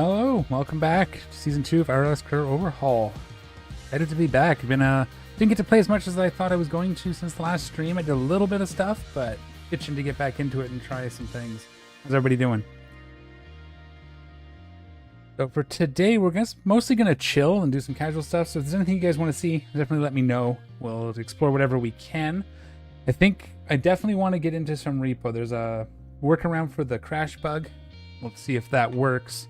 Hello, welcome back to Season 2 of RLS Career Overhaul. Excited to be back. I've been, didn't get to play as much as I thought I was going to since the last stream. I did a little bit of stuff, but itching to get back into it and try some things. How's everybody doing? So for today, we're mostly going to chill and do some casual stuff. So if there's anything you guys want to see, definitely let me know. We'll explore whatever we can. I think I definitely want to get into some Repo. There's a workaround for the crash bug. We'll see if that works.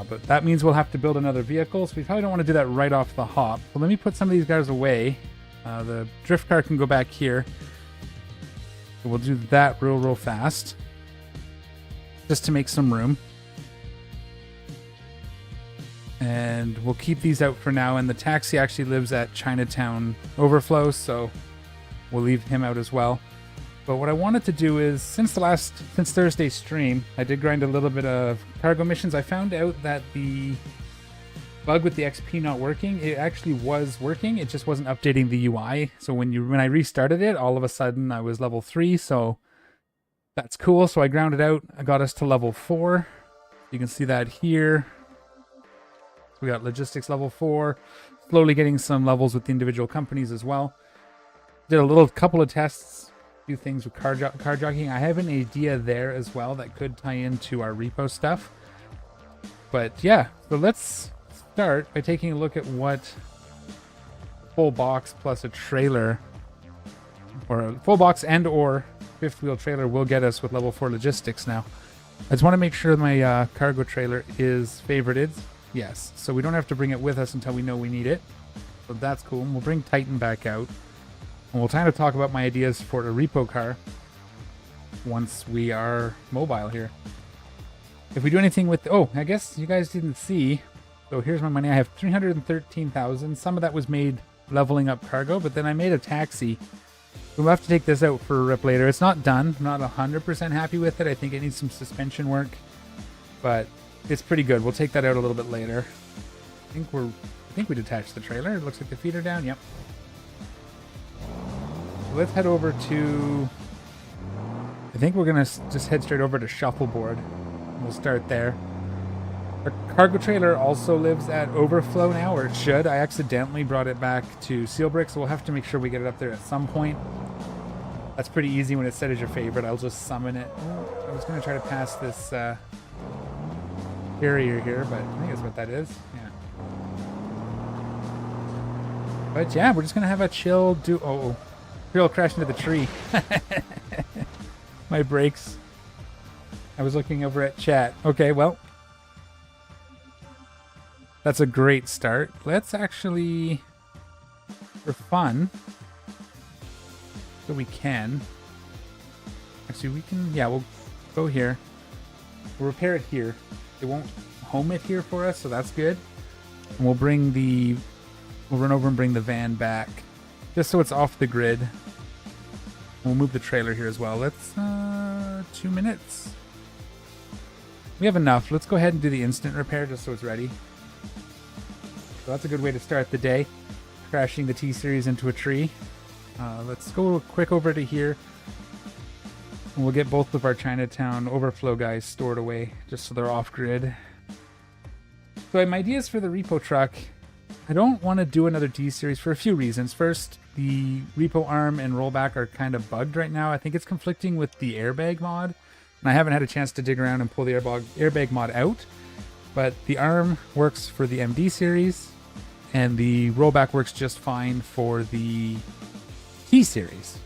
But that means we'll have to build another vehicle, so we probably don't want to do that right off the hop. But let me put some of these guys away. The drift car can go back here. So we'll do that real fast, just to make some room. And we'll keep these out for now. And the taxi actually lives at Chinatown Overflow, so we'll leave him out as well. But what I wanted to do is, since Thursday's stream, I did grind a little bit of cargo missions. I found out that the bug with the XP not working, it actually was working. It just wasn't updating the UI. So when I restarted it, all of a sudden I was level 3. So that's cool. So I ground it out. I got us to level 4. You can see that here. So we got logistics level 4. Slowly getting some levels with the individual companies as well. Did a couple of tests. Few things with car jockeying. I have an idea there as well that could tie into our Repo stuff. But yeah, so let's start by taking a look at what full box plus a trailer, or a full box and or fifth wheel trailer will get us with level 4 logistics now. I just want to make sure my cargo trailer is favorited. Yes, so we don't have to bring it with us until we know we need it. So that's cool. And we'll bring Titan back out. And we'll kind of talk about my ideas for a Repo car once we are mobile here. If we do anything with... Oh, I guess you guys didn't see. So here's my money. I have 313,000. Some of that was made leveling up cargo, but then I made a taxi. We'll have to take this out for a rip later. It's not done. I'm not 100% happy with it. I think it needs some suspension work, but it's pretty good. We'll take that out a little bit later. I think we detached the trailer. It looks like the feet are down. Yep. Let's head over to... I think we're going to just head straight over to Shuffleboard. We'll start there. Our cargo trailer also lives at Overflow now, or it should. I accidentally brought it back to Sealbrick, so we'll have to make sure we get it up there at some point. That's pretty easy when it's set as your favorite. I'll just summon it. I was going to try to pass this barrier here, but I think that's what that is. Yeah. But yeah, we're just going to have a chill Oh. Real crashed into the tree. My brakes. I was looking over at chat. Okay, well. That's a great start. Let's actually, for fun, so we can. Actually, we can, yeah, we'll go here. We'll repair it here. It won't home it here for us, so that's good. And we'll run over and bring the van back. Just so it's off the grid. We'll move the trailer here as well. Let's, 2 minutes. We have enough. Let's go ahead and do the instant repair just so it's ready. So that's a good way to start the day. Crashing the T-Series into a tree. Let's go quick over to here. And we'll get both of our Chinatown Overflow guys stored away just so they're off grid. So my ideas for the Repo truck. I don't want to do another D-Series for a few reasons. First, the Repo arm and rollback are kind of bugged right now. I think it's conflicting with the airbag mod, and I haven't had a chance to dig around and pull the airbag mod out. But the arm works for the MD series, and the rollback works just fine for the T-Series.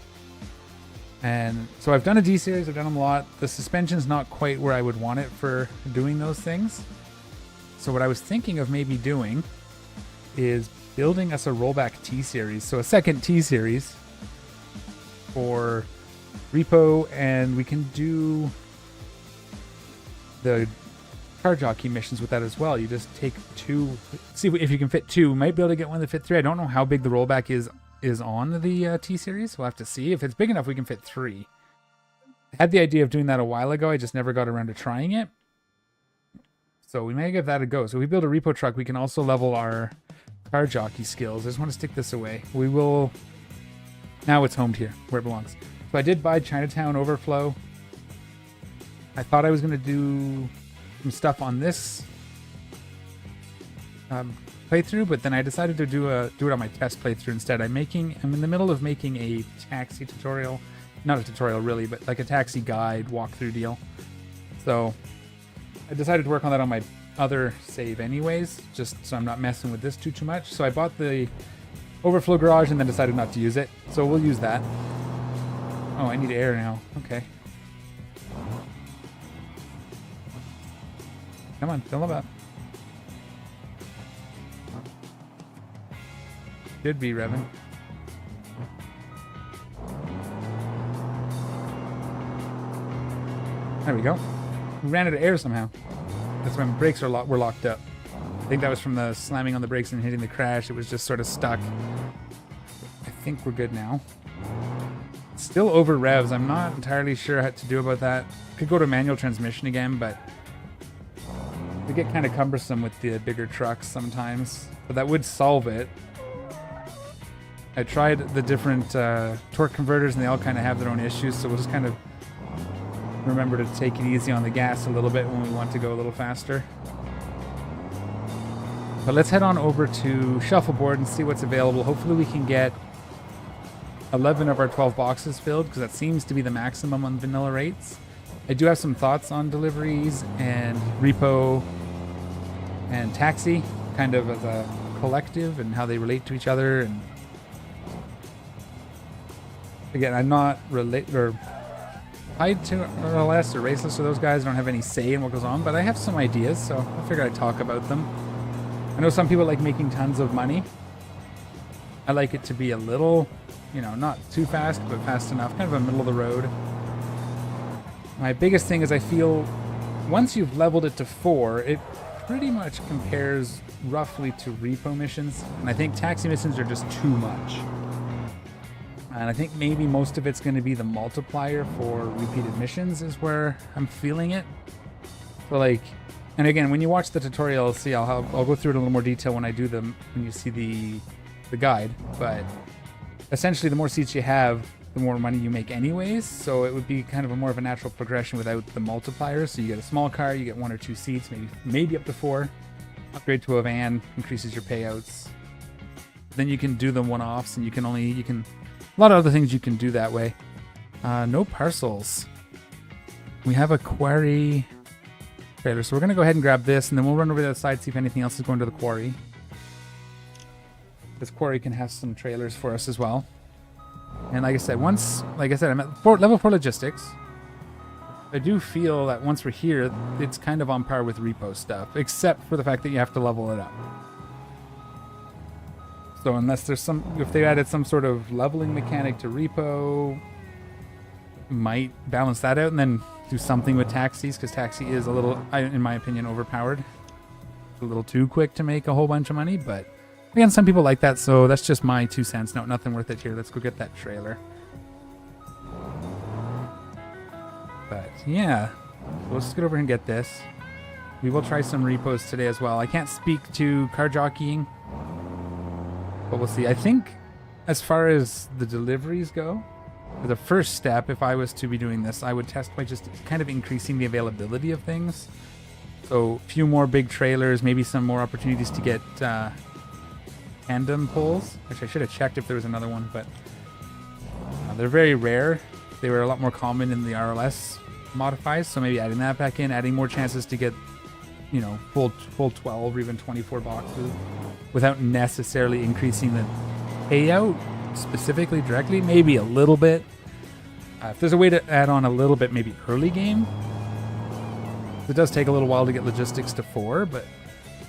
And so I've done a D-Series, I've done them a lot. The suspension's not quite where I would want it for doing those things. So what I was thinking of maybe doing is building us a rollback T-Series. So a second T-Series for Repo, and we can do the car jockey missions with that as well. You just take 2, see if you can fit 2. You might be able to get one that fit 3. I don't know how big the rollback is on the T-Series. We'll have to see. If it's big enough, we can fit 3. I had the idea of doing that a while ago. I just never got around to trying it. So we may give that a go. So if we build a Repo truck, we can also level our car jockey skills. I just want to stick this away. We will... Now it's homed here, where it belongs. So I did buy Chinatown Overflow. I thought I was going to do some stuff on this playthrough, but then I decided to do it on my test playthrough instead. I'm in the middle of making a taxi tutorial. Not a tutorial really, but like a taxi guide walkthrough deal. So I decided to work on that on my other save anyways, just so I'm not messing with this too much. So I bought the overflow garage and then decided not to use it. So we'll use that. Oh, I need air now. Okay. Come on, fill them up. Should be revving. There we go. We ran out of air somehow. That's when brakes were locked up. I think that was from the slamming on the brakes and hitting the crash. It was just sort of stuck. I think we're good now. Still over revs. I'm not entirely sure what to do about that. Could go to manual transmission again, but they get kind of cumbersome with the bigger trucks sometimes. But that would solve it. I tried the different torque converters and they all kind of have their own issues, so we'll just kind of remember to take it easy on the gas a little bit when we want to go a little faster. But let's head on over to Shuffleboard and see what's available. Hopefully we can get 11 of our 12 boxes filled, because that seems to be the maximum on vanilla rates. I do have some thoughts on deliveries and Repo and taxi, kind of as a collective and how they relate to each other. And again, I'm not tied to RLS or Raceless or those guys. I don't have any say in what goes on, but I have some ideas, so I figured I'd talk about them. I know some people like making tons of money. I like it to be a little, you know, not too fast, but fast enough, kind of a middle of the road. My biggest thing is I feel once you've leveled it to 4, it pretty much compares roughly to Repo missions, and I think taxi missions are just too much. And I think maybe most of it's going to be the multiplier for repeated missions is where I'm feeling it. So like, and again, when you watch the tutorial, see, I'll go through it in a little more detail when I do them, when you see the guide. But essentially, the more seats you have, the more money you make anyways. So it would be kind of a more of a natural progression without the multipliers. So you get a small car, you get 1 or 2 seats, maybe up to 4. Upgrade to a van, increases your payouts. Then you can do the one-offs, and you can a lot of other things you can do that way. No parcels. We have a quarry trailer, so we're going to go ahead and grab this, and then we'll run over to the other side, see if anything else is going to the quarry. This quarry can have some trailers for us as well. And like I said, I'm at level 4 logistics. I do feel that once we're here, it's kind of on par with Repo stuff, except for the fact that you have to level it up. So unless there's if they added some sort of leveling mechanic to Repo, might balance that out and then do something with taxis, because taxi is a little, in my opinion, overpowered. A little too quick to make a whole bunch of money, but again, some people like that, so that's just my 2 cents. No, nothing worth it here. Let's go get that trailer. But yeah, we'll just get over and get this. We will try some repos today as well. I can't speak to car jockeying, but we'll see. I think as far as the deliveries go, the first step, if I was to be doing this, I would test by just kind of increasing the availability of things. So a few more big trailers, maybe some more opportunities to get tandem pulls. Actually, I should have checked if there was another one, but they're very rare. They were a lot more common in the RLS modifies, so maybe adding that back in, adding more chances to get, you know, full 12 or even 24 boxes without necessarily increasing the payout specifically directly. Maybe a little bit. If there's a way to add on a little bit, maybe early game. It does take a little while to get logistics to 4, but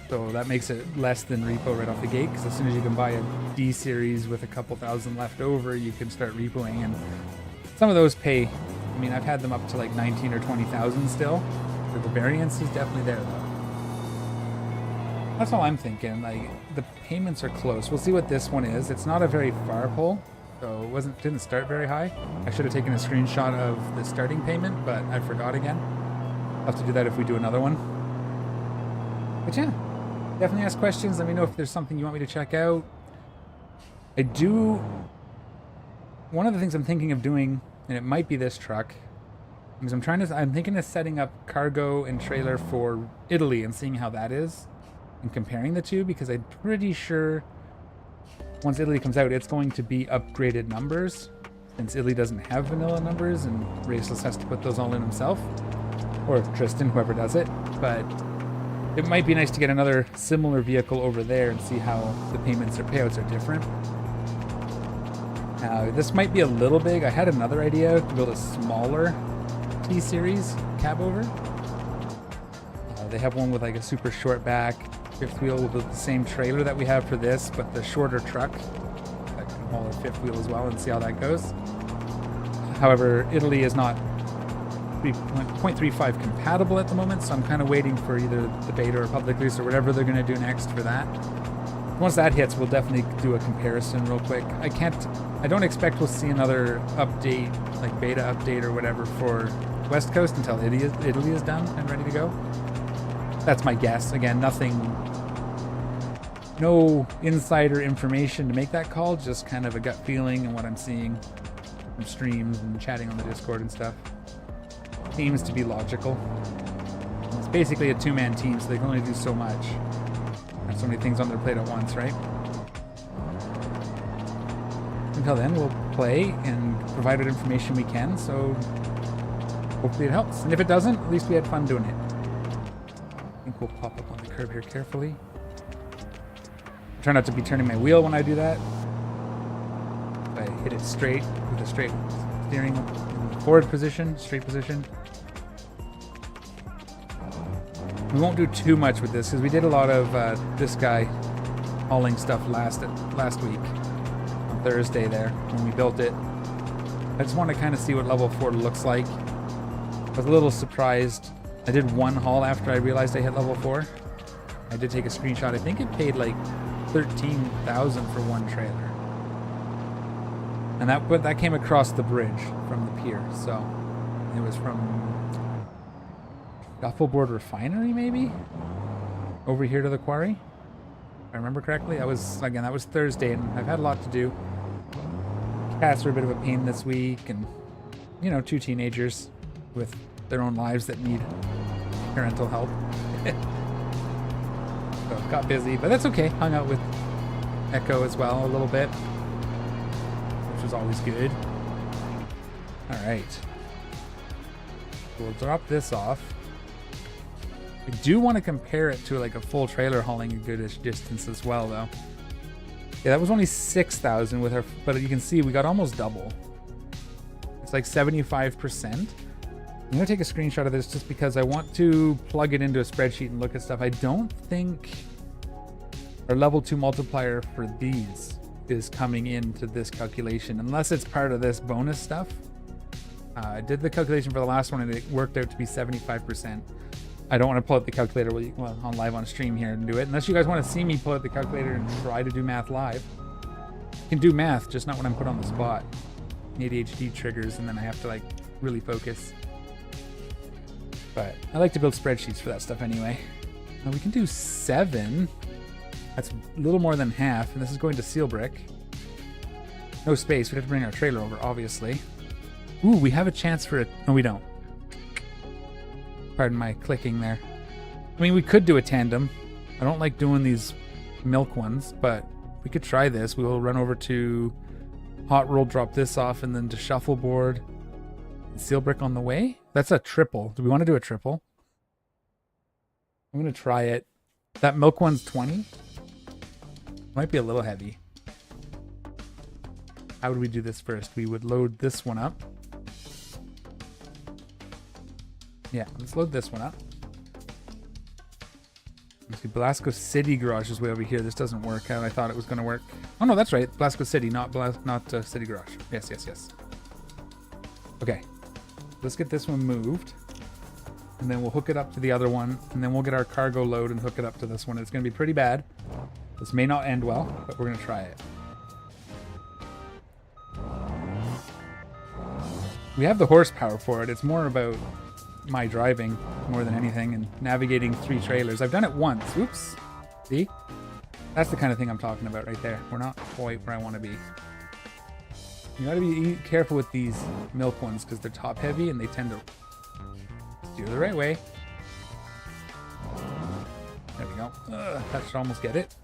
so that makes it less than Repo right off the gate, because as soon as you can buy a D series with a couple thousand left over, you can start repoing, and some of those pay. I mean, I've had them up to like 19 or 20,000 still, but the variance is definitely there though. That's all I'm thinking. Like, the payments are close. We'll see what this one is. It's not a very far pull, so it didn't start very high. I should have taken a screenshot of the starting payment, but I forgot again. I'll have to do that if we do another one. But yeah, definitely ask questions. Let me know if there's something you want me to check out. One of the things I'm thinking of doing, and it might be this truck, Because I'm thinking of setting up cargo and trailer for Italy and seeing how that is and comparing the two, because I'm pretty sure once Italy comes out, it's going to be upgraded numbers, since Italy doesn't have vanilla numbers and Raceless has to put those all in himself, or Tristan, whoever does it. But it might be nice to get another similar vehicle over there and see how the payments or payouts are different. This might be a little big. I had another idea to build a smaller T-Series cab over. They have one with like a super short back, fifth wheel with the same trailer that we have for this, but the shorter truck that can haul a fifth wheel as well, and see how that goes. However, Italy is not 0.35 compatible at the moment, so I'm kind of waiting for either the beta or public release or whatever they're going to do next for that. Once that hits, we'll definitely do a comparison real quick. I don't expect we'll see another update, like beta update or whatever, for West Coast until Italy is done and ready to go. That's my guess. Again, no insider information to make that call, just kind of a gut feeling and what I'm seeing from streams and chatting on the Discord and stuff. Seems to be logical. It's basically a two-man team, so they can only do so much. There's so many things on their plate at once, right? Until then, we'll play and provide what information we can, so hopefully it helps. And if it doesn't, at least we had fun doing it. I think we'll pop up on the curb here carefully. Try not to be turning my wheel when I do that. I hit it straight with a straight steering in the forward position, straight position. We won't do too much with this because we did a lot of this guy hauling stuff last week on Thursday there when we built it. I just want to kind of see what level 4 looks like. I was a little surprised. I did one haul after I realized I hit level 4. I did take a screenshot. I think it paid like 13,000 for one trailer. And that came across the bridge from the pier. So it was from Shuffleboard Refinery, maybe? Over here to the quarry? If I remember correctly. That was Thursday, and I've had a lot to do. Cats are a bit of a pain this week, and, you know, 2 teenagers with their own lives that need parental help. So got busy, but that's okay. Hung out with Echo as well a little bit, which was always good. All right. We'll drop this off. I do want to compare it to like a full trailer hauling a goodish distance as well, though. Yeah, that was only 6,000 with our, but you can see we got almost double. It's like 75%. I'm gonna take a screenshot of this just because I want to plug it into a spreadsheet and look at stuff. I don't think our level 2 multiplier for these is coming into this calculation unless it's part of this bonus stuff. I did the calculation for the last one and it worked out to be 75%. I don't want to pull out the calculator on live on stream here and do it. Unless you guys want to see me pull out the calculator and try to do math live. I can do math, just not when I'm put on the spot. ADHD triggers and then I have to like really focus. But I like to build spreadsheets for that stuff anyway. Now we can do 7. That's a little more than half, and this is going to seal brick. No space, we'd have to bring our trailer over, obviously. Ooh, we have a chance for it. No, we don't. Pardon my clicking there. I mean, we could do a tandem. I don't like doing these milk ones, but we could try this. We will run over to Hot Roll, drop this off, and then to Shuffleboard. Seal brick on the way? That's a triple. Do we want to do a triple? I'm going to try it. That milk one's 20. Might be a little heavy. How would we do this first? We would load this one up. Yeah, let's load this one up. Let's see, Blasco City Garage is way over here. This doesn't work how I thought it was going to work. Oh no, that's right. Blasco City, not City Garage. Yes, yes, yes. Okay. Let's get this one moved. And then we'll hook it up to the other one. And then we'll get our cargo load and hook it up to this one. It's going to be pretty bad. This may not end well, but we're going to try it. We have the horsepower for it. It's more about my driving more than anything and navigating 3 trailers. I've done it once. Oops. See? That's the kind of thing I'm talking about right there. We're not quite where I want to be. You got to be careful with these milk ones because they're top heavy and they tend to Do it the right way. There we go. That should almost get it.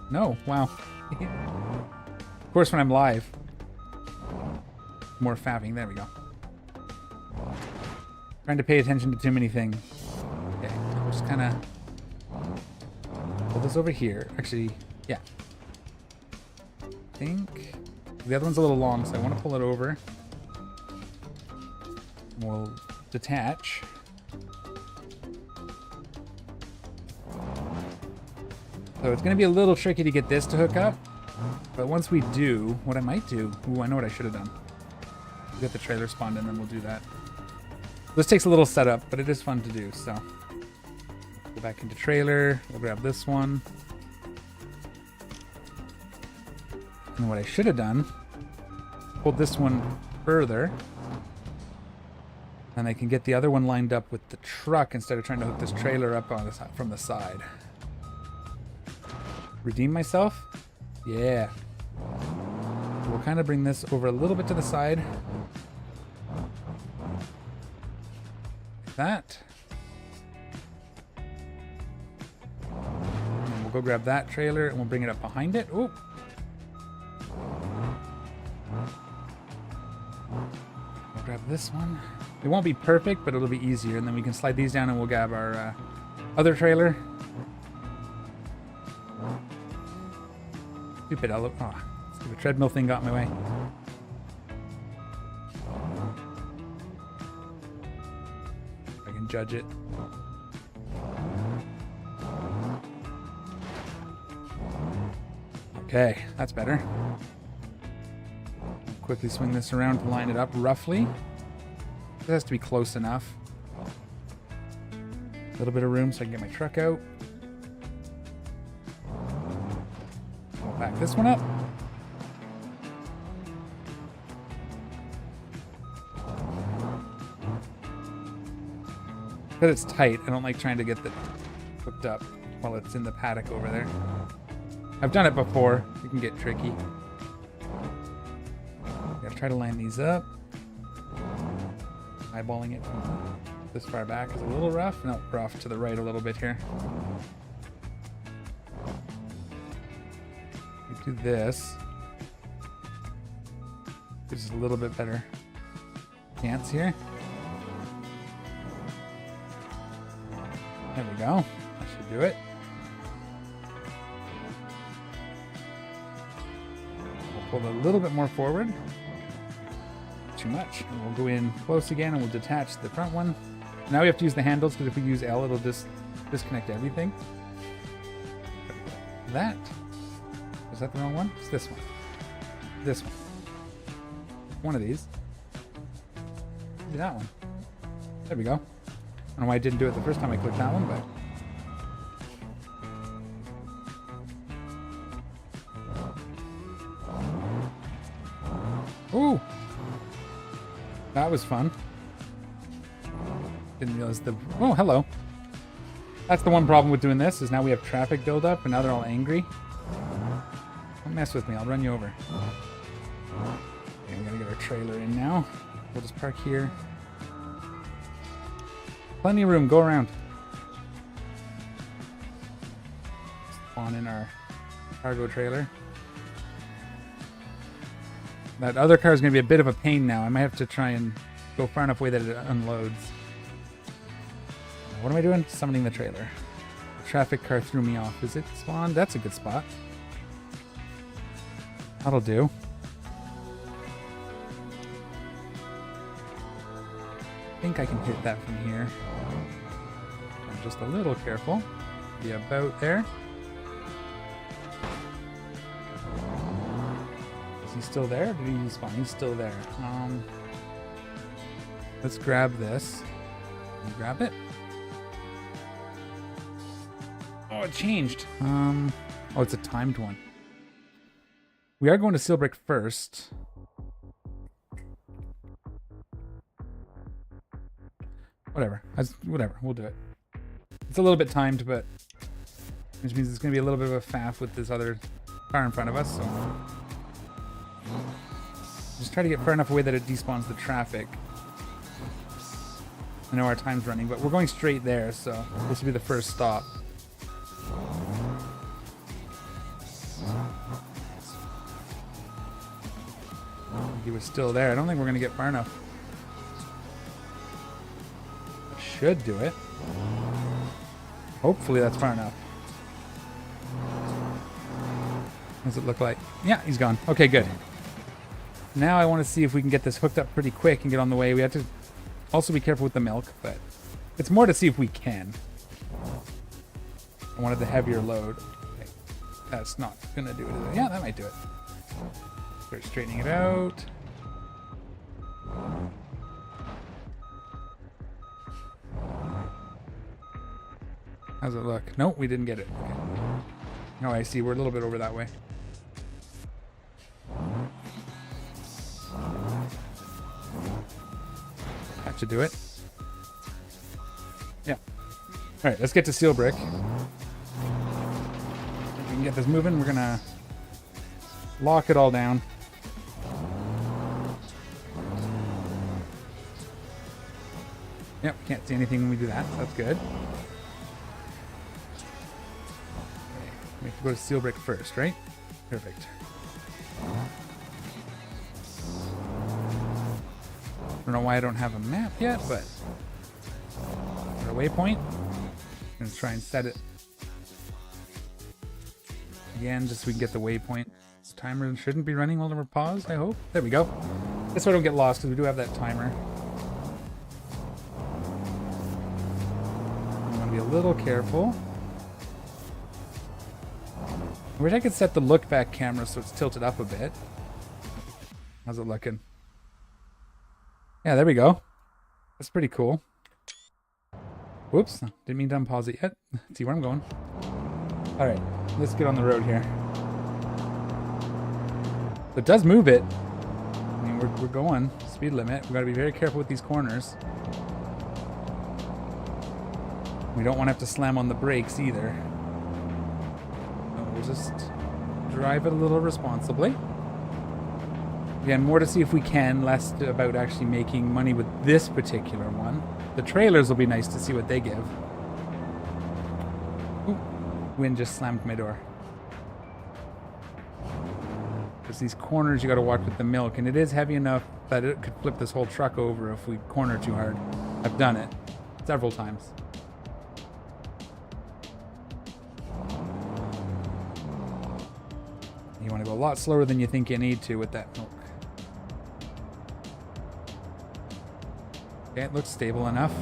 No, wow. Of course, when I'm live. More faffing. There we go. Trying to pay attention to too many things. Okay, I'll just kind of pull this over here. Actually, yeah. I think the other one's a little long, so I want to pull it over. We'll detach. So it's going to be a little tricky to get this to hook up. But once we do, what I might do... Ooh, I know what I should have done. We'll get the trailer spawned in, and then we'll do that. This takes a little setup, but it is fun to do, so... Go back into trailer. We'll grab this one. And what I should have done... Pulled this one further. And I can get the other one lined up with the truck instead of trying to hook this trailer up on this, from the side. Redeem myself? Yeah. We'll kind of bring this over a little bit to the side. Like that. And we'll go grab that trailer and we'll bring it up behind it. Ooh. We'll grab this one. It won't be perfect, but it'll be easier. And then we can slide these down and we'll grab our other trailer. Stupid treadmill thing got in my way. I can judge it. Okay, that's better. Quickly swing this around to line it up roughly. It has to be close enough. A little bit of room so I can get my truck out. Back this one up. Because it's tight, I don't like trying to get the hooked up while it's in the paddock over there. I've done it before. It can get tricky. Gotta try to line these up. Eyeballing it from this far back is a little rough. No, we're off to the right a little bit here. Do this. Gives us a little bit better chance here. There we go. That should do it. We'll pull it a little bit more forward. Too much. And we'll go in close again and we'll detach the front one. Now we have to use the handles because if we use L, it'll just disconnect everything. That. Is that the wrong one? It's this one. This one. One of these. Do that one. There we go. I don't know why I didn't do it the first time I clicked that one, but... Ooh! That was fun. Didn't realize the... Oh, hello. That's the one problem with doing this, is now we have traffic buildup, and now they're all angry. Don't mess with me, I'll run you over. Okay, we're gonna get our trailer in now. We'll just park here. Plenty of room, go around. Spawn in our cargo trailer. That other car is gonna be a bit of a pain now. I might have to try and go far enough away that it unloads. What am I doing? Summoning the trailer. The traffic car threw me off. Is it spawned? That's a good spot. That'll do. I think I can hit that from here. I'm just a little careful. Be about there. Is he still there? Did he respawn? He's still there. Let's grab this. Can you grab it? Oh, it changed. Oh, it's a timed one. We are going to Steelbrick first. Whatever. Whatever. We'll do it. It's a little bit timed, but which means it's going to be a little bit of a faff with this other car in front of us. So just try to get far enough away that it despawns the traffic. I know our time's running, but we're going straight there, so this will be the first stop. He was still there. I don't think we're going to get far enough. Should do it. Hopefully that's far enough. What does it look like? Yeah, he's gone. Okay, good. Now I want to see if we can get this hooked up pretty quick and get on the way. We have to also be careful with the milk, but it's more to see if we can. I wanted the heavier load. Okay. That's not going to do it, is it? Yeah, that might do it. Start straightening it out. How's it look? Nope, we didn't get it. Okay. No, I see. We're a little bit over that way. That should do it. Yeah. All right, let's get to seal brick. If we can get this moving, we're going to lock it all down. Yep, can't see anything when we do that, so that's good. We have to go to seal brick first, right? Perfect. I don't know why I don't have a map yet, but for a waypoint, I'm going to try and set it again just so we can get the waypoint. This timer shouldn't be running while we're paused, I hope. There we go. This way I don't get lost because we do have that timer. I'm going to be a little careful. I wish I could set the look back camera so it's tilted up a bit. How's it looking? Yeah, there we go. That's pretty cool. Whoops, didn't mean to unpause it yet. Let's see where I'm going. All right, let's get on the road here. It does move it. I mean, we're going speed limit. We've got to be very careful with these corners. We don't want to have to slam on the brakes either. We'll just drive it a little responsibly. Again, more to see if we can, less about actually making money with this particular one. The trailers will be nice to see what they give. Ooh, wind just slammed my door. There's these corners you got to watch with the milk, and it is heavy enough that it could flip this whole truck over if we corner too hard. I've done it several times. You want to go a lot slower than you think you need to with that milk. Okay, it looks stable enough.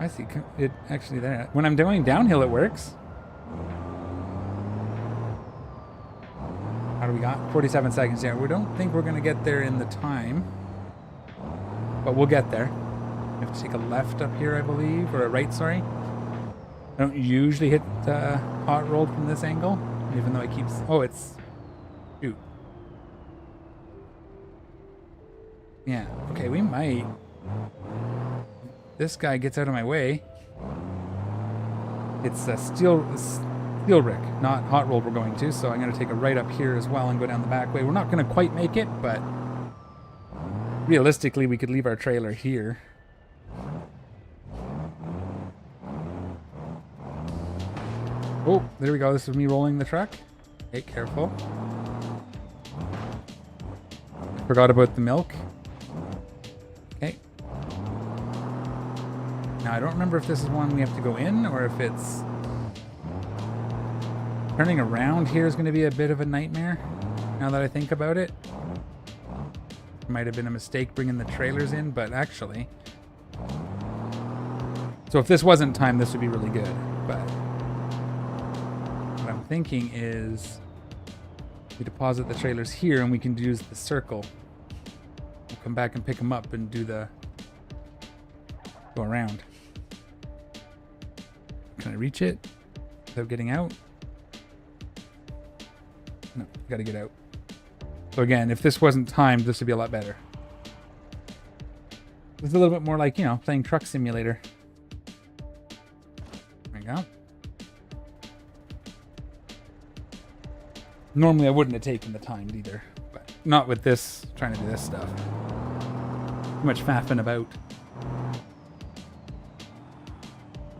I see it actually there. When I'm going downhill, it works. How do we got? 47 seconds here. We don't think we're going to get there in the time, but we'll get there. We have to take a left up here, I believe, or a right, sorry. I don't usually hit hot rolled from this angle, even though I keep... Oh, it's... Shoot. Yeah, okay, we might... This guy gets out of my way. It's a steel brick, not hot rolled we're going to, so I'm going to take a right up here as well and go down the back way. We're not going to quite make it, but realistically we could leave our trailer here. Oh, there we go. This is me rolling the truck. Okay, careful. Forgot about the milk. Okay. Now, I don't remember if this is one we have to go in or if it's... Turning around here is going to be a bit of a nightmare, now that I think about it. Might have been a mistake bringing the trailers in, but actually... So if this wasn't timed, this would be really good, but... What I'm thinking is... We deposit the trailers here and we can use the circle. We'll come back and pick them up and do the... Go around. Can I reach it without getting out? No, gotta get out. So again, if this wasn't timed, this would be a lot better. It's a little bit more like, you know, playing Truck Simulator. There we go. Normally I wouldn't have taken the timed either, but not with this, trying to do this stuff. Too much faffing about.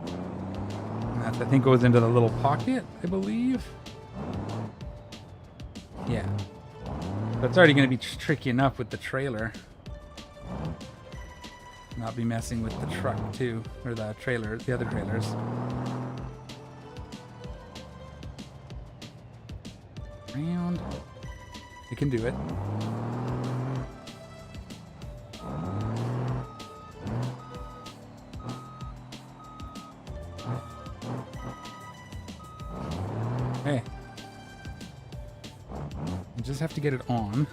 And that, I think, goes into the little pocket, I believe. Yeah. But it's already going to be tricky enough with the trailer. Not be messing with the truck too, or the trailer, the other trailers. Round. You can do it. Hey. You just have to get it on.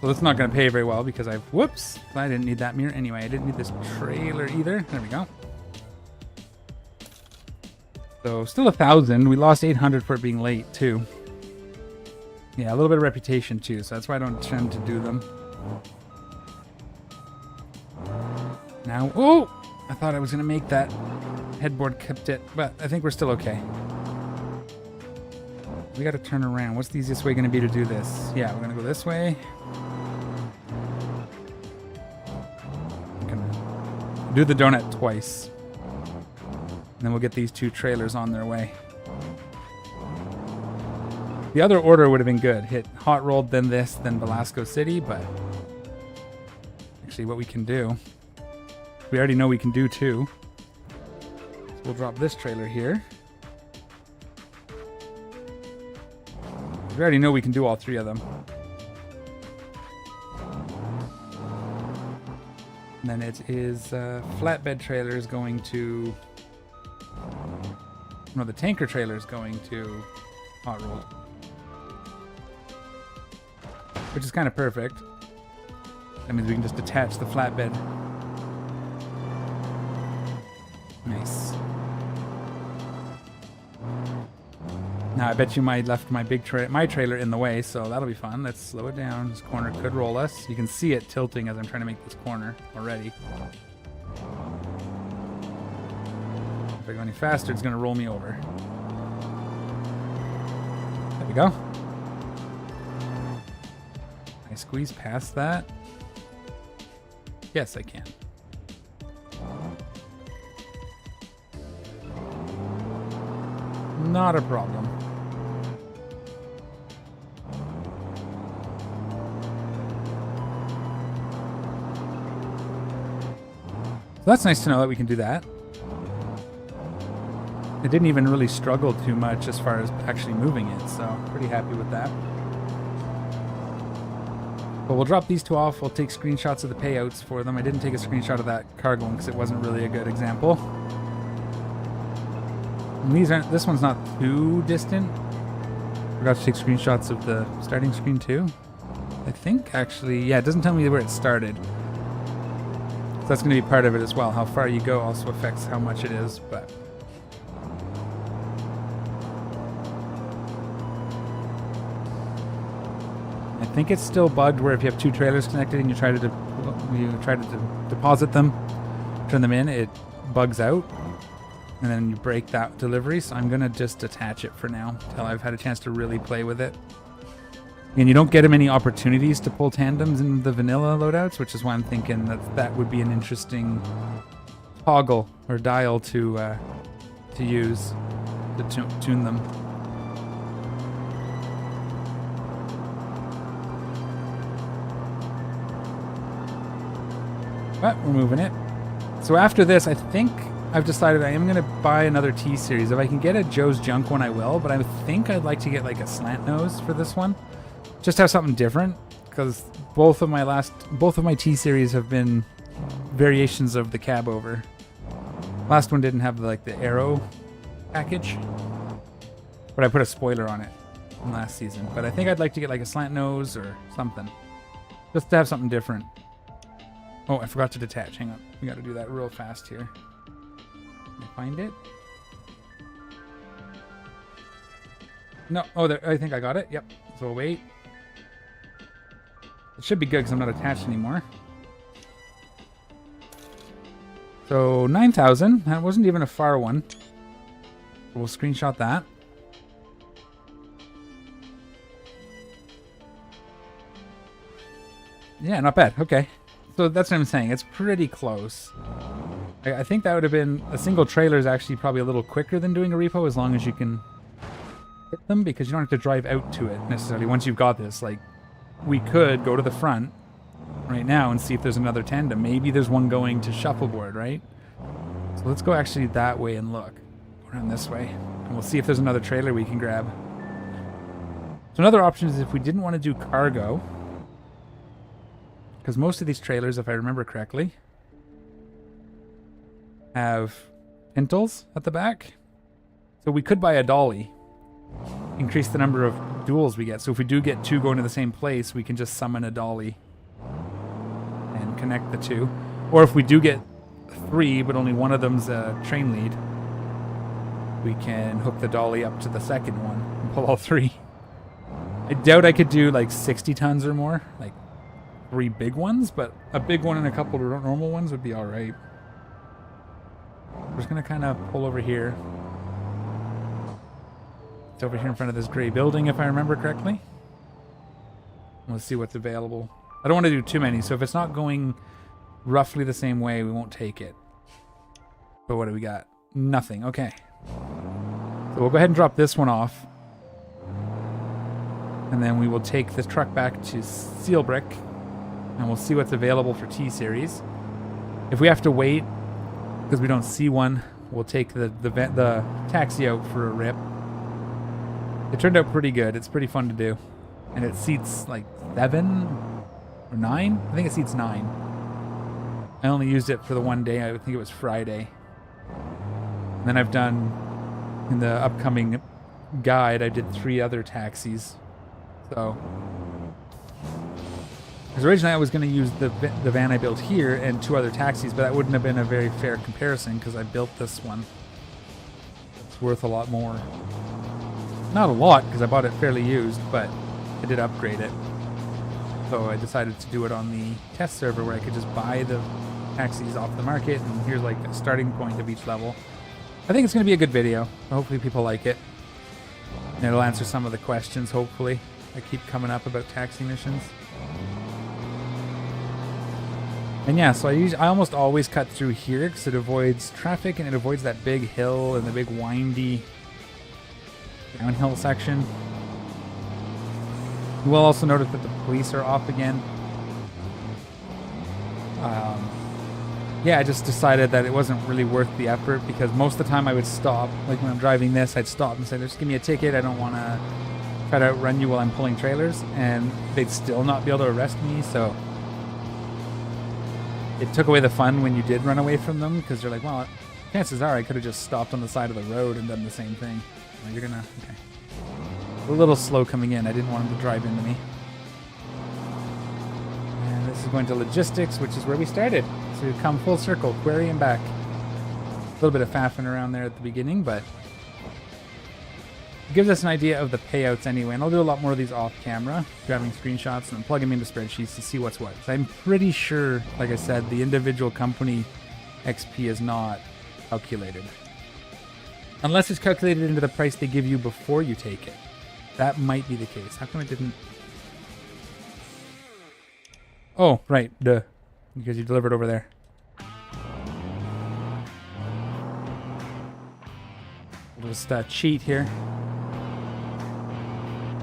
So it's not going to pay very well because I've... Whoops! I didn't need that mirror anyway. I didn't need this trailer either. There we go. So still 1,000. We lost 800 for it being late too. Yeah, a little bit of reputation too. So that's why I don't tend to do them. Now... Oh! I thought I was going to make that. Headboard kept it. But I think we're still okay. We got to turn around. What's the easiest way going to be to do this? Yeah, we're going to go this way. Do the donut twice. And then we'll get these two trailers on their way. The other order would have been good. Hit Hot Rolled, then this, then Velasco City, but actually what we can do, we already know we can do two. So we'll drop this trailer here. We already know we can do all three of them. And then it is flatbed trailer is going to... No, the tanker trailer is going to Hot Rolled. Which is kind of perfect. That means we can just attach the flatbed. Nice. Now I bet you might left my my trailer in the way, so that'll be fun. Let's slow it down. This corner could roll us. You can see it tilting as I'm trying to make this corner already. If I go any faster, it's going to roll me over. There we go. Can I squeeze past that? Yes, I can. Not a problem. So that's nice to know that we can do that. It didn't even really struggle too much as far as actually moving it, so pretty happy with that. But we'll drop these two off. We'll take screenshots of the payouts for them. I didn't take a screenshot of that cargo one because it wasn't really a good example. And these aren't. This one's not too distant. Forgot to take screenshots of the starting screen too. I think actually, yeah, it doesn't tell me where it started. So that's going to be part of it as well. How far you go also affects how much it is, but. I think it's still bugged where if you have two trailers connected and you try to deposit them, turn them in, it bugs out. And then you break that delivery, so I'm going to just attach it for now until I've had a chance to really play with it. And you don't get many opportunities to pull tandems in the vanilla loadouts, which is why I'm thinking that would be an interesting toggle or dial to use to tune them. But we're moving it. So after this, I think I've decided I am going to buy another T-Series. If I can get a Joe's Junk one, I will. But I think I'd like to get like a slant nose for this one. Just have something different. Because both of my T-Series have been variations of the cab over. Last one didn't have like the aero package. But I put a spoiler on it from last season. But I think I'd like to get like a slant nose or something. Just to have something different. Oh, I forgot to detach. Hang on. We got to do that real fast here. Can I find it? No. Oh, there. I think I got it. Yep. So we'll wait. It should be good because I'm not attached anymore. So 9,000. That wasn't even a far one. We'll screenshot that. Yeah, not bad. Okay. So that's what I'm saying. It's pretty close. I think that would have been... A single trailer is actually probably a little quicker than doing a repo, as long as you can hit them, because you don't have to drive out to it necessarily once you've got this. Like, we could go to the front right now and see if there's another tandem. Maybe there's one going to shuffleboard, right? So let's go actually that way and look. Go around this way. And we'll see if there's another trailer we can grab. So another option is if we didn't want to do cargo, because most of these trailers, if I remember correctly, have pintles at the back. So we could buy a dolly, increase the number of duels we get. So if we do get two going to the same place, we can just summon a dolly and connect the two. Or if we do get three, but only one of them's a train lead, we can hook the dolly up to the second one and pull all three. I doubt I could do like 60 tons or more, like 3 big ones, but a big one and a couple of normal ones would be all right. We're just gonna kind of pull over here. It's over here in front of this gray building, if I remember correctly. Let's see what's available. I don't want to do too many, so if it's not going roughly the same way, we won't take it. But what do we got? Nothing. Okay. So we'll go ahead and drop this one off. And then we will take this truck back to Seal Brick, and we'll see what's available for T-Series. If we have to wait because we don't see one, we'll take the taxi out for a rip. It turned out pretty good. It's pretty fun to do. And it seats like 7 or 9? I think it seats 9. I only used it for the one day. I think it was Friday. And then I've done, in the upcoming guide, I did 3 other taxis. So, because originally I was going to use the van I built here and 2 other taxis, but that wouldn't have been a very fair comparison because I built this one. It's worth a lot more. Not a lot because I bought it fairly used, but I did upgrade it. So I decided to do it on the test server where I could just buy the taxis off the market, and here's like a starting point of each level. I think it's going to be a good video. Hopefully people like it. And it'll answer some of the questions, hopefully, that keep coming up about taxi missions. And yeah, so I almost always cut through here because it avoids traffic and it avoids that big hill and the big windy downhill section. You will also notice that the police are off again. Yeah, I just decided that it wasn't really worth the effort because most of the time I would stop. Like when I'm driving this, I'd stop and say, just give me a ticket. I don't want to try to outrun you while I'm pulling trailers. And they'd still not be able to arrest me, so it took away the fun when you did run away from them because you're like, well, chances are I could have just stopped on the side of the road and done the same thing. Well, you're gonna, okay. A little slow coming in. I didn't want him to drive into me. And this is going to logistics, which is where we started. So we've come full circle, query and back. A little bit of faffing around there at the beginning, but it gives us an idea of the payouts anyway. And I'll do a lot more of these off camera, grabbing screenshots and plugging them into spreadsheets to see what's what. So I'm pretty sure, like I said, the individual company XP is not calculated. Unless it's calculated into the price they give you before you take it. That might be the case. How come it didn't? Oh, right. Duh. Because you delivered over there. We'll just cheat here.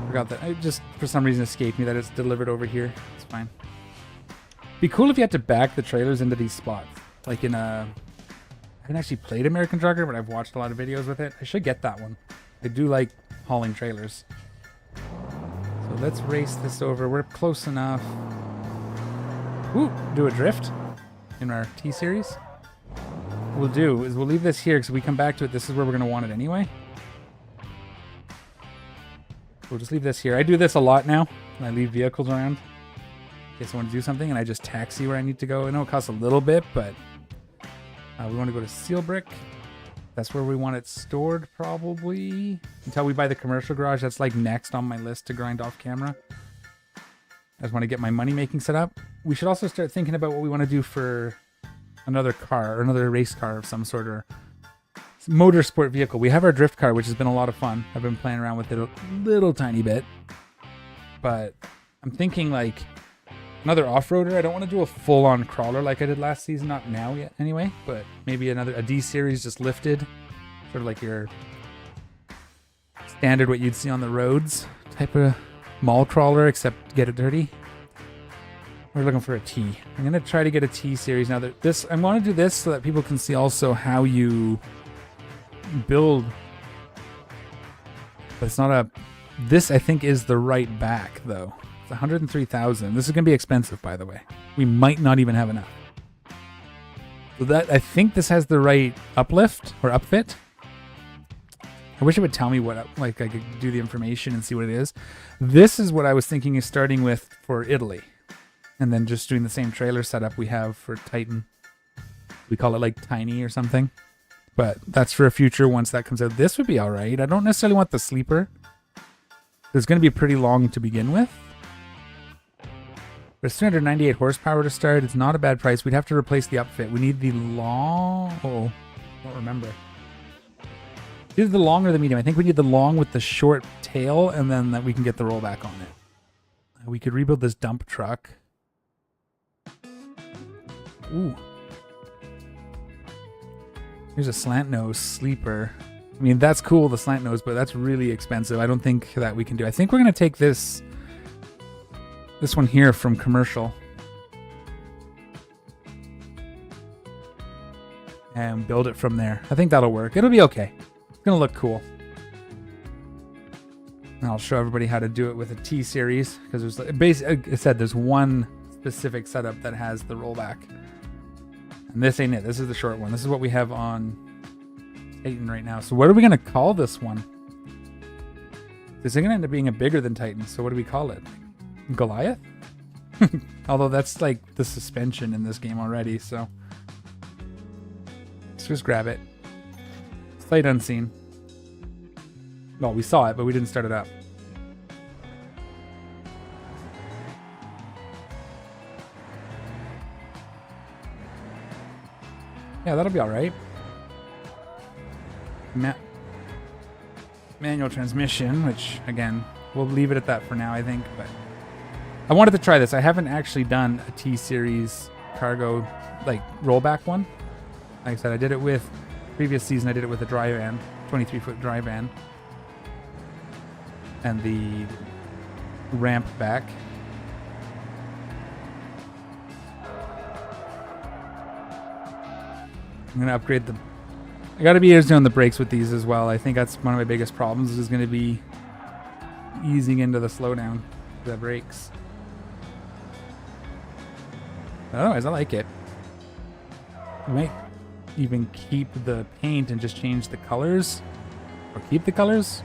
Forgot that. It just, for some reason, escaped me that it's delivered over here. It's fine. Be cool if you had to back the trailers into these spots. Like in a... I haven't actually played American Trucker, but I've watched a lot of videos with it. I should get that one. I do like hauling trailers. So let's race this over. We're close enough. Ooh, do a drift in our T-Series. What we'll do is we'll leave this here because if we come back to it, this is where we're going to want it anyway. We'll just leave this here. I do this a lot now. I leave vehicles around in case I want to do something, and I just taxi where I need to go. I know it costs a little bit, but we want to go to Seal Brick. That's where we want it stored, probably. Until we buy the commercial garage. That's like next on my list to grind off camera. I just want to get my money making set up. We should also start thinking about what we want to do for another car, or another race car of some sort, or motorsport vehicle. We have our drift car, which has been a lot of fun. I've been playing around with it a little tiny bit. But I'm thinking like another off-roader. I don't want to do a full-on crawler like I did last season, not now yet anyway, but maybe a D series just lifted, sort of like your standard what you'd see on the roads type of mall crawler, except get it dirty. We're looking for a T. I'm gonna try to get a T series now. That this, I want to do this so that people can see also how you build. But it's not a. This I think is the right back though. It's 103,000. This is gonna be expensive, by the way. We might not even have enough. So that, I think this has the right uplift or upfit. I wish it would tell me what, like I could do the information and see what it is. This is what I was thinking is starting with for Italy. And then just doing the same trailer setup we have for Titan. We call it like Tiny or something. But that's for a future once that comes out. This would be alright. I don't necessarily want the sleeper. It's going to be pretty long to begin with. But it's 398 horsepower to start. It's not a bad price. We'd have to replace the upfit. We need the long... Oh, I don't remember. Either the long or the medium. I think we need the long with the short tail, and then that we can get the rollback on it. We could rebuild this dump truck. Ooh. Here's a slant nose sleeper. I mean, that's cool, the slant nose, but that's really expensive. I don't think that we can do. I think we're going to take this one here from commercial and build it from there. I think that'll work. It'll be okay. It's going to look cool. And I'll show everybody how to do it with a T series, because there's basically, like I said, there's one specific setup that has the rollback. And this ain't it. This is the short one. This is what we have on Titan right now. So what are we going to call this one? This is going to end up being a bigger than Titan. So what do we call it? Goliath? Although that's like the suspension in this game already. So let's just grab it. Sight unseen. Well, we saw it, but we didn't start it up. Yeah, that'll be all right. Manual transmission, which, again, we'll leave it at that for now, I think. But I wanted to try this. I haven't actually done a T-Series cargo, like, rollback one. Like I said, I did it with... Previous season, I did it with a dry van, 23-foot dry van. And the ramp back. I'm gonna upgrade the... I gotta be easy on the brakes with these as well. I think that's one of my biggest problems, is gonna be easing into the slowdown, the brakes. Otherwise, I like it. I might even keep the paint and just change the colors, or keep the colors.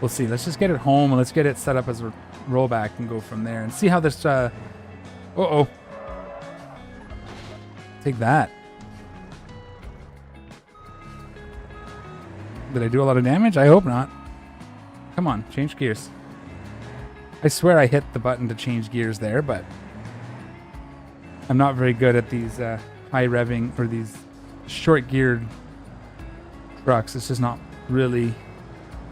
We'll see. Let's just get it home and let's get it set up as a rollback and go from there and see how this uh-oh. Take that. Did I do a lot of damage? I hope not. Come on, change gears. I swear I hit the button to change gears there, but I'm not very good at these high revving or these short geared trucks. It's just not really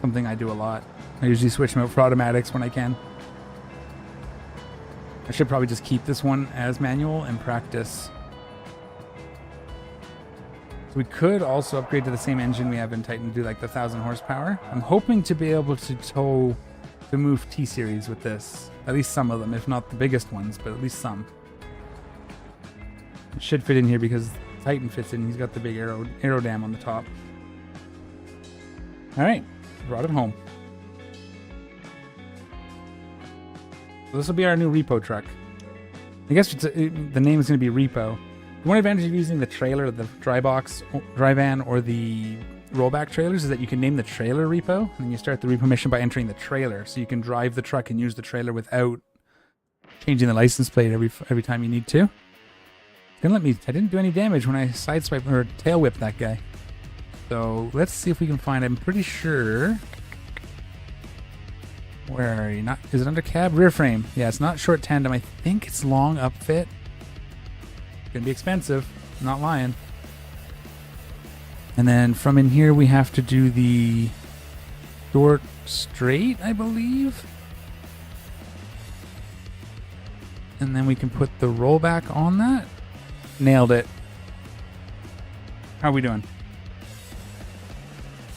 something I do a lot. I usually switch them out for automatics when I can. I should probably just keep this one as manual and practice. So we could also upgrade to the same engine we have in Titan, do like the 1,000 horsepower. I'm hoping to be able to move T-Series with this. At least some of them, if not the biggest ones, but at least some. It should fit in here because Titan fits in. He's got the big aero dam on the top. All right, brought it home. So this will be our new Repo truck. I guess the name is going to be Repo. One advantage of using the trailer, the dry van, or the rollback trailers is that you can name the trailer Repo, and you start the Repo mission by entering the trailer. So you can drive the truck and use the trailer without changing the license plate every time you need to. Didn't let me. I didn't do any damage when I sideswiped or tail whipped that guy. So let's see if we can find. I'm pretty sure. Where are you? Not? Is it under cab? Rear frame. Yeah, it's not short tandem. I think it's long upfit. Gonna be expensive. I'm not lying. And then from in here we have to do the short straight, I believe. And then we can put the rollback on that. Nailed it. How are we doing?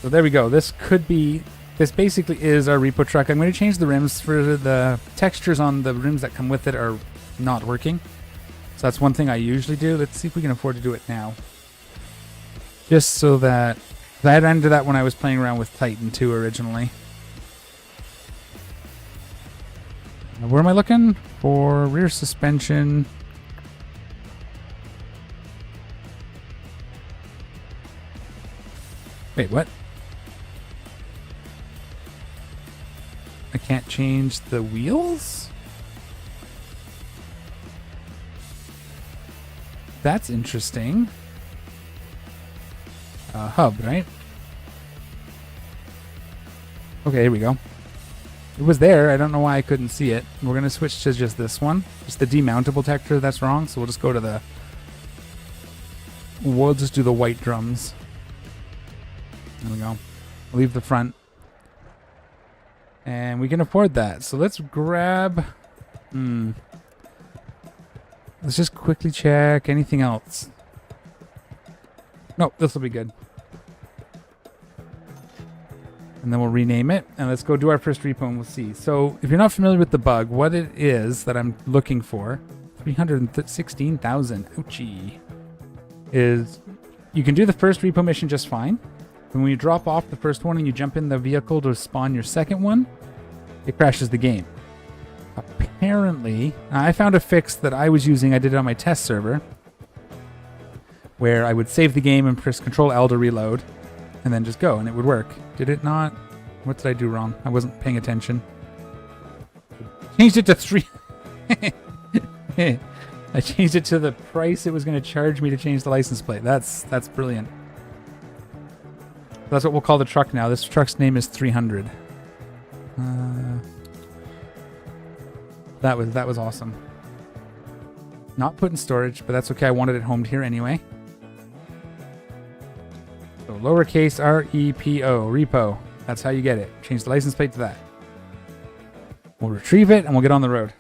So there we go. This basically is our repo truck. I'm going to change the rims. For the textures on the rims that come with it are not working. So that's one thing I usually do. Let's see if we can afford to do it now. Just so that... I had into that when I was playing around with Titan 2 originally. Now, where am I looking? For rear suspension. Wait, what? I can't change the wheels? That's interesting. Hub, right? Okay, here we go. It was there. I don't know why I couldn't see it. We're going to switch to just this one. Just the demountable texture that's wrong. So we'll just go to the... We'll just do the white drums. There we go. Leave the front. And we can afford that. So let's grab... Let's just quickly check anything else. No, this will be good. And then we'll rename it. And let's go do our first repo and we'll see. So if you're not familiar with the bug, what it is that I'm looking for, 316,000, ouchie, is you can do the first repo mission just fine. And when you drop off the first one and you jump in the vehicle to spawn your second one, it crashes the game. Apparently, I found a fix that I was using. I did it on my test server, where I would save the game and press Control L to reload, and then just go, and it would work. Did it not? What did I do wrong? I wasn't paying attention. Changed it to 3. I changed it to the price it was going to charge me to change the license plate. That's brilliant. That's what we'll call the truck now. This truck's name is 300. That was awesome. Not put in storage, but that's okay. I wanted it homed here anyway. So lowercase R-E-P-O, repo. That's how you get it. Change the license plate to that. We'll retrieve it and we'll get on the road.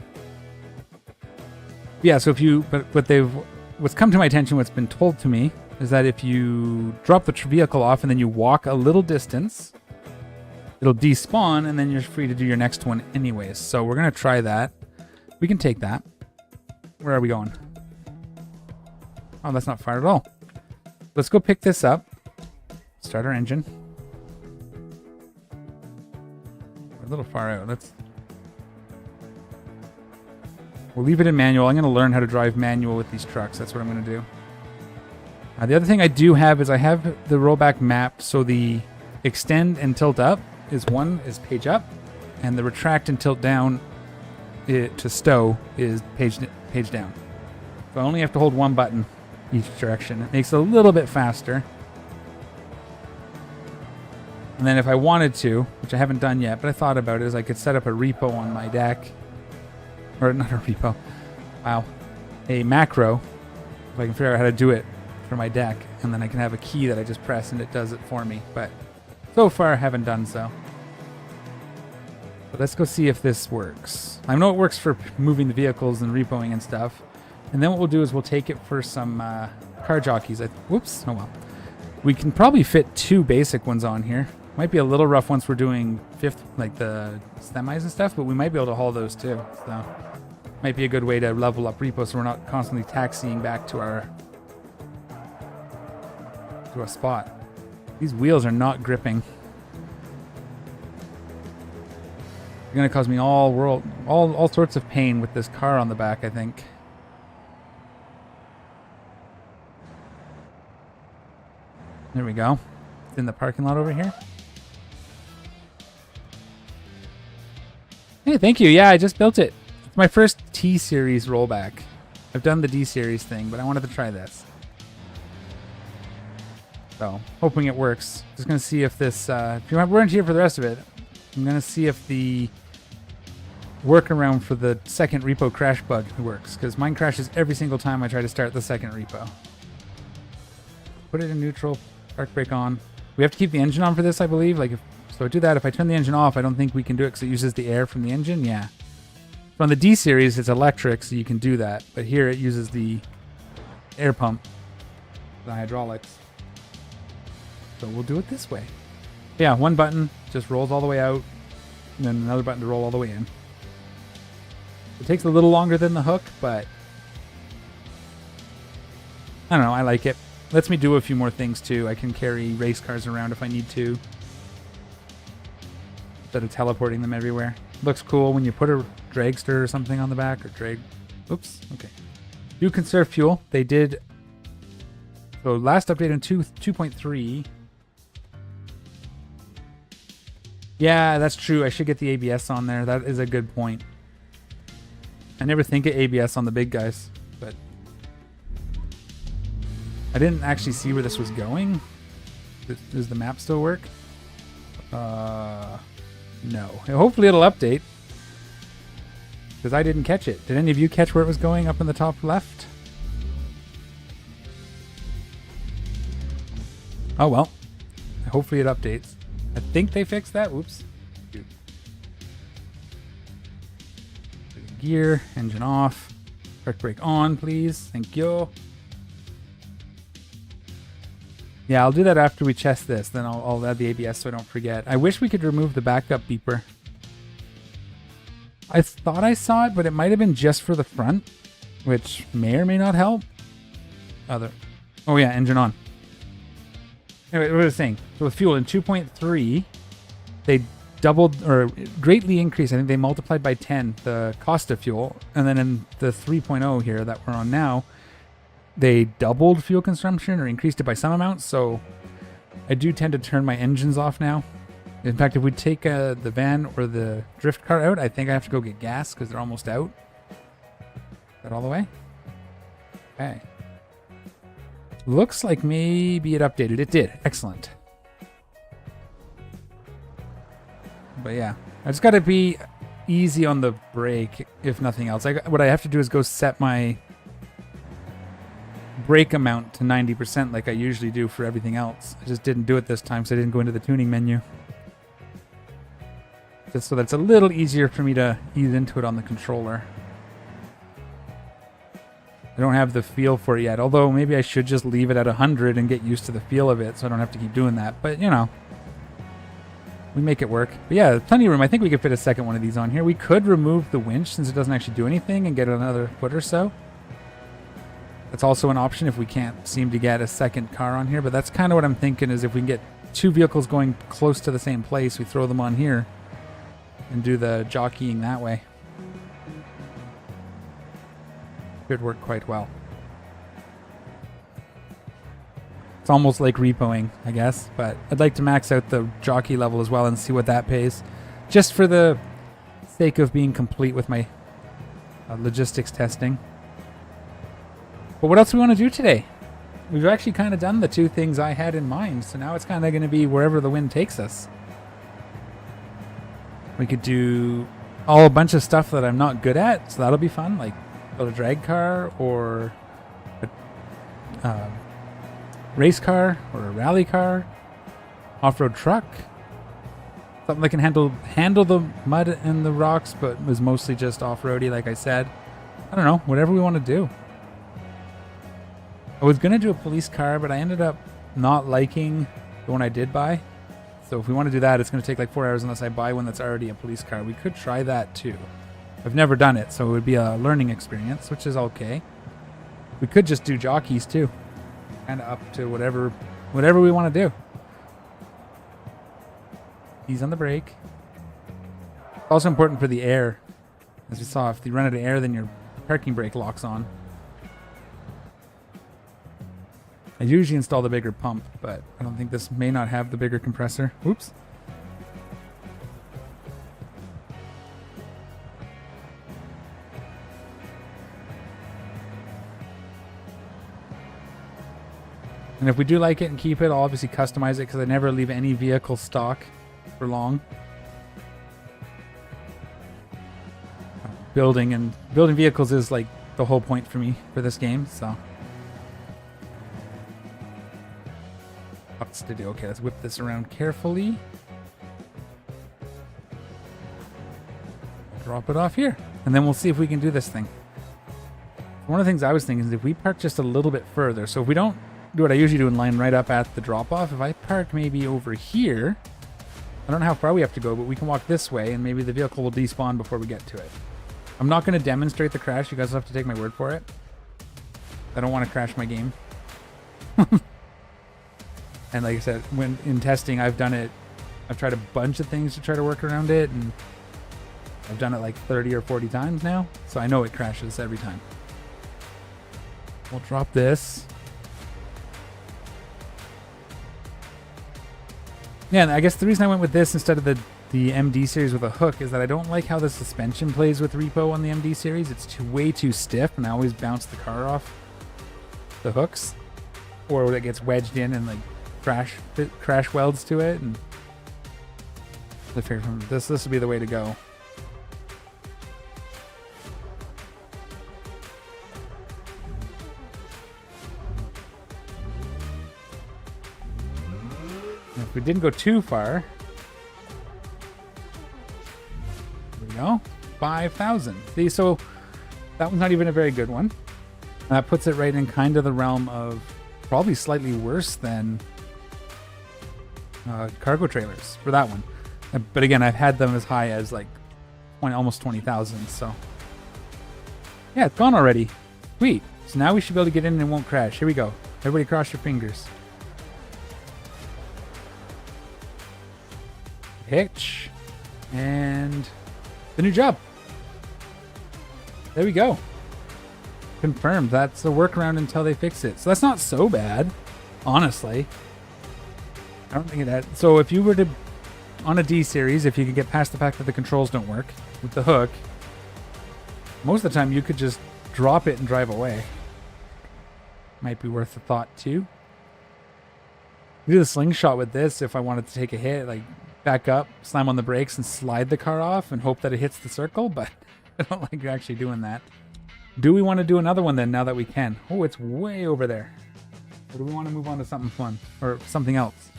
Yeah, so if you, what's come to my attention, what's been told to me, is that if you drop the vehicle off and then you walk a little distance, it'll despawn and then you're free to do your next one anyways. So we're going to try that. We can take that. Where are we going? Oh, that's not far at all. Let's go pick this up. Start our engine. We're a little far out. We'll leave it in manual. I'm going to learn how to drive manual with these trucks. That's what I'm going to do. The other thing I do have is I have the rollback map. So the extend and tilt up is page up, and the retract and tilt down to stow is page down. So I only have to hold one button each direction. It makes it a little bit faster. And then if I wanted to, which I haven't done yet, but I thought about it, is I could set up a repo on my deck. Or not a repo. Wow. A macro. If I can figure out how to do it for my deck. And then I can have a key that I just press and it does it for me. But so far I haven't done so. But let's go see if this works. I know it works for moving the vehicles and repoing and stuff. And then what we'll do is we'll take it for some car jockeys. Whoops. Oh well. We can probably fit 2 basic ones on here. Might be a little rough once we're doing like the semis and stuff, but we might be able to haul those too. So might be a good way to level up repo so we're not constantly taxiing back to a spot. These wheels are not gripping. You're gonna cause me all sorts of pain with this car on the back, I think. There we go. It's in the parking lot over here. Hey, thank you. Yeah, I just built it. It's my first T-Series rollback. I've done the D-Series thing, but I wanted to try this. So, hoping it works. Just going to see if this... if you weren't here for the rest of it, I'm going to see if the workaround for the second repo crash bug works, because mine crashes every single time I try to start the second repo. Put it in neutral, park brake on. We have to keep the engine on for this, I believe. So I do that. If I turn the engine off, I don't think we can do it because it uses the air from the engine. Yeah. So on the D series, it's electric, so you can do that. But here it uses the air pump, the hydraulics. So we'll do it this way. Yeah, one button just rolls all the way out, and then another button to roll all the way in. It takes a little longer than the hook, but I don't know, I like it. Lets me do a few more things too. I can carry race cars around if I need to, instead of teleporting them everywhere. Looks cool when you put a dragster or something on the back, or drag. Oops, okay. Do conserve fuel. They did. So last update in 2.3. Yeah, that's true. I should get the ABS on there. That is a good point. I never think of ABS on the big guys, but I didn't actually see where this was going. Does the map still work? No. Hopefully it'll update, because I didn't catch it. Did any of you catch where it was going up in the top left? Oh well. Hopefully it updates. I think they fixed that. Whoops. Gear, engine off. Park brake on, please. Thank you. Yeah, I'll do that after we test this. Then I'll add the ABS so I don't forget. I wish we could remove the backup beeper. I thought I saw it, but it might have been just for the front, which may or may not help. Oh yeah, engine on. Anyway, what was I saying? So with fuel in 2.3, they doubled or greatly increased. I think they multiplied by 10 the cost of fuel. And then in the 3.0 here that we're on now, they doubled fuel consumption or increased it by some amount. So I do tend to turn my engines off now. In fact, if we take the van or the drift car out, I think I have to go get gas because they're almost out. Is that all the way? Okay. Looks like maybe it updated. It did. Excellent. But yeah, I just got to be easy on the brake, if nothing else. What I have to do is go set my brake amount to 90% like I usually do for everything else. I just didn't do it this time, so I didn't go into the tuning menu. Just so that's a little easier for me to ease into it on the controller. I don't have the feel for it yet, although maybe I should just leave it at 100 and get used to the feel of it so I don't have to keep doing that. But, you know, we make it work. But yeah, plenty of room. I think we could fit a second one of these on here. We could remove the winch since it doesn't actually do anything and get another foot or so. That's also an option if we can't seem to get a second car on here. But that's kind of what I'm thinking, is if we can get two vehicles going close to the same place, we throw them on here and do the jockeying that way. Could work quite well. It's almost like repoing, I guess, but I'd like to max out the jockey level as well and see what that pays, just for the sake of being complete with my logistics testing. But what else do we want to do today? We've actually kind of done the two things I had in mind, so now it's kind of going to be wherever the wind takes us. We could do a bunch of stuff that I'm not good at, so that'll be fun, like build a drag car or a race car or a rally car, off-road truck, something that can handle the mud and the rocks, but was mostly just off-roady, like I said. I don't know, whatever we want to do. I was gonna do a police car, but I ended up not liking the one I did buy. So if we want to do that, it's going to take like 4 hours unless I buy one that's already a police car. We could try that too. I've never done it, so it would be a learning experience, which is okay. We could just do jockeys too. Kind of up to whatever we want to do. Ease on the brake. Also important for the air. As we saw, if you run out of air, then your parking brake locks on. I usually install the bigger pump, but I don't think this may not have the bigger compressor. Oops. And if we do like it and keep it, I'll obviously customize it because I never leave any vehicle stock for long. Building vehicles is like the whole point for me for this game, so. Lots to do. Okay, let's whip this around carefully. Drop it off here. and then we'll see if we can do this thing. One of the things I was thinking is if we park just a little bit further, so if we don't do what I usually do and line right up at the drop-off, if I park maybe over here, I don't know how far we have to go, but we can walk this way and maybe the vehicle will despawn before we get to it. I'm not going to demonstrate the crash. You guys will have to take my word for it. I don't want to crash my game. And like I said, when in testing, I've done it. I've tried a bunch of things to try to work around it, and I've done it like 30 or 40 times now, so I know it crashes every time. We'll drop this. Yeah, and I guess the reason I went with this instead of the MD series with a hook is that I don't like how the suspension plays with Repo on the MD series. It's way too stiff, and I always bounce the car off the hooks, or it gets wedged in and like crash welds to it. And I figured from this will be the way to go. If we didn't go too far, there we go, 5,000. See, so that was not even a very good one. That puts it right in kind of the realm of probably slightly worse than cargo trailers for that one. But again, I've had them as high as like almost 20,000. So yeah, it's gone already. Sweet. So now we should be able to get in and it won't crash. Here we go. Everybody cross your fingers. Hitch and the new job. There we go. Confirmed. That's a workaround until they fix it. So that's not so bad, honestly. I don't think that. So if you were to, on a D series, if you could get past the fact that the controls don't work with the hook, most of the time you could just drop it and drive away. Might be worth a thought too. Do the slingshot with this if I wanted to take a hit, like back up, slam on the brakes and slide the car off and hope that it hits the circle, but I don't like actually doing that. Do we want to do another one then now that we can? Oh, it's way over there. Or do we want to move on to something fun or something else?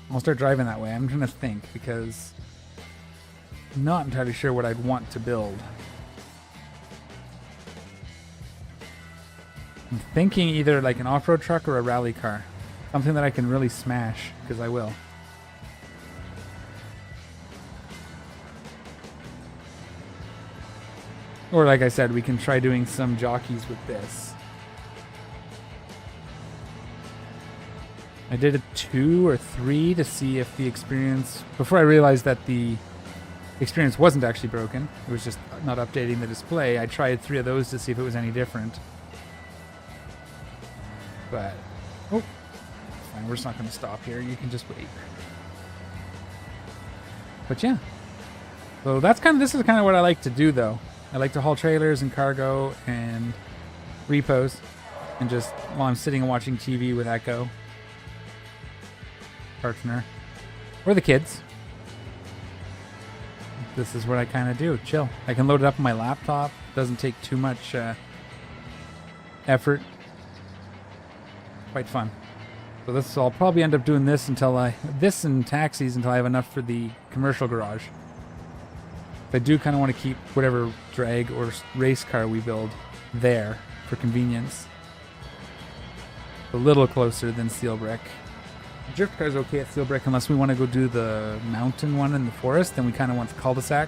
I'll start driving that way. I'm trying to think because I'm not entirely sure what I'd want to build. I'm thinking either like an off-road truck or a rally car. Something that I can really smash, because I will. Or like I said, we can try doing some jockeys with this. I did a 2 or 3 to see if the experience... Before I realized that the experience wasn't actually broken. It was just not updating the display. I tried 3 of those to see if it was any different. But... Oh. Fine, we're just not going to stop here. You can just wait. But yeah. So that's this is kind of what I like to do though. I like to haul trailers and cargo and repos. And just while I'm sitting and watching TV with Echo. Partner. Or the kids. This is what I kind of do. Chill. I can load it up on my laptop. Doesn't take too much effort. Quite fun. So this, I'll probably end up doing this until this and taxis until I have enough for the commercial garage. I do kind of want to keep whatever drag or race car we build there for convenience. A little closer than Steel Brick. Drift car is okay at Steel Brick unless we want to go do the mountain one in the forest, then we kind of want the cul-de-sac.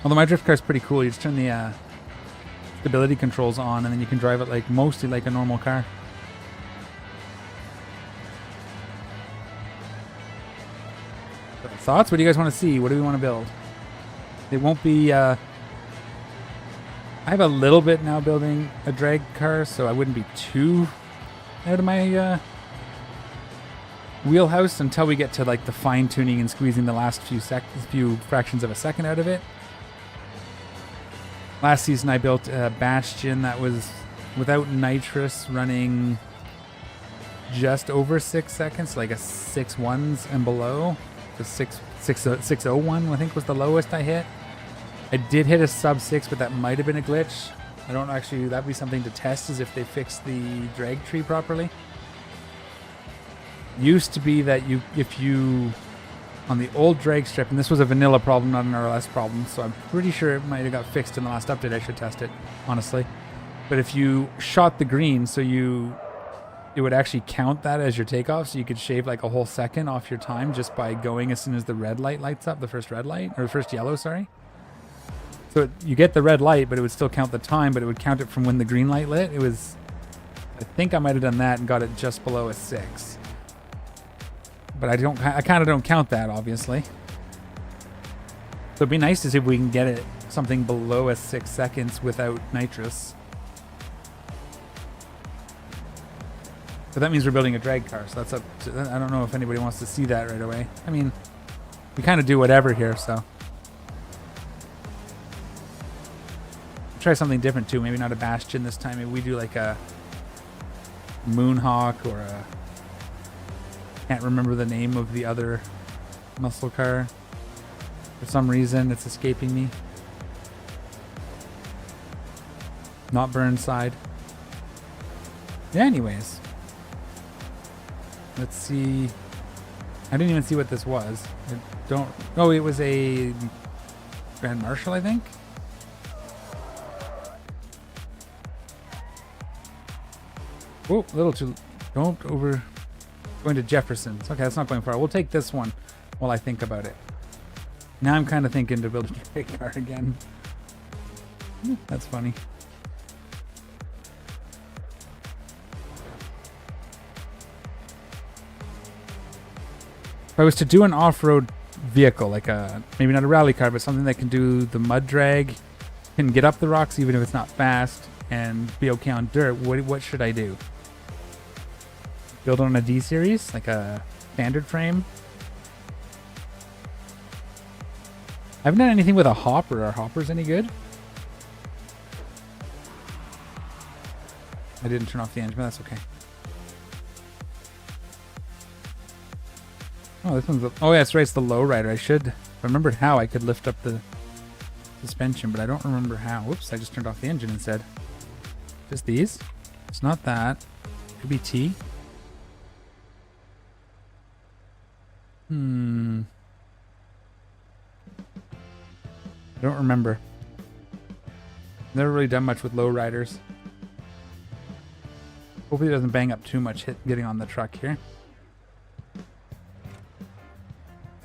Although my drift car is pretty cool. You just turn the stability controls on and then you can drive it like mostly like a normal car. Thoughts? What do you guys want to see? What do we want to build? It won't be... I have a little bit now building a drag car, so I wouldn't be too out of my wheelhouse until we get to like the fine-tuning and squeezing the last few fractions of a second out of it. Last season I built a Bastion that was without nitrous running just over 6 seconds, like a 6.1s and below. The 6.01 I think was the lowest I hit. I did hit a sub 6, but that might have been a glitch. I don't actually, that'd be something to test, is if they fix the drag tree properly. Used to be that if you on the old drag strip, and this was a vanilla problem, not an RLS problem, so I'm pretty sure it might have got fixed in the last update. I should test it, honestly. But if you shot the green, so it would actually count that as your takeoff, so you could shave like a whole second off your time just by going as soon as the red light lights up, the first red light, or the first yellow, sorry. So you get the red light, but it would still count the time, but it would count it from when the green light lit. It was, I think I might have done that and got it just below a 6. But I kind of don't count that, obviously. So it'd be nice to see if we can get it something below a 6 seconds without nitrous. But that means we're building a drag car, so that's up to, I don't know if anybody wants to see that right away. I mean, we kind of do whatever here, so. Try something different too, maybe not a Bastion this time. Maybe we do like a Moonhawk or a, can't remember the name of the other muscle car. For some reason, it's escaping me. Not Burnside. Yeah, anyways. Let's see. I didn't even see what this was. I don't. Oh, it was a Grand Marshal, I think. Oh, a little too. Don't over. Going to Jefferson's. Okay, that's not going far. We'll take this one while I think about it. Now I'm kind of thinking to build a drag car again. That's funny. If I was to do an off-road vehicle, like a, maybe not a rally car, but something that can do the mud drag, can get up the rocks even if it's not fast, and be okay on dirt, what should I do? Build on a D series, like a standard frame? I haven't done anything with a hopper. Are hoppers any good? I didn't turn off the engine, but that's okay. Oh, this one's oh, yeah, that's right. It's the lowrider. I should, if I remembered how, I could lift up the suspension, but I don't remember how. Whoops, I just turned off the engine instead. Just these? It's not that. Could be T. I don't remember. Never really done much with lowriders. Hopefully it doesn't bang up too much getting on the truck here.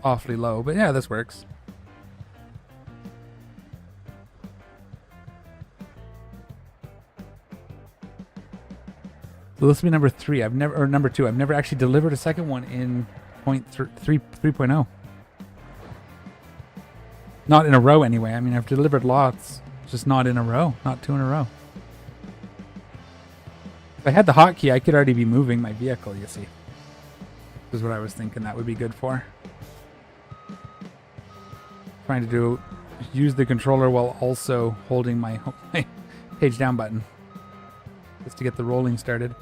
Awfully low, but yeah, this works. So this will be number 3. Or number 2. I've never actually delivered a second one in 3.0. Not in a row anyway. I mean, I've delivered lots, just not in a row, not 2 in a row. If I had the hotkey, I could already be moving my vehicle, you see. This is what I was thinking that would be good for. Trying to use the controller while also holding my page down button. Just to get the rolling started.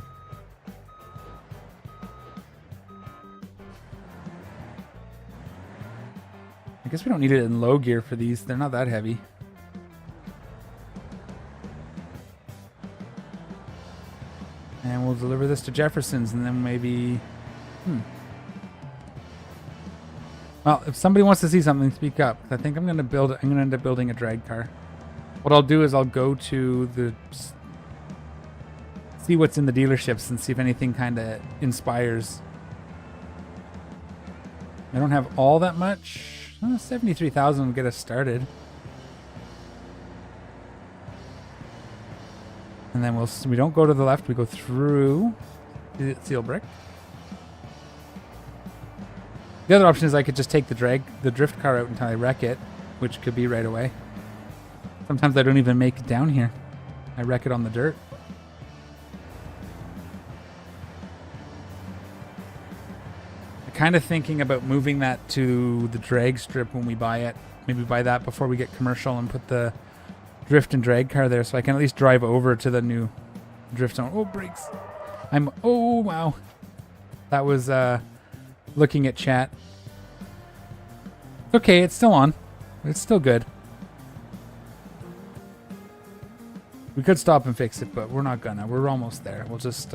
I guess we don't need it in low gear for these. They're not that heavy. And we'll deliver this to Jefferson's and then maybe... Well, if somebody wants to see something, speak up. I think I'm going to end up building a drag car. What I'll do is I'll go to the... see what's in the dealerships and see if anything kind of inspires. I don't have all that much. 73,000 will get us started. And then we don't go to the left, we go through the seal brick. The other option is I could just take the drift car out until I wreck it, which could be right away. Sometimes I don't even make it down here. I wreck it on the dirt. Kind of thinking about moving that to the drag strip when we buy it. Maybe buy that before we get commercial and put the drift and drag car there so I can at least drive over to the new drift zone. Oh, brakes. Oh, wow. That was looking at chat. Okay, it's still on. It's still good. We could stop and fix it, but we're not gonna. We're almost there. We'll just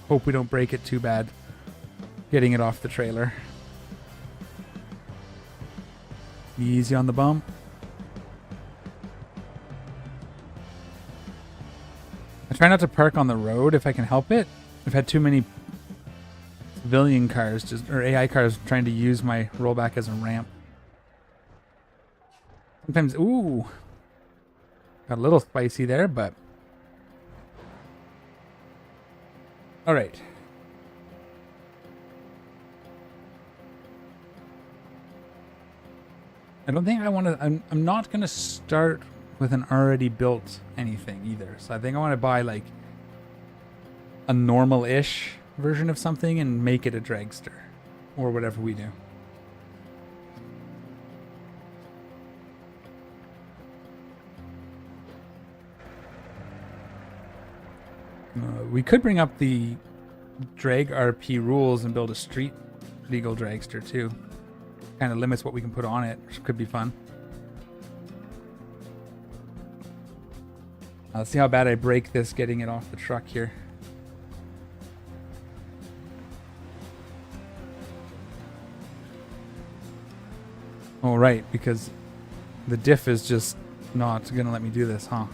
hope we don't break it too bad. Getting it off the trailer. Easy on the bump. I try not to park on the road if I can help it. I've had too many civilian cars, or AI cars, trying to use my rollback as a ramp. Sometimes, ooh, got a little spicy there, but all right. I don't think I want to. I'm not going to start with an already built anything either. So I think I want to buy like a normal-ish version of something and make it a dragster or whatever we do. We could bring up the drag RP rules and build a street legal dragster too. Kind of limits what we can put on it, which could be fun. Let's see how bad I break this getting it off the truck here. Oh, right, because the diff is just not going to let me do this, huh?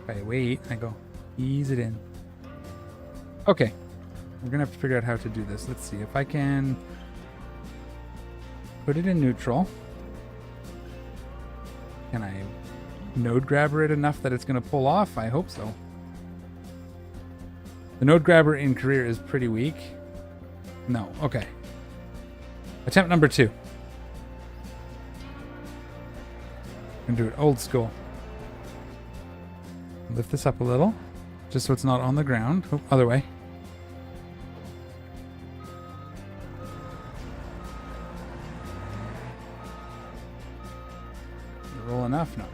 If I wait, I go, ease it in. Okay. We're going to have to figure out how to do this. Let's see if I can put it in neutral. Can I node grabber it enough that it's going to pull off? I hope so. The node grabber in career is pretty weak. No. Okay. Attempt number 2. I'm going to do it old school. Lift this up a little, just so it's not on the ground. Oh, other way. Roll enough? No.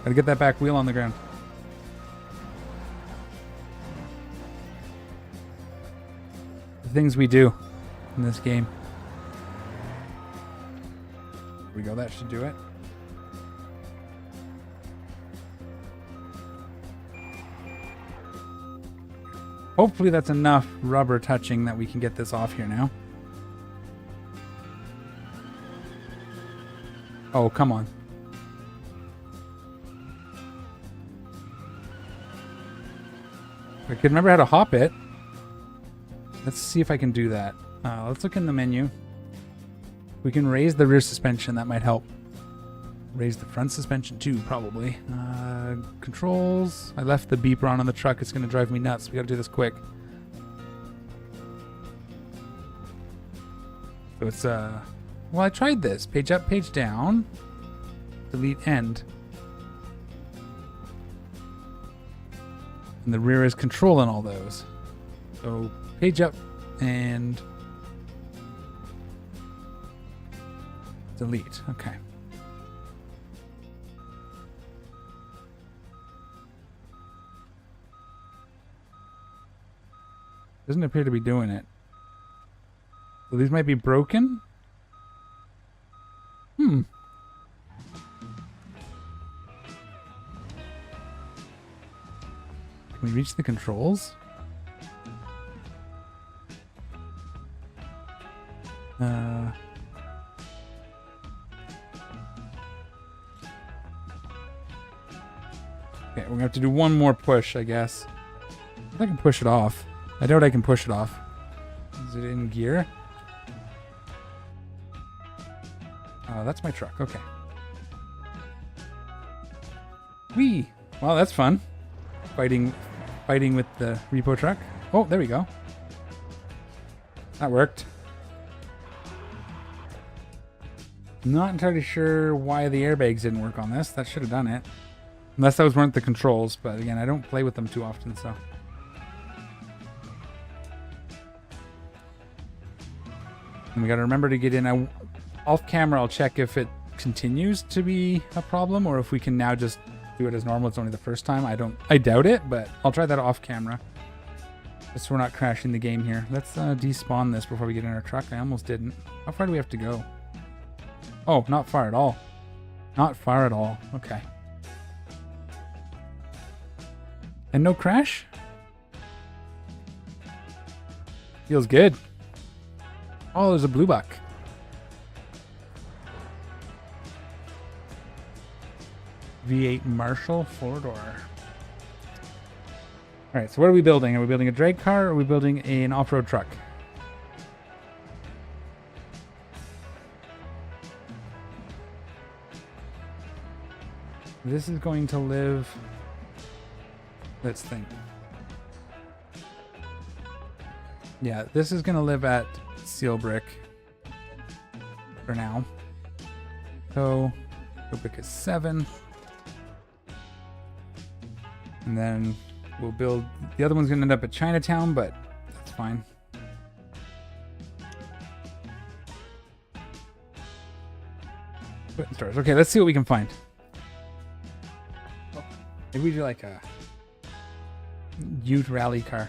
Gotta get that back wheel on the ground. The things we do in this game. Here we go, that should do it. Hopefully that's enough rubber touching that we can get this off here now. Oh, come on. I could remember how to hop it. Let's see if I can do that. Let's look in the menu. We can raise the rear suspension. That might help. Raise the front suspension too, probably. Controls. I left the beeper on the truck. It's going to drive me nuts. We got to do this quick. So it's, well, I tried this. Page up, page down. Delete end. And the rear is controlling all those. So page up and delete. Okay. Doesn't appear to be doing it. So these might be broken. Can we reach the controls? Okay, we're gonna have to do one more push, I guess. If I can push it off. I doubt I can push it off. Is it in gear? Oh, that's my truck. Okay. Whee! Well, that's fun. Fighting with the repo truck. Oh, there we go. That worked. Not entirely sure why the airbags didn't work on this. That should have done it. Unless those weren't the controls, but again, I don't play with them too often, so. And we got to remember to get in. Off camera, I'll check if it continues to be a problem or if we can now just do it as normal. It's only the first time. I doubt it, but I'll try that off camera. Just so we're not crashing the game here. Let's despawn this before we get in our truck. I almost didn't. How far do we have to go? Oh, not far at all. Not far at all. Okay. And no crash? Feels good. Oh, there's a blue buck. V8 Marshall 4-door. All right, so what are we building? Are we building a drag car or are we building an off-road truck? This is going to live... Let's think. Yeah, this is going to live at Seal Brick for now. So, Seal Brick is 7. And then we'll build... The other one's going to end up at Chinatown, but that's fine. Put in stores. Okay, let's see what we can find. Maybe we do like a Ute rally car.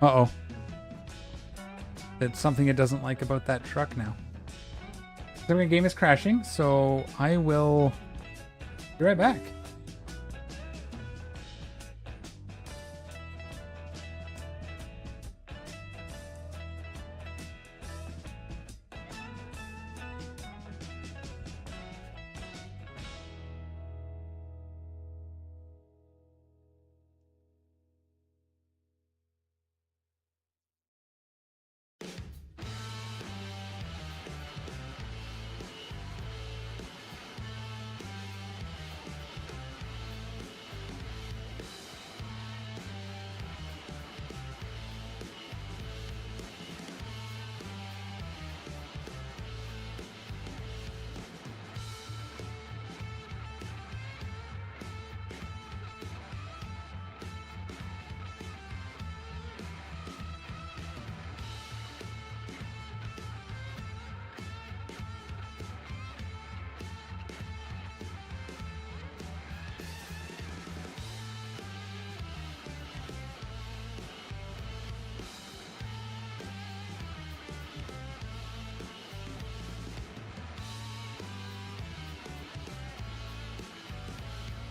Uh-oh. That's something it doesn't like about that truck now. The game is crashing, so I will be right back.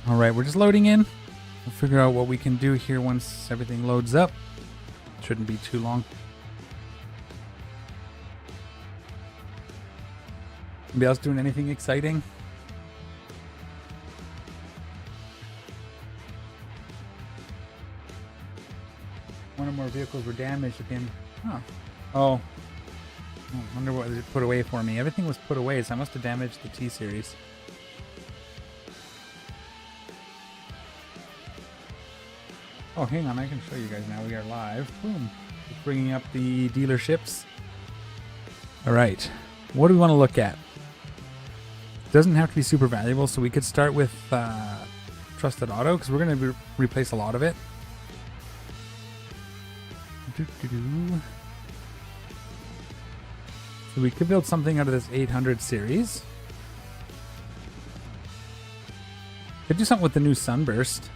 All right, we're just loading in. We'll figure out what we can do here once everything loads up. Shouldn't be too long. Anybody else doing anything exciting? One or more vehicles were damaged at the end. Huh. Oh. I wonder what was put away for me. Everything was put away, so I must have damaged the T-Series. Oh, hang on, I can show you guys now. We are live. Boom. Just bringing up the dealerships. All right. What do we want to look at? Doesn't have to be super valuable, so we could start with Trusted Auto, because we're going to replace a lot of it. So we could build something out of this 800 series. Could do something with the new Sunburst.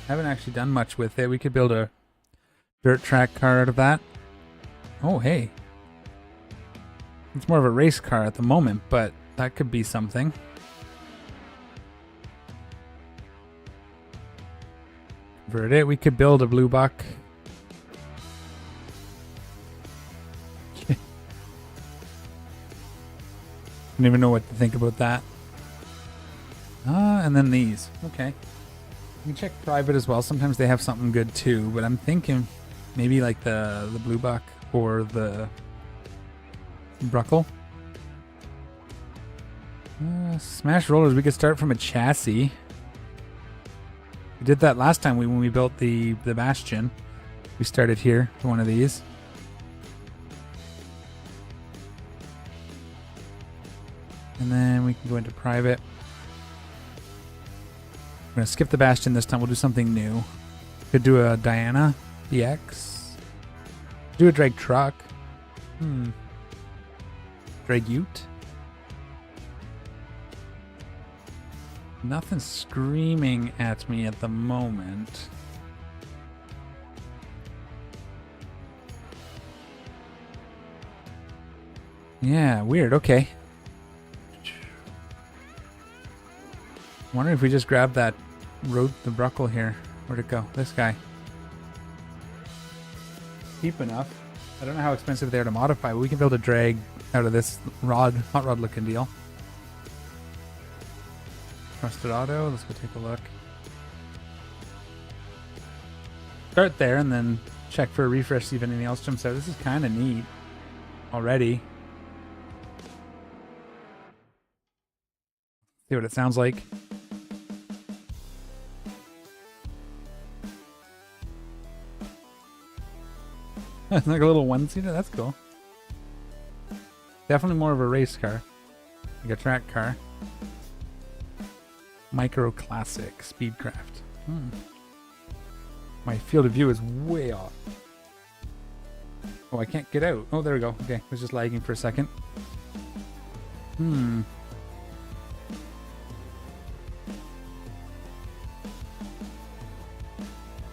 Haven't actually done much with it. We could build a dirt track car out of that. Oh, hey. It's more of a race car at the moment, but that could be something. Convert it. We could build a blue buck. Don't even know what to think about that. And then these. Okay. You can check private as well. Sometimes they have something good too, but I'm thinking maybe like the blue buck or the Bruckle. Smash rollers. We could start from a chassis. We did that last time when we built the Bastion. We started here to one of these. And then we can go into private. We're going to skip the Bastion this time. We'll do something new. Could do a Diana BX. Do a drag truck. Drag Ute. Nothing screaming at me at the moment. Yeah, weird. Okay. I'm wondering if we just grab that road, the Bruckle here. Where'd it go? This guy. Cheap enough. I don't know how expensive they are to modify, but we can build a drag out of this rod, hot rod looking deal. Trusted auto. Let's go take a look. Start there and then check for a refresh, see if anything else jumps out. This is kind of neat already. See what it sounds like. It's like a little one-seater. That's cool. Definitely more of a race car. Like a track car. Micro Classic Speedcraft. My field of view is way off. Oh, I can't get out. Oh, there we go. Okay, I was just lagging for a second. Try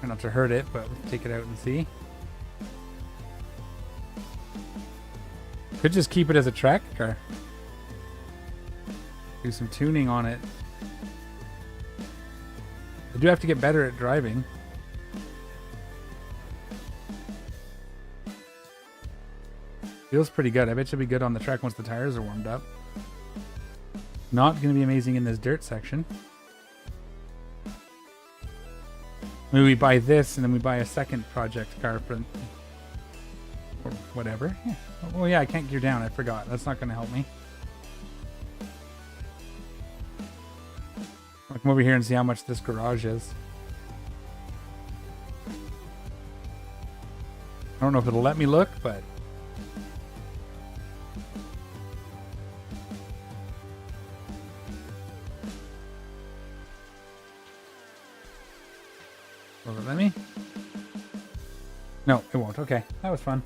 not to hurt it, but let's take it out and see. Could just keep it as a track car. Do some tuning on it. I do have to get better at driving. Feels pretty good. I bet you'll be good on the track once the tires are warmed up. Not going to be amazing in this dirt section. Maybe we buy this and then we buy a second project car for... or whatever. Yeah. Oh yeah, I can't gear down. I forgot. That's not going to help me. I'll come over here and see how much this garage is. I don't know if it'll let me look, but... will it let me? No, it won't. Okay, that was fun.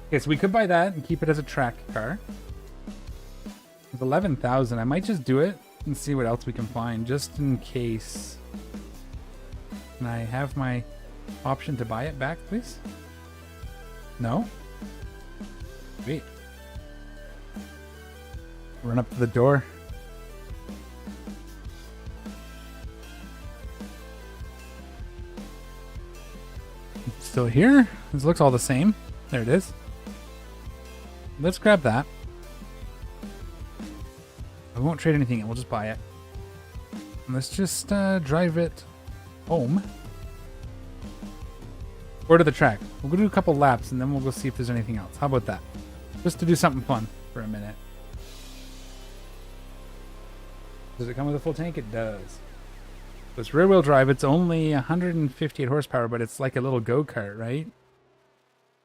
Okay, so we could buy that and keep it as a track car. It's 11,000. I might just do it and see what else we can find, just in case. Can I have my option to buy it back, please? No? Wait. Run up to the door. It's still here? This looks all the same. There it is. Let's grab that. I won't trade anything in. We'll just buy it. And let's just drive it home. Or to the track. We'll go do a couple laps and then we'll go see if there's anything else. How about that? Just to do something fun for a minute. Does it come with a full tank? It does. So it's rear wheel drive. It's only 158 horsepower, but it's like a little go-kart, right?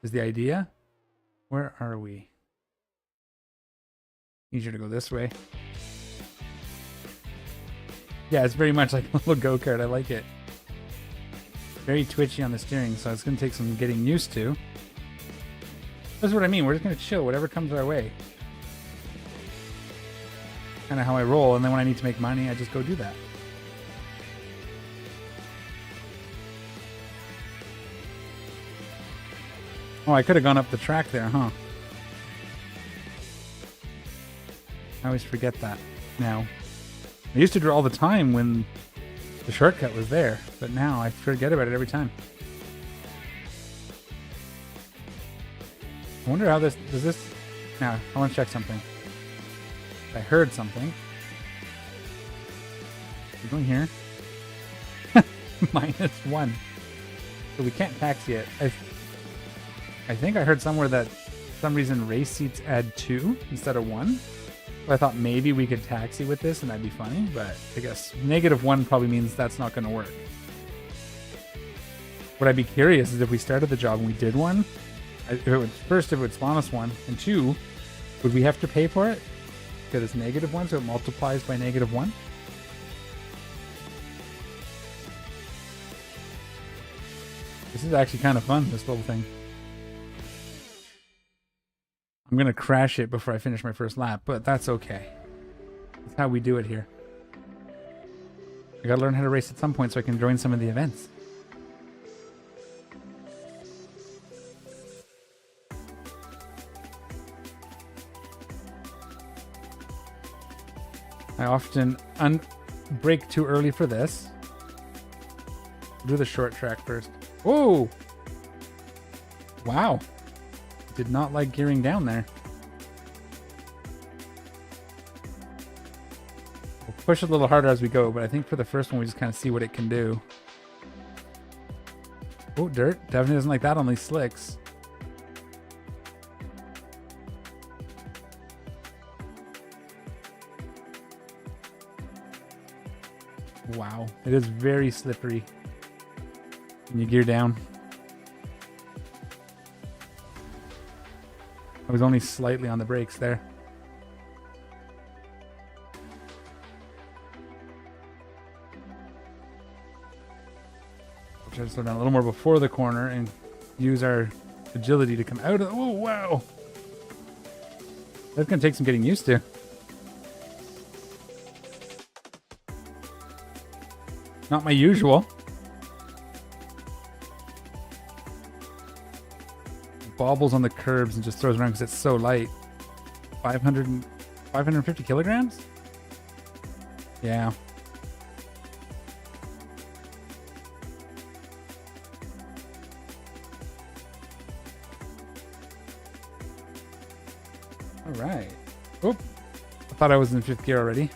Is the idea? Where are we? Easier to go this way. Yeah, it's very much like a little go-kart. I like it. Very twitchy on the steering, so it's going to take some getting used to. That's what I mean. We're just going to chill, whatever comes our way. Kind of how I roll, and then when I need to make money, I just go do that. Oh, I could have gone up the track there, huh? I always forget that now. I used to do it all the time when the shortcut was there, but now I forget about it every time. I wonder how this... does this... Now, I want to check something. I heard something. We're going here. -1. So we can't taxi it. I think I heard somewhere that for some reason race seats add 2 instead of 1. So I thought maybe we could taxi with this and that'd be funny, but I guess -1 probably means that's not going to work. What I'd be curious is if we started the job and we did one, if it would spawn us one, and 2, would we have to pay for it? Because it's -1, so it multiplies by -1. This is actually kind of fun, this little thing. I'm going to crash it before I finish my first lap, but that's okay. That's how we do it here. I got to learn how to race at some point so I can join some of the events. I often brake too early for this. Do the short track first. Whoa! Wow. Did not like gearing down there. We'll push it a little harder as we go, but I think for the first one we just kind of see what it can do. Oh, dirt. Definitely doesn't like that on these slicks. Wow. It is very slippery when you gear down. I was only slightly on the brakes there. We'll try to slow down a little more before the corner and use our agility to come out of... Oh, wow. That's going to take some getting used to. Not my usual. Bobbles on the curbs and just throws around because it's so light. 550 kilograms? Yeah. All right. Oop. I thought I was in fifth gear already.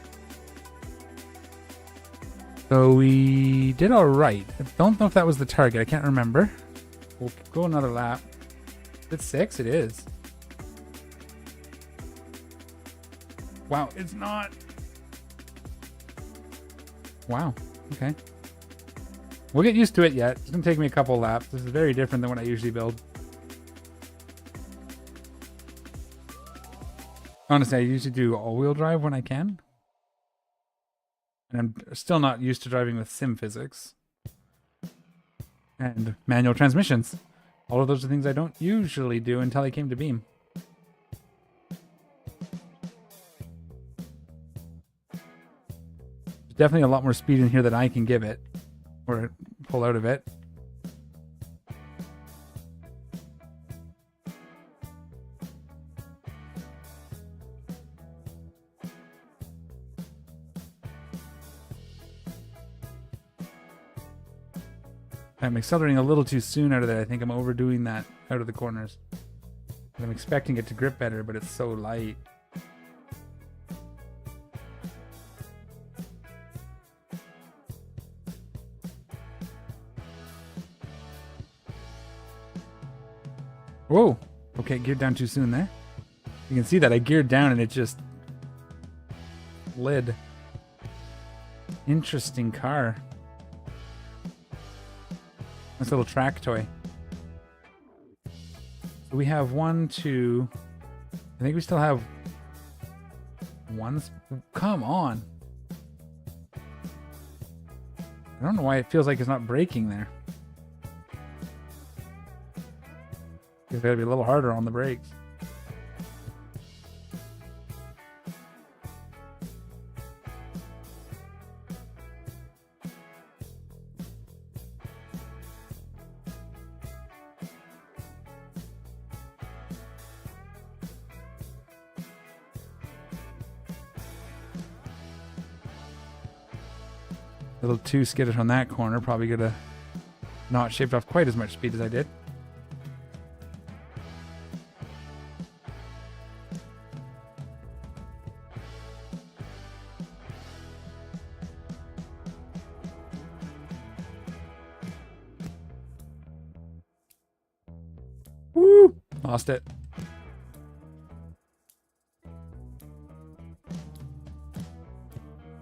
So we did all right. I don't know if that was the target. I can't remember. We'll go another lap. It's 6? It is. Wow, it's not. Wow. Okay. We'll get used to it yet. It's going to take me a couple laps. This is very different than what I usually build. Honestly, I usually do all-wheel drive when I can. And I'm still not used to driving with sim physics. And manual transmissions. All of those are things I don't usually do until I came to Beam. There's definitely a lot more speed in here than I can give it. Or pull out of it. I'm accelerating a little too soon out of there. I think I'm overdoing that out of the corners. I'm expecting it to grip better, but it's so light. Whoa! Okay, geared down too soon there. You can see that I geared down and it just slid. Interesting car. Nice little track toy. So we have 1, 2. I think we still have one. Come on. I don't know why it feels like it's not braking there. It's gotta be a little harder on the brakes. A little too skittish on that corner. Probably gonna not shaved off quite as much speed as I did. Woo! Lost it.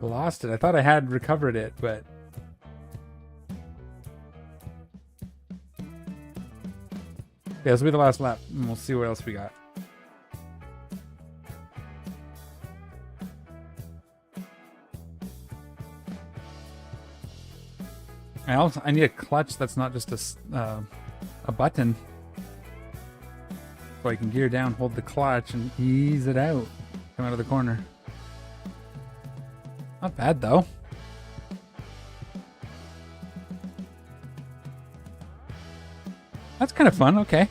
Lost it. I thought I had recovered it, but yeah, this will be the last lap, and we'll see what else we got. I need a clutch that's not just a button, so I can gear down, hold the clutch, and ease it out, come out of the corner. Not bad, though. That's kind of fun. Okay.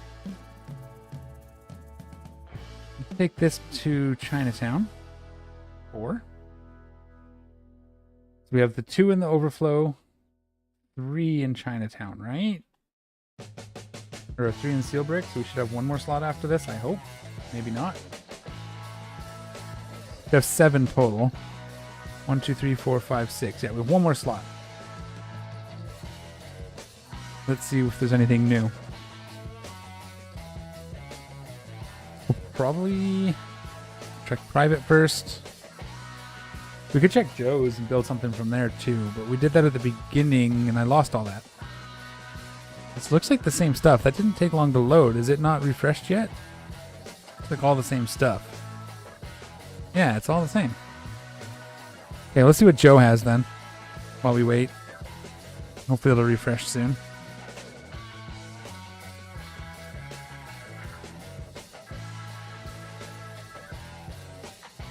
Take this to Chinatown. 4. We have the 2 in the overflow, 3 in Chinatown, right? Or 3 in Seal Brick, so we should have 1 more slot after this, I hope. Maybe not. We have 7 total. 1, 2, 3, 4, 5, 6. Yeah, we have 1 more slot. Let's see if there's anything new. We'll probably check private first. We could check Joe's and build something from there too, but we did that at the beginning and I lost all that. This looks like the same stuff. That didn't take long to load. Is it not refreshed yet? It's like all the same stuff. Yeah, it's all the same. Okay, let's see what Joe has then while we wait. Hopefully it'll refresh soon.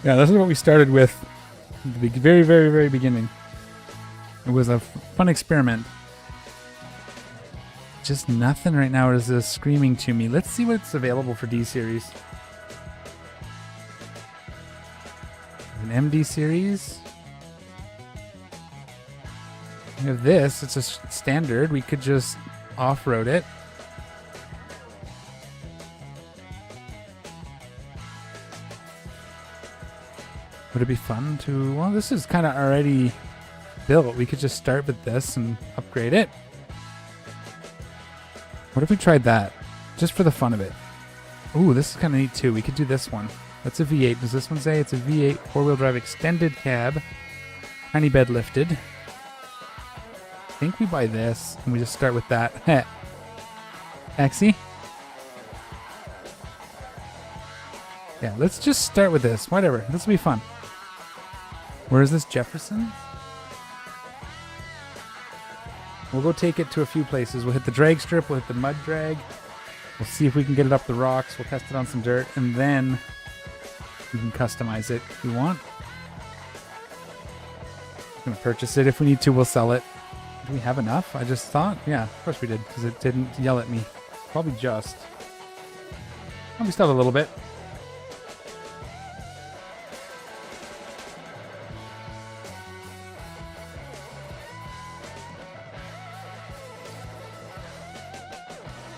Yeah, this is what we started with at the very, very, very beginning. It was a fun experiment. Just nothing right now is screaming to me. Let's see what's available for D series. An MD series. We have this. It's a standard. We could just off-road it. Would it be fun to... Well, this is kind of already built. We could just start with this and upgrade it. What if we tried that? Just for the fun of it. Ooh, this is kind of neat too. We could do this one. That's a V8. Does this one say? It's a V8 four-wheel drive extended cab. Tiny bed lifted. I think we buy this and we just start with that. Taxi. Yeah, let's just start with this. Whatever. This will be fun. Where is this? Jefferson? We'll go take it to a few places. We'll hit the drag strip. We'll hit the mud drag. We'll see if we can get it up the rocks. We'll test it on some dirt. And then we can customize it if we want. We're going to purchase it. If we need to, we'll sell it. Do we have enough? I just thought. Yeah, of course we did. Because it didn't yell at me. Probably just. Oh, we still have a little bit.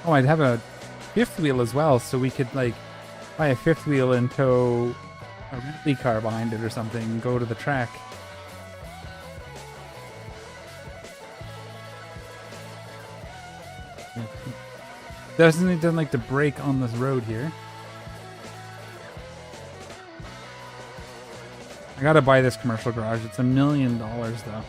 Oh, I'd have a 5th wheel as well, so we could like buy a 5th wheel and tow a rally car behind it or something and go to the track. Doesn't like to brake on this road here. I gotta buy this commercial garage. It's $1 million though.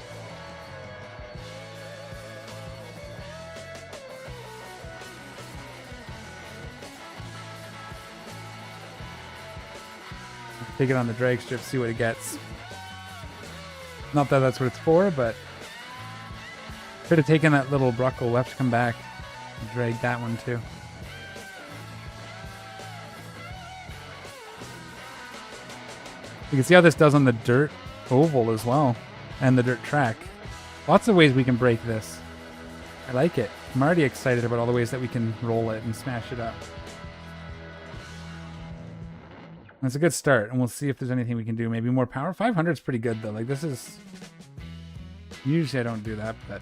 Take it on the drag strip, see what it gets. Not that that's what it's for, but could have taken that little Bruckle. We'll have to come back and drag that one too. You can see how this does on the dirt oval as well, and the dirt track. Lots of ways we can break this. I like it. I'm already excited about all the ways that we can roll it and smash it up. That's a good start, and we'll see if there's anything we can do. Maybe more power. 500 is pretty good, though. Like, this is... Usually I don't do that, but...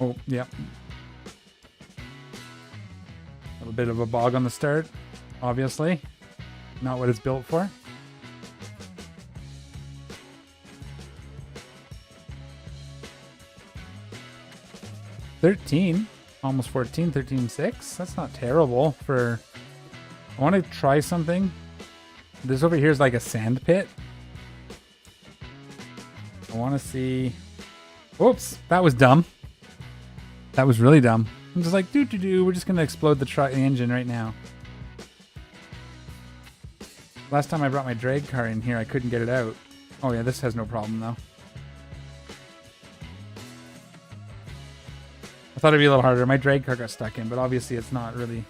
Oh, yep. A little bit of a bog on the start, obviously. Not what it's built for. $13. Almost 14, 13.6. That's not terrible for... I want to try something. This over here is like a sand pit. I want to see... Oops, that was dumb. That was really dumb. I'm just like, we're just going to explode the engine right now. Last time I brought my drag car in here, I couldn't get it out. Oh yeah, this has no problem though. I thought it'd be a little harder. My drag car got stuck in, but obviously it's not really.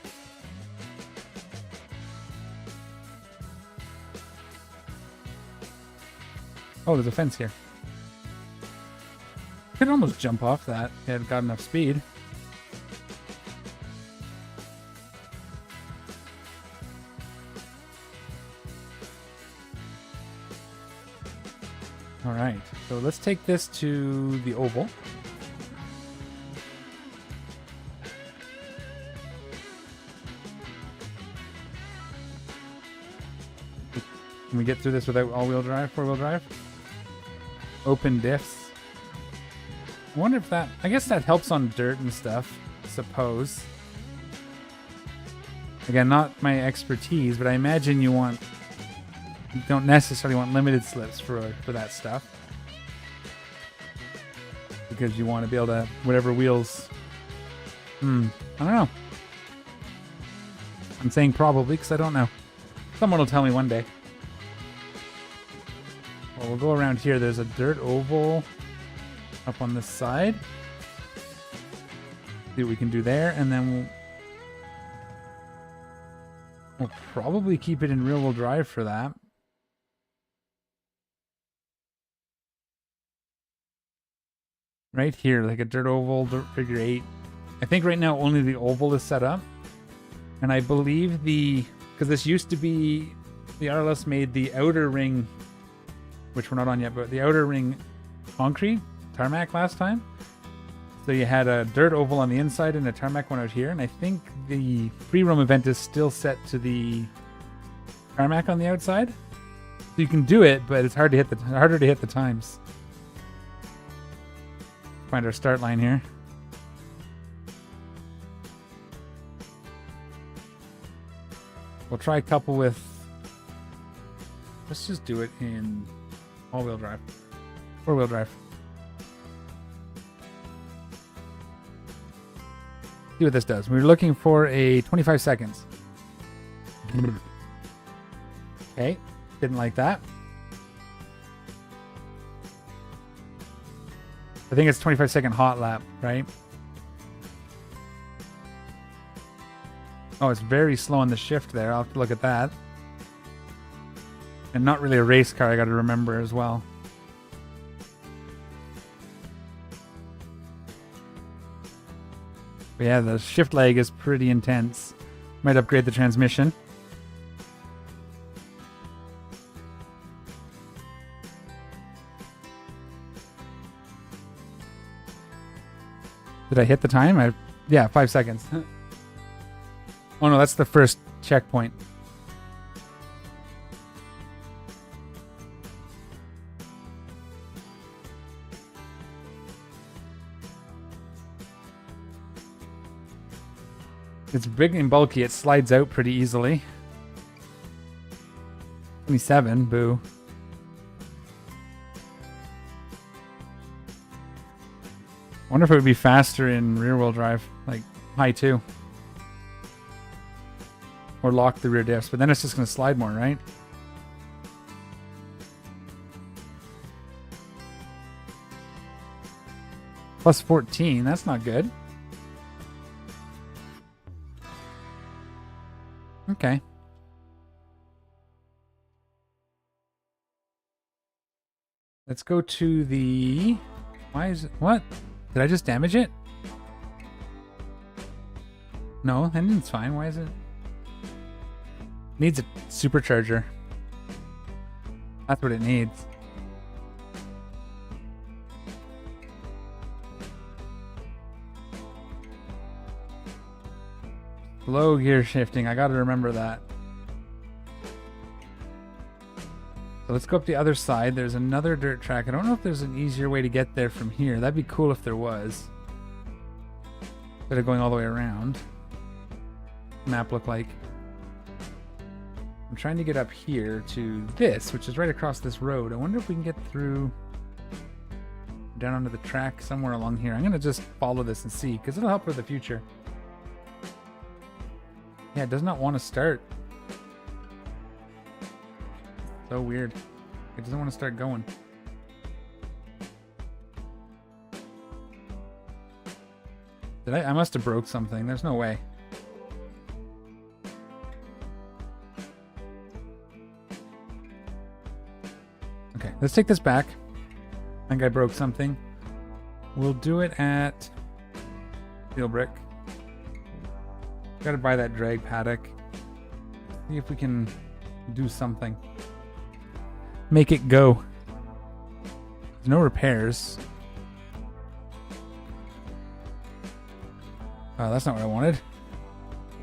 Oh, there's a fence here. I could almost jump off that if it had got enough speed. All right, so let's take this to the oval. Can we get through this without all-wheel drive, four-wheel drive? Open diffs. I wonder if that... I guess that helps on dirt and stuff, I suppose. Again, not my expertise, but I imagine you don't necessarily want limited slips for that stuff. Because you want to be able to... whatever wheels... I don't know. I'm saying probably because I don't know. Someone will tell me one day. Well, we'll go around here. There's a dirt oval up on this side. See what we can do there, and then we'll probably keep it in rear-wheel drive for that. Right here, like a dirt oval, dirt figure 8. I think right now only the oval is set up. And I believe because this used to be, the RLS made the outer ring, which we're not on yet, but the outer ring concrete, tarmac last time. So you had a dirt oval on the inside and a tarmac one out here. And I think the free roam event is still set to the tarmac on the outside. So you can do it, but it's harder to hit the times. Find our start line here. We'll try a couple with... let's just do it in all-wheel drive. Four-wheel drive. See what this does. We're looking for a 25 seconds. Okay. Didn't like that. I think it's 25-second hot lap, right? Oh, it's very slow on the shift there. I'll have to look at that. And not really a race car, I got to remember as well. But yeah, the shift lag is pretty intense. Might upgrade the transmission. Did I hit the time? Yeah, 5 seconds. Oh no, that's the first checkpoint. It's big and bulky. It slides out pretty easily. 27, boo. I wonder if it would be faster in rear-wheel drive, like high 2. Or lock the rear diffs, but then it's just going to slide more, right? Plus 14, that's not good. Okay. Let's go to the... why is it... what? Did I just damage it? No, engine's fine. Why is it... needs a supercharger. That's what it needs. Low gear shifting. I gotta remember that. So let's go up the other side. There's another dirt track. I don't know if there's an easier way to get there from here. That'd be cool if there was. Instead of going all the way around. Map look like. I'm trying to get up here to this, which is right across this road. I wonder if we can get through down onto the track somewhere along here. I'm going to just follow this and see, because it'll help for the future. Yeah, it does not want to start. So weird. It doesn't want to start going. Did I must have broke something. There's no way. Okay, let's take this back. I think I broke something. We'll do it at Steel Brick. Gotta buy that drag paddock. See if we can do something. Make it go. There's no repairs. Oh, that's not what I wanted.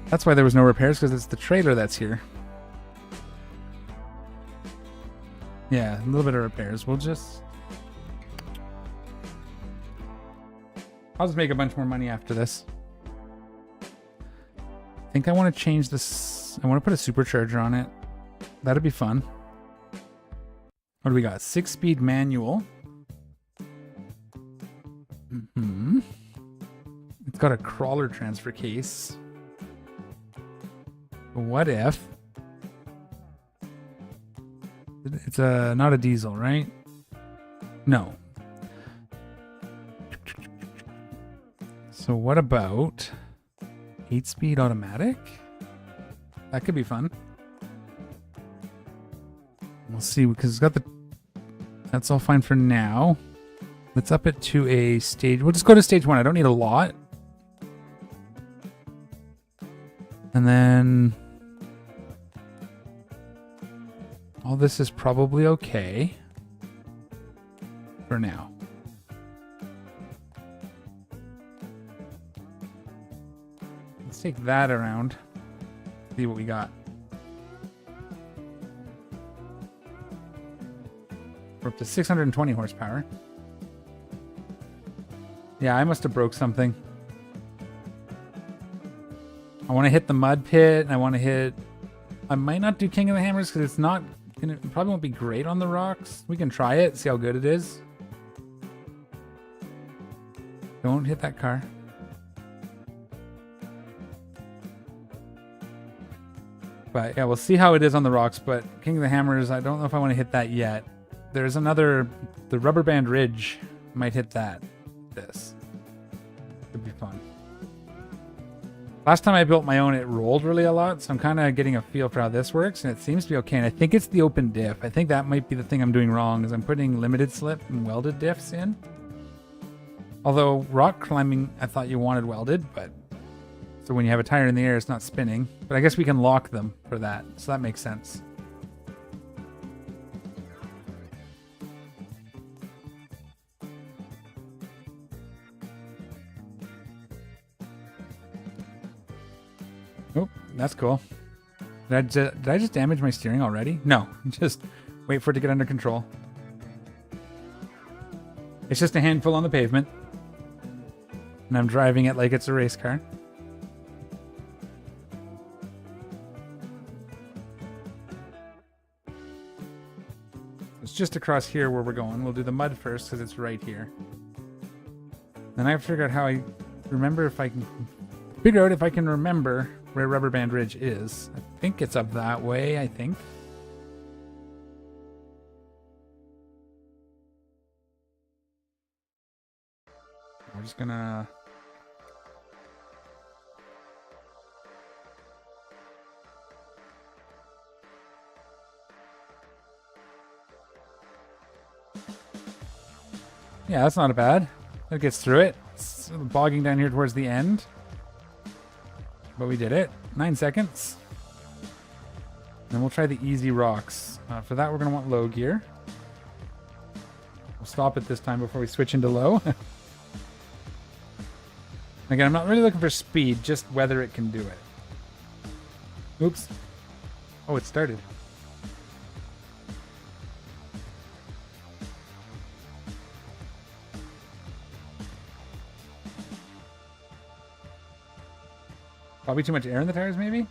That's why there was no repairs, because it's the trailer that's here. Yeah, a little bit of repairs. We'll just... I'll just make a bunch more money after this. I think I want to change this. I want to put a supercharger on it. That'd be fun. What do we got? 6-speed manual. It's got a crawler transfer case. What if... It's not a diesel, right? No. So what about 8-speed automatic? That could be fun. We'll see, because it's got the... That's all fine for now. Let's up it to a stage... We'll just go to stage 1. I don't need a lot. And then... all this is probably okay. For now. Let's take that around. See what we got. We're up to 620 horsepower. Yeah, I must have broke something. I want to hit the mud pit, and I want to hit... I might not do King of the Hammers, because it's not... It probably won't be great on the rocks. We can try it, see how good it is. Don't hit that car. But yeah, we'll see how it is on the rocks, but King of the Hammers, I don't know if I want to hit that yet. There's another... The Rubber Band Ridge might hit that. This. Could be fun. Last time I built my own, it rolled really a lot, so I'm kind of getting a feel for how this works, and it seems to be okay. And I think it's the open diff. I think that might be the thing I'm doing wrong, is I'm putting limited slip and welded diffs in. Although rock climbing, I thought you wanted welded, but... So when you have a tire in the air, it's not spinning. But I guess we can lock them for that, so that makes sense. Oh, that's cool. Did I just damage my steering already? No, just wait for it to get under control. It's just a handful on the pavement. And I'm driving it like it's a race car. It's just across here where we're going. We'll do the mud first because it's right here. Then I have to figure out how I remember if I can figure out if I can remember where Rubber Band Ridge is. I think it's up that way, I think. We're just gonna... Yeah, that's not bad. That gets through it. It's bogging down here towards the end. But we did it. 9 seconds. Then we'll try the easy rocks. For that, we're going to want low gear. We'll stop it this time before we switch into low. Again, I'm not really looking for speed, just whether it can do it. Oops. Oh, it started. Probably too much air in the tires, maybe?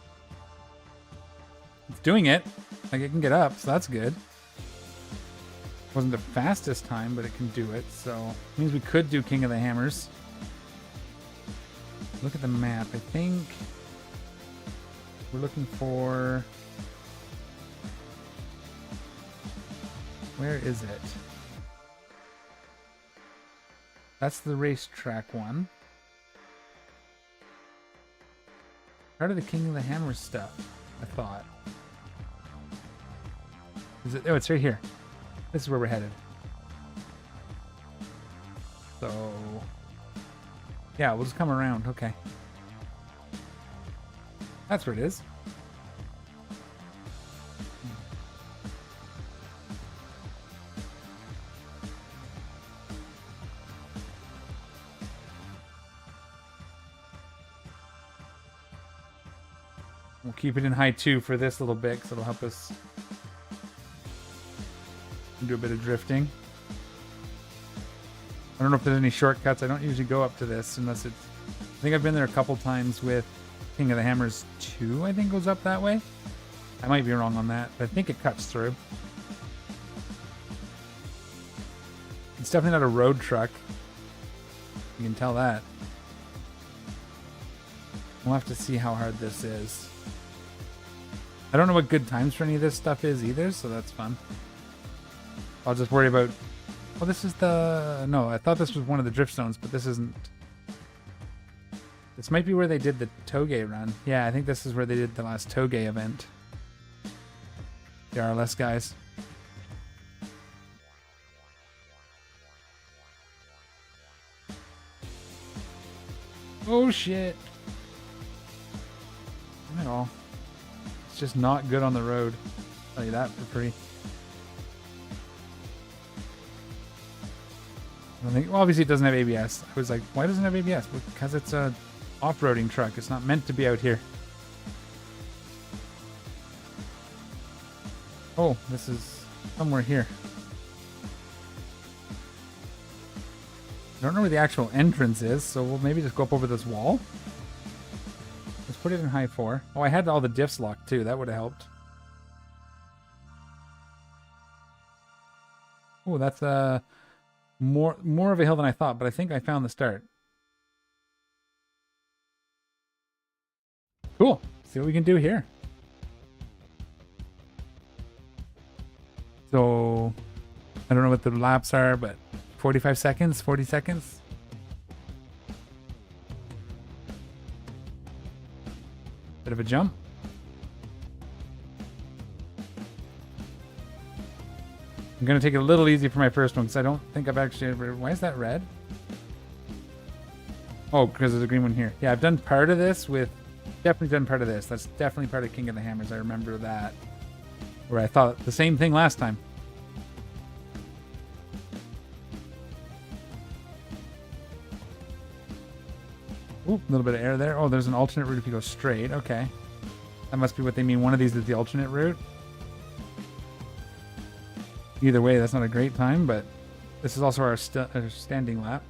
It's doing it. Like, it can get up, so that's good. Wasn't the fastest time, but it can do it, so... It means we could do King of the Hammers. Look at the map. I think... We're looking for... Where is it? That's the racetrack one. Part of the King of the Hammer stuff, I thought. Is it? Oh, it's right here. This is where we're headed. So, yeah, we'll just come around. Okay. That's where it is. We'll keep it in high 2 for this little bit because it'll help us do a bit of drifting. I don't know if there's any shortcuts. I don't usually go up to this unless it's... I think I've been there a couple times with King of the Hammers 2, I think goes up that way. I might be wrong on that, but I think it cuts through. It's definitely not a road truck. You can tell that. We'll have to see how hard this is. I don't know what good times for any of this stuff is either, so that's fun. I'll just worry about... Well, this is the... No, I thought this was one of the drift zones, but this isn't. This might be where they did the Toge run. Yeah, I think this is where they did the last Toge event. The RLS guys. Oh, shit. Not at all. It's just not good on the road. I'll tell you that for free. I don't think, well, obviously it doesn't have ABS. I was like, why doesn't it have ABS? Well, because it's a off-roading truck. It's not meant to be out here. Oh, this is somewhere here. I don't know where the actual entrance is, so we'll maybe just go up over this wall. Let's put it in high 4. Oh, I had all the diffs locked too. That would have helped. Oh, that's more of a hill than I thought, but I think I found the start. Cool. See what we can do here. So, I don't know what the laps are, but 45 seconds, 40 seconds. Bit of a jump. I'm going to take it a little easy for my first one because I don't think I've actually ever... Why is that red? Oh, because there's a green one here. Yeah, I've done part of this with... Definitely done part of this. That's definitely part of King of the Hammers. I remember that. Where I thought the same thing last time. Ooh, a little bit of air there. Oh, there's an alternate route if you go straight. Okay. That must be what they mean. One of these is the alternate route. Either way, that's not a great time, but this is also our standing lap.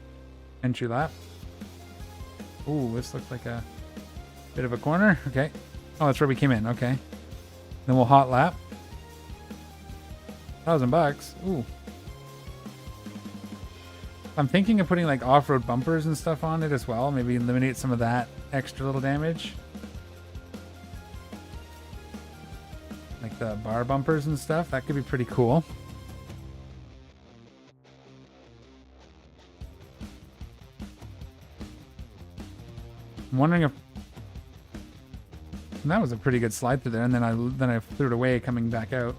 Entry lap. Ooh, this looks like a bit of a corner. Okay. Oh, that's where we came in. Okay. Then we'll hot lap. $1,000. Ooh. I'm thinking of putting like off-road bumpers and stuff on it as well. Maybe eliminate some of that extra little damage. Like the bar bumpers and stuff. That could be pretty cool. I'm wondering if... And that was a pretty good slide through there, and then I threw it away coming back out.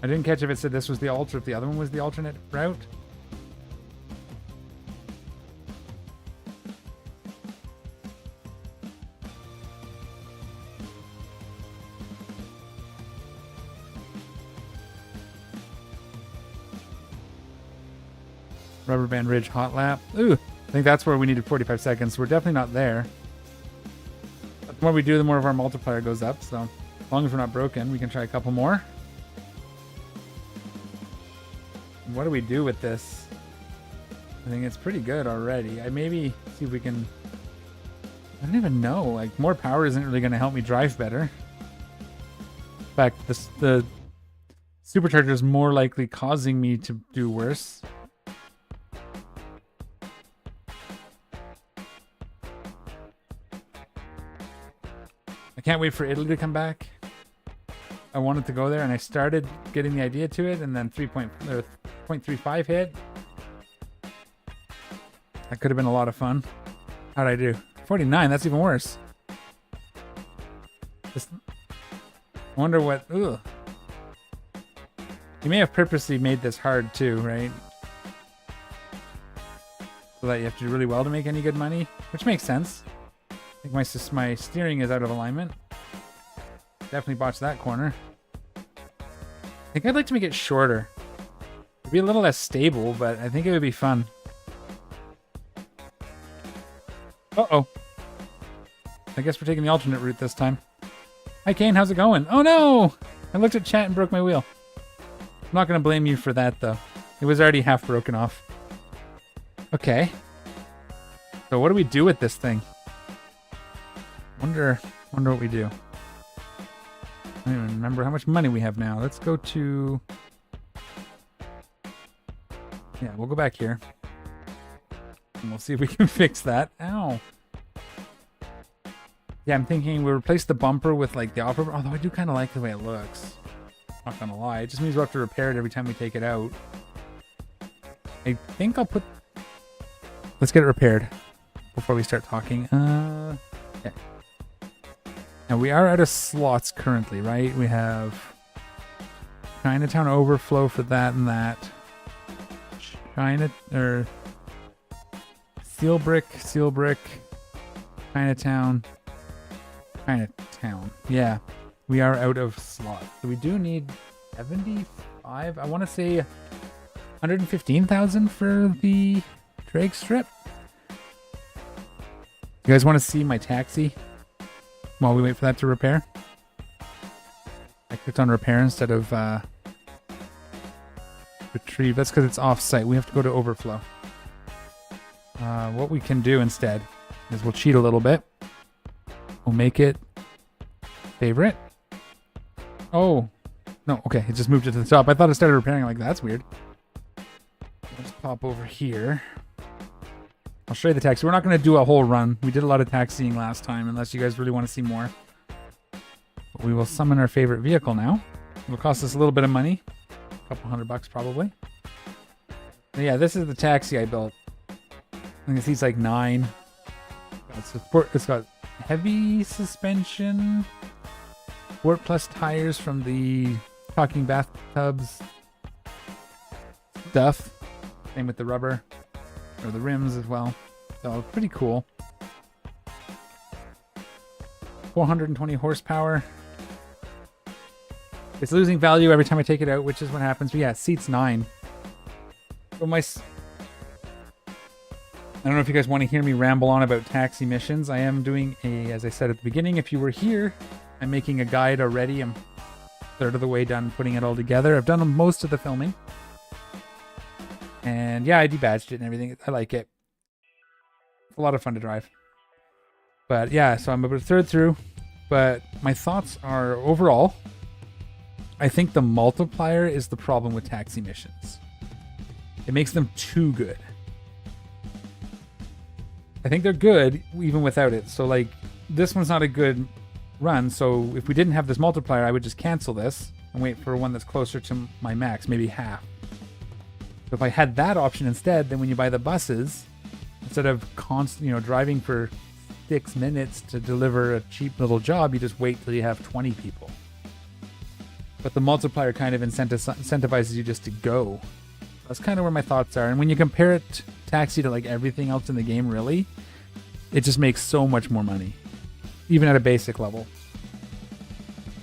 I didn't catch if it said this was the if the other one was the alternate route. Rubber Band Ridge hot lap. Ooh, I think that's where we needed 45 seconds. We're definitely not there. But the more we do, the more of our multiplier goes up. So as long as we're not broken, we can try a couple more. What do we do with this? I think it's pretty good already. I maybe see if we can... I don't even know. Like, more power isn't really going to help me drive better. In fact, the supercharger is more likely causing me to do worse. I can't wait for Italy to come back. I wanted to go there, and I started getting the idea to it, and then 3.35 hit. That could have been a lot of fun. How'd I do? 49, that's even worse. Just wonder what... Ugh. You may have purposely made this hard too, right? So that you have to do really well to make any good money, which makes sense. I think my steering is out of alignment. Definitely botched that corner. I think I'd like to make it shorter. It'd be a little less stable, but I think it would be fun. Uh-oh. I guess we're taking the alternate route this time. Hi, Kane. How's it going? Oh, no! I looked at chat and broke my wheel. I'm not going to blame you for that, though. It was already half broken off. Okay. So what do we do with this thing? Wonder what we do. I don't even remember how much money we have now. Let's go to... Yeah, we'll go back here. And we'll see if we can fix that. Ow. Yeah, I'm thinking we'll replace the bumper with like the upper... Although I do kind of like the way it looks. Not gonna lie. It just means we'll have to repair it every time we take it out. I think I'll put... Let's get it repaired before we start talking. Okay. Now we are out of slots currently, right? We have Chinatown Overflow for that and that. Steel Brick, Chinatown. Yeah, we are out of slots. So we do need 75. I want to say 115,000 for the drag strip. You guys want to see my taxi while we wait for that to repair? I clicked on repair instead of retrieve. That's because it's off-site. We have to go to overflow. What we can do instead is we'll cheat a little bit. We'll make it favorite. Oh, no. Okay, it just moved it to the top. I thought it started repairing like that. That's weird. Let's pop over here. I'll show you the taxi. We're not going to do a whole run. We did a lot of taxiing last time, unless you guys really want to see more. But we will summon our favorite vehicle now. It'll cost us a little bit of money. A couple $100 probably. But yeah, this is the taxi I built. I think it seats like 9. It's got heavy suspension. Sport Plus tires from the talking bathtubs stuff. Same with the rubber. Or the rims as well. So pretty cool. 420 horsepower. It's losing value every time I take it out, which is what happens. But yeah, it seats 9. So I don't know if you guys want to hear me ramble on about taxi missions. I am doing as I said at the beginning, if you were here, I'm making a guide already. I'm a third of the way done putting it all together. I've done most of the filming. And yeah, I debadged it and everything. I like it. It's a lot of fun to drive. But yeah, so I'm about a third through. But my thoughts are overall, I think the multiplier is the problem with taxi missions. It makes them too good. I think they're good even without it. So like this one's not a good run. So if we didn't have this multiplier, I would just cancel this and wait for one that's closer to my max, maybe half. So if I had that option instead, then when you buy the buses, instead of driving for 6 minutes to deliver a cheap little job, you just wait till you have 20 people. But the multiplier kind of incentivizes you just to go. That's kind of where my thoughts are. And when you compare it, taxi, to like everything else in the game, really, it just makes so much more money, even at a basic level.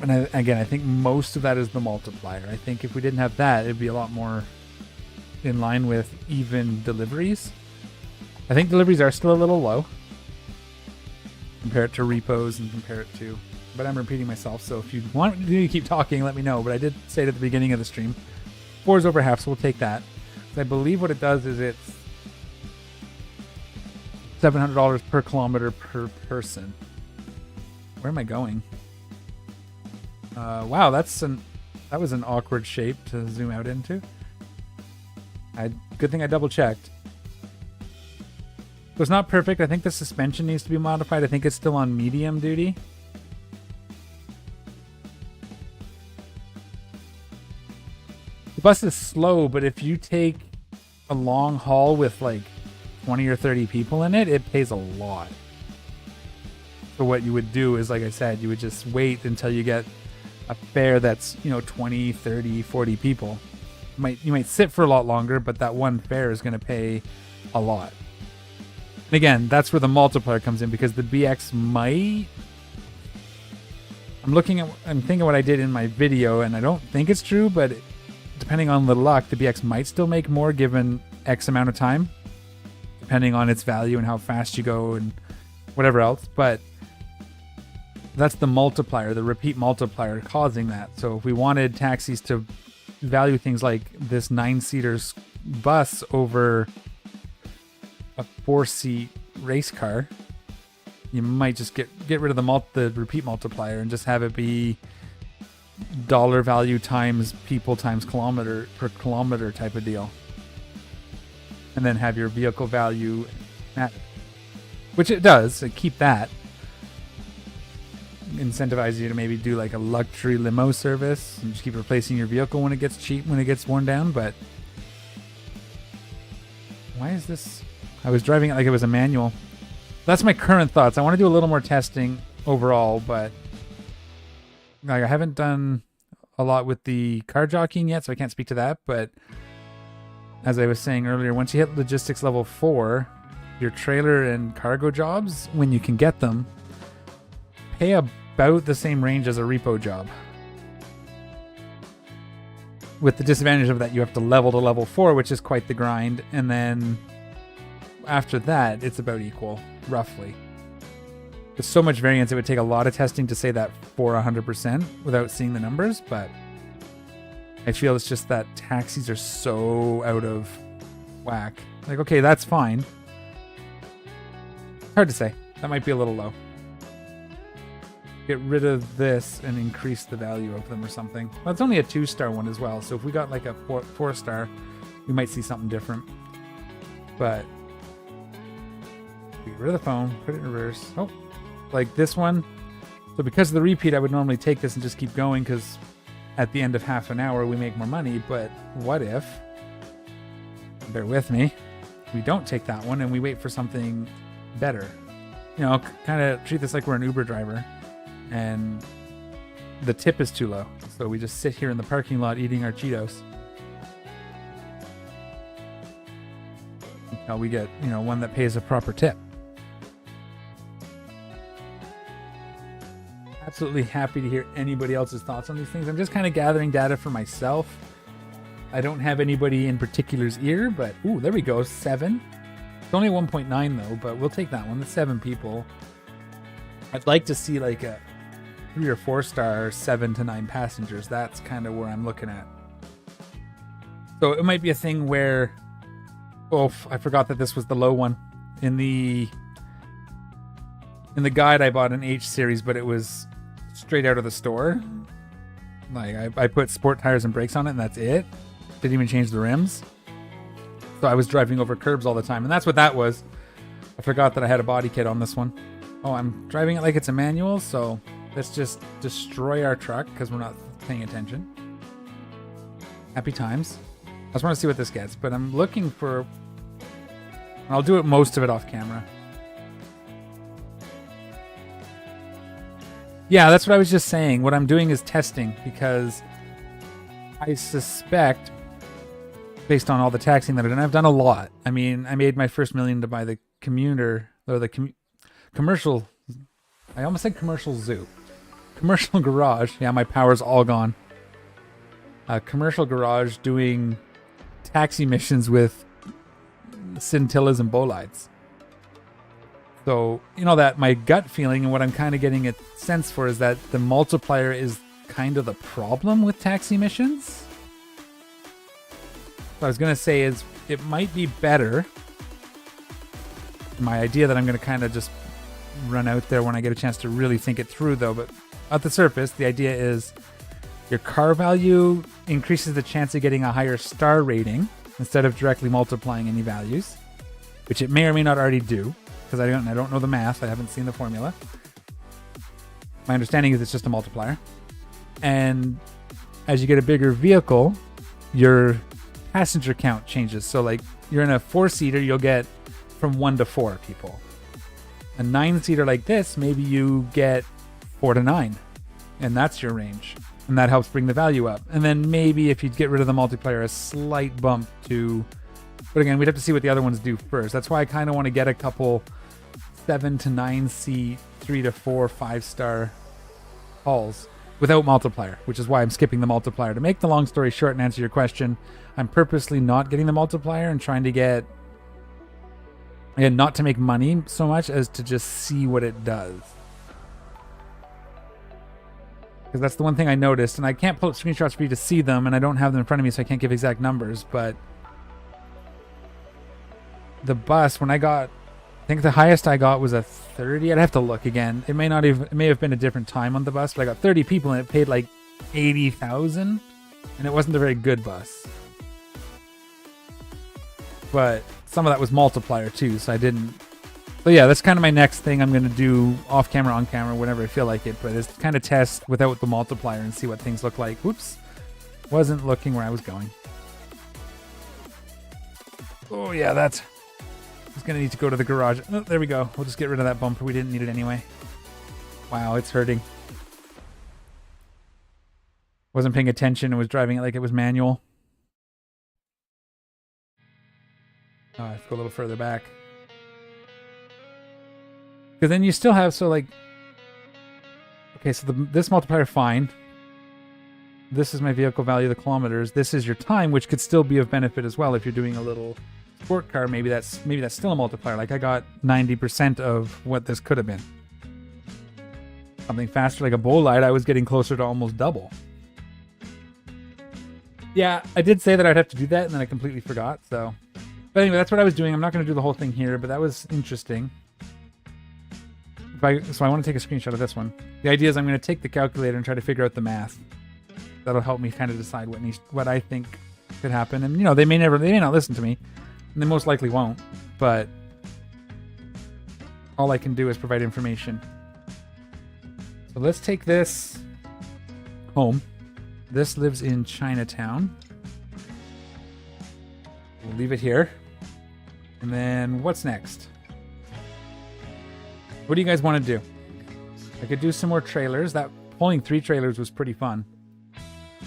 And I think most of that is the multiplier. I think if we didn't have that, it'd be a lot more in line with even deliveries. I think deliveries are still a little low. Compare it to repos and compare it to... But I'm repeating myself, so if you want me to keep talking, let me know. But I did say it at the beginning of the stream. 4 is over half, so we'll take that. I believe what it does is it's $700 per kilometer per person. Where am I going? Wow, that was an awkward shape to zoom out into. Good thing I double checked. So it's not perfect. I think the suspension needs to be modified. I think it's still on medium duty. The bus is slow, but if you take a long haul with like 20 or 30 people in it, it pays a lot. So what you would do is, like I said, you would just wait until you get a fare that's, 20, 30, 40 people. You might sit for a lot longer, but that one fare is going to pay a lot. And again, that's where the multiplier comes in, because the BX might... I'm thinking what I did in my video, and I don't think it's true, but depending on the luck, the BX might still make more given X amount of time, depending on its value and how fast you go and whatever else. But That's the multiplier, the repeat multiplier causing that. So if we wanted taxis to value things like this 9-seater bus over a 4-seat race car, you might just get rid of the repeat multiplier and just have it be dollar value times people times kilometer per kilometer type of deal. And then have your vehicle value matter. Which it does, so keep that. Incentivize you to maybe do like a luxury limo service and just keep replacing your vehicle when it gets cheap, when it gets worn down. But why is this? I was driving it like it was a manual. That's my current thoughts. I want to do a little more testing overall, but like I haven't done a lot with the car jockeying yet, so I can't speak to that. But as I was saying earlier, once you hit logistics level 4, your trailer and cargo jobs, when you can get them, pay about the same range as a repo job. With the disadvantage of that, you have to level to level 4, which is quite the grind. And then after that, it's about equal, roughly. There's so much variance, it would take a lot of testing to say that for 100% without seeing the numbers. But I feel it's just that taxis are so out of whack. Like, okay, that's fine. Hard to say. That might be a little low. Get rid of this and increase the value of them or something. Well, it's only a 2-star one as well. So if we got like a 4-star, we might see something different. But get rid of the phone, put it in reverse. Oh, like this one. So because of the repeat, I would normally take this and just keep going because at the end of half an hour, we make more money. But what if, bear with me, we don't take that one and we wait for something better? You know, kind of treat this like we're an Uber driver and the tip is too low. So we just sit here in the parking lot eating our Cheetos. Now we get, you know, one that pays a proper tip. Absolutely happy to hear anybody else's thoughts on these things. I'm just kind of gathering data for myself. I don't have anybody in particular's ear, but ooh, there we go, 7. It's only 1.9 though, but we'll take that one. That's 7 people. I'd like to see like a 3 or 4-star 7 to 9 passengers. That's kind of where I'm looking at. So it might be a thing where, oh, I forgot that this was the low one. In the guide, I bought an H series, but it was straight out of the store. Like I put sport tires and brakes on it, and that's it. Didn't even change the rims. So I was driving over curbs all the time, and that's what that was. I forgot that I had a body kit on this one. Oh, I'm driving it like it's a manual, so let's just destroy our truck because we're not paying attention. Happy times. I just want to see what this gets, but I'm looking for... I'll do it, most of it off camera. Yeah, that's what I was just saying. What I'm doing is testing because I suspect, based on all the taxing that I've done, I've done a lot. I mean, I made my first $1 million to buy the commuter, or the commercial, I almost said commercial zoo. Commercial garage. Yeah, my power's all gone. Commercial garage doing taxi missions with scintillas and bolides. So, you know, that my gut feeling and what I'm kind of getting a sense for is that the multiplier is kind of the problem with taxi missions. What I was going to say is it might be better. My idea that I'm going to kind of just run out there when I get a chance to really think it through, though. But at the surface, the idea is your car value increases the chance of getting a higher star rating instead of directly multiplying any values, which it may or may not already do. Because I don't know the math. I haven't seen the formula. My understanding is it's just a multiplier. And as you get a bigger vehicle, your passenger count changes. So like you're in a 4-seater, you'll get from 1 to 4 people. A 9-seater like this, maybe you get 4 to 9. And that's your range. And that helps bring the value up. And then maybe if you get rid of the multiplier, a slight bump to... But again, we'd have to see what the other ones do first. That's why I kind of want to get a couple 7 to 9 seat, 3 to 4, 5-star hauls without multiplier, which is why I'm skipping the multiplier. To make the long story short and answer your question, I'm purposely not getting the multiplier and trying to get, again, not to make money so much as to just see what it does. because that's the one thing I noticed, and I can't pull up screenshots for you to see them, and I don't have them in front of me, so I can't give exact numbers, but the bus, when I think the highest I got was a 30. I'd have to look again. It may have been a different time on the bus, but I got 30 people and it paid like 80,000, and it wasn't a very good bus. But some of that was multiplier too, so I didn't. So yeah, that's kind of my next thing I'm going to do off camera, on camera, whenever I feel like it, but is kind of test without the multiplier and see what things look like. Whoops. Wasn't looking where I was going. Oh yeah, that's... He's going to need to go to the garage. Oh, there we go. We'll just get rid of that bumper. We didn't need it anyway. Wow, it's hurting. Wasn't paying attention and was driving it like it was manual. Oh, I have to go a little further back. Because then you still have, so like... Okay, so this multiplier, fine. This is my vehicle value, the kilometers. This is your time, which could still be of benefit as well if you're doing a little... sport car. Maybe that's still a multiplier. Like I got 90% of what this could have been. Something faster like a bow light, I was getting closer to almost double. Yeah, I did say that I'd have to do that, and then I completely forgot. So, but anyway, that's what I was doing. I'm not going to do the whole thing here, but that was interesting. So I want to take a screenshot of this one. The idea is I'm going to take the calculator and try to figure out the math. That'll help me kind of decide what I think could happen. And you know, they may not listen to me. And they most likely won't, but all I can do is provide information. So let's take this home. This lives in Chinatown. We'll leave it here. And then what's next? What do you guys want to do? I could do some more trailers. That pulling 3 trailers was pretty fun.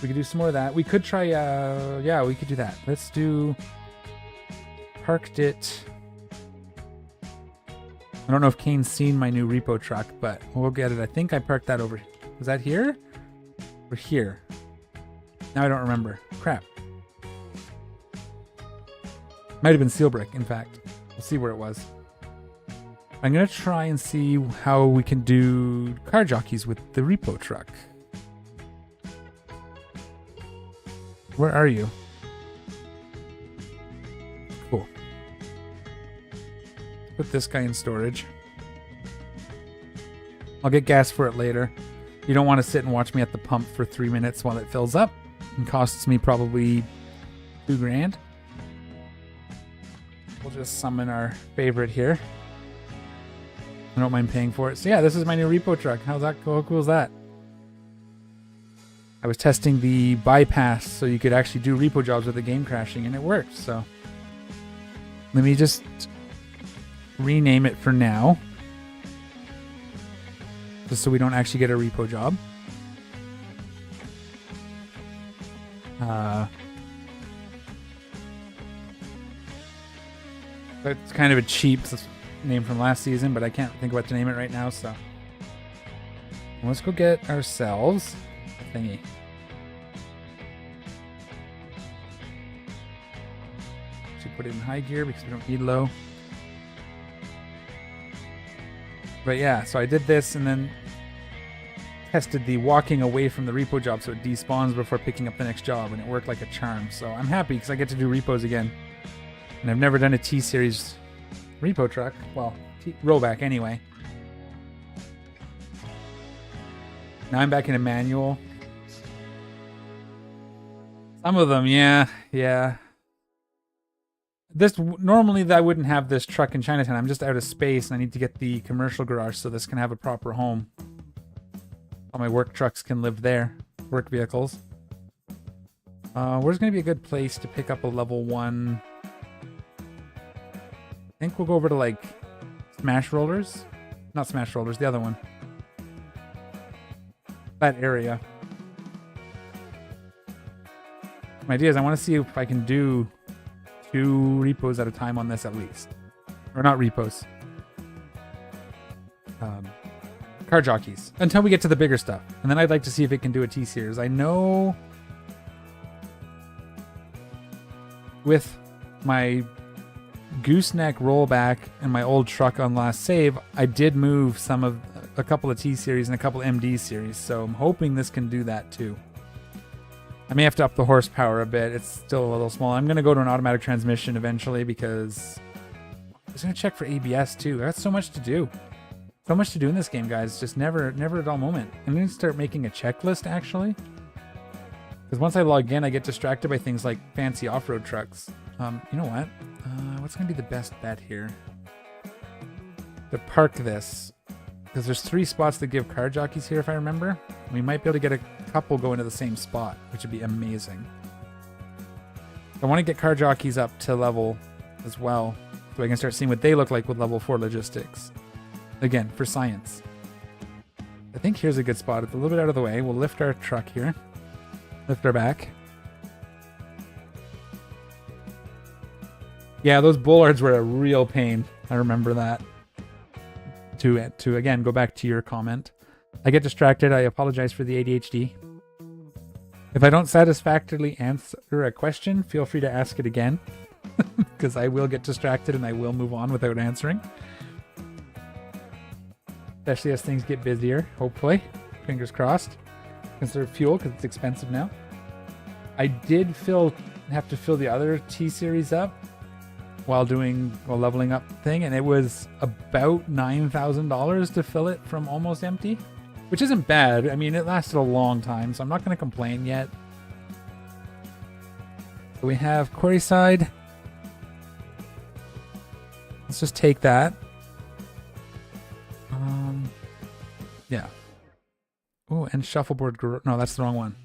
We could do some more of that. We could try, yeah, we could do that. Let's do... Parked it. I don't know if Kane's seen my new repo truck, but we'll get it. I think I parked that over. Was that here? Or here? Now I don't remember. Crap. Might have been seal brick, in fact. We'll see where it was. I'm going to try and see how we can do car jockeys with the repo truck. Where are you? Cool. Put this guy in storage. I'll get gas for it later. You don't want to sit and watch me at the pump for 3 minutes while it fills up. It costs me probably $2 grand. We'll just summon our favorite here. I don't mind paying for it. So yeah, this is my new repo truck. How's that cool? How cool is that? I was testing the bypass so you could actually do repo jobs with the game crashing, and it worked. So let me just rename it for now, just so we don't actually get a repo job. It's kind of a cheap name from last season, but I can't think of what to name it right now, so let's go get ourselves a thingy. Should put it in high gear because we don't need low. But yeah, so I did this and then tested the walking away from the repo job so it despawns before picking up the next job, and it worked like a charm. So I'm happy because I get to do repos again. And I've never done a T-Series repo truck. Well, rollback anyway. Now I'm back in a manual. Some of them, yeah. Normally I wouldn't have this truck in Chinatown. I'm just out of space and I need to get the commercial garage so this can have a proper home. All my work trucks can live there. Work vehicles. Where's going to be a good place to pick up a level 1? I think we'll go over to like Smash Rollers. Not Smash Rollers, the other one. That area. My idea is I want to see if I can do 2 repos at a time on this at least. Or not repos. Car jockeys. Until we get to the bigger stuff. And then I'd like to see if it can do a T-Series. I know with my gooseneck rollback and my old truck on last save, I did move some of a couple of T series and a couple of MD series, so I'm hoping this can do that too. I may have to up the horsepower a bit. It's still a little small. I'm going to go to an automatic transmission eventually because I was going to check for ABS too. That's so much to do. So much to do in this game, guys. Just never a dull moment. I'm going to start making a checklist actually. Because once I log in, I get distracted by things like fancy off-road trucks. You know what? What's going to be the best bet here? To park this. Because there's 3 spots that give car jockeys here, if I remember. We might be able to get a couple going to the same spot, which would be amazing. I want to get car jockeys up to level as well, so I can start seeing what they look like with level 4 logistics. Again, for science. I think here's a good spot. It's a little bit out of the way. We'll lift our truck here. Lift our back. Yeah, those bollards were a real pain. I remember that. To again, go back to your comment. I get distracted. I apologize for the ADHD. If I don't satisfactorily answer a question, feel free to ask it again. Because I will get distracted and I will move on without answering. Especially as things get busier, hopefully. Fingers crossed. Conserve fuel because it's expensive now. I did have to fill the other T-Series up while leveling up thing, and it was about $9,000 to fill it from almost empty, which isn't bad. I mean, it lasted a long time, so I'm not going to complain yet. So we have Quarryside. Let's just take that. Yeah. Oh, and shuffleboard. No, that's the wrong one.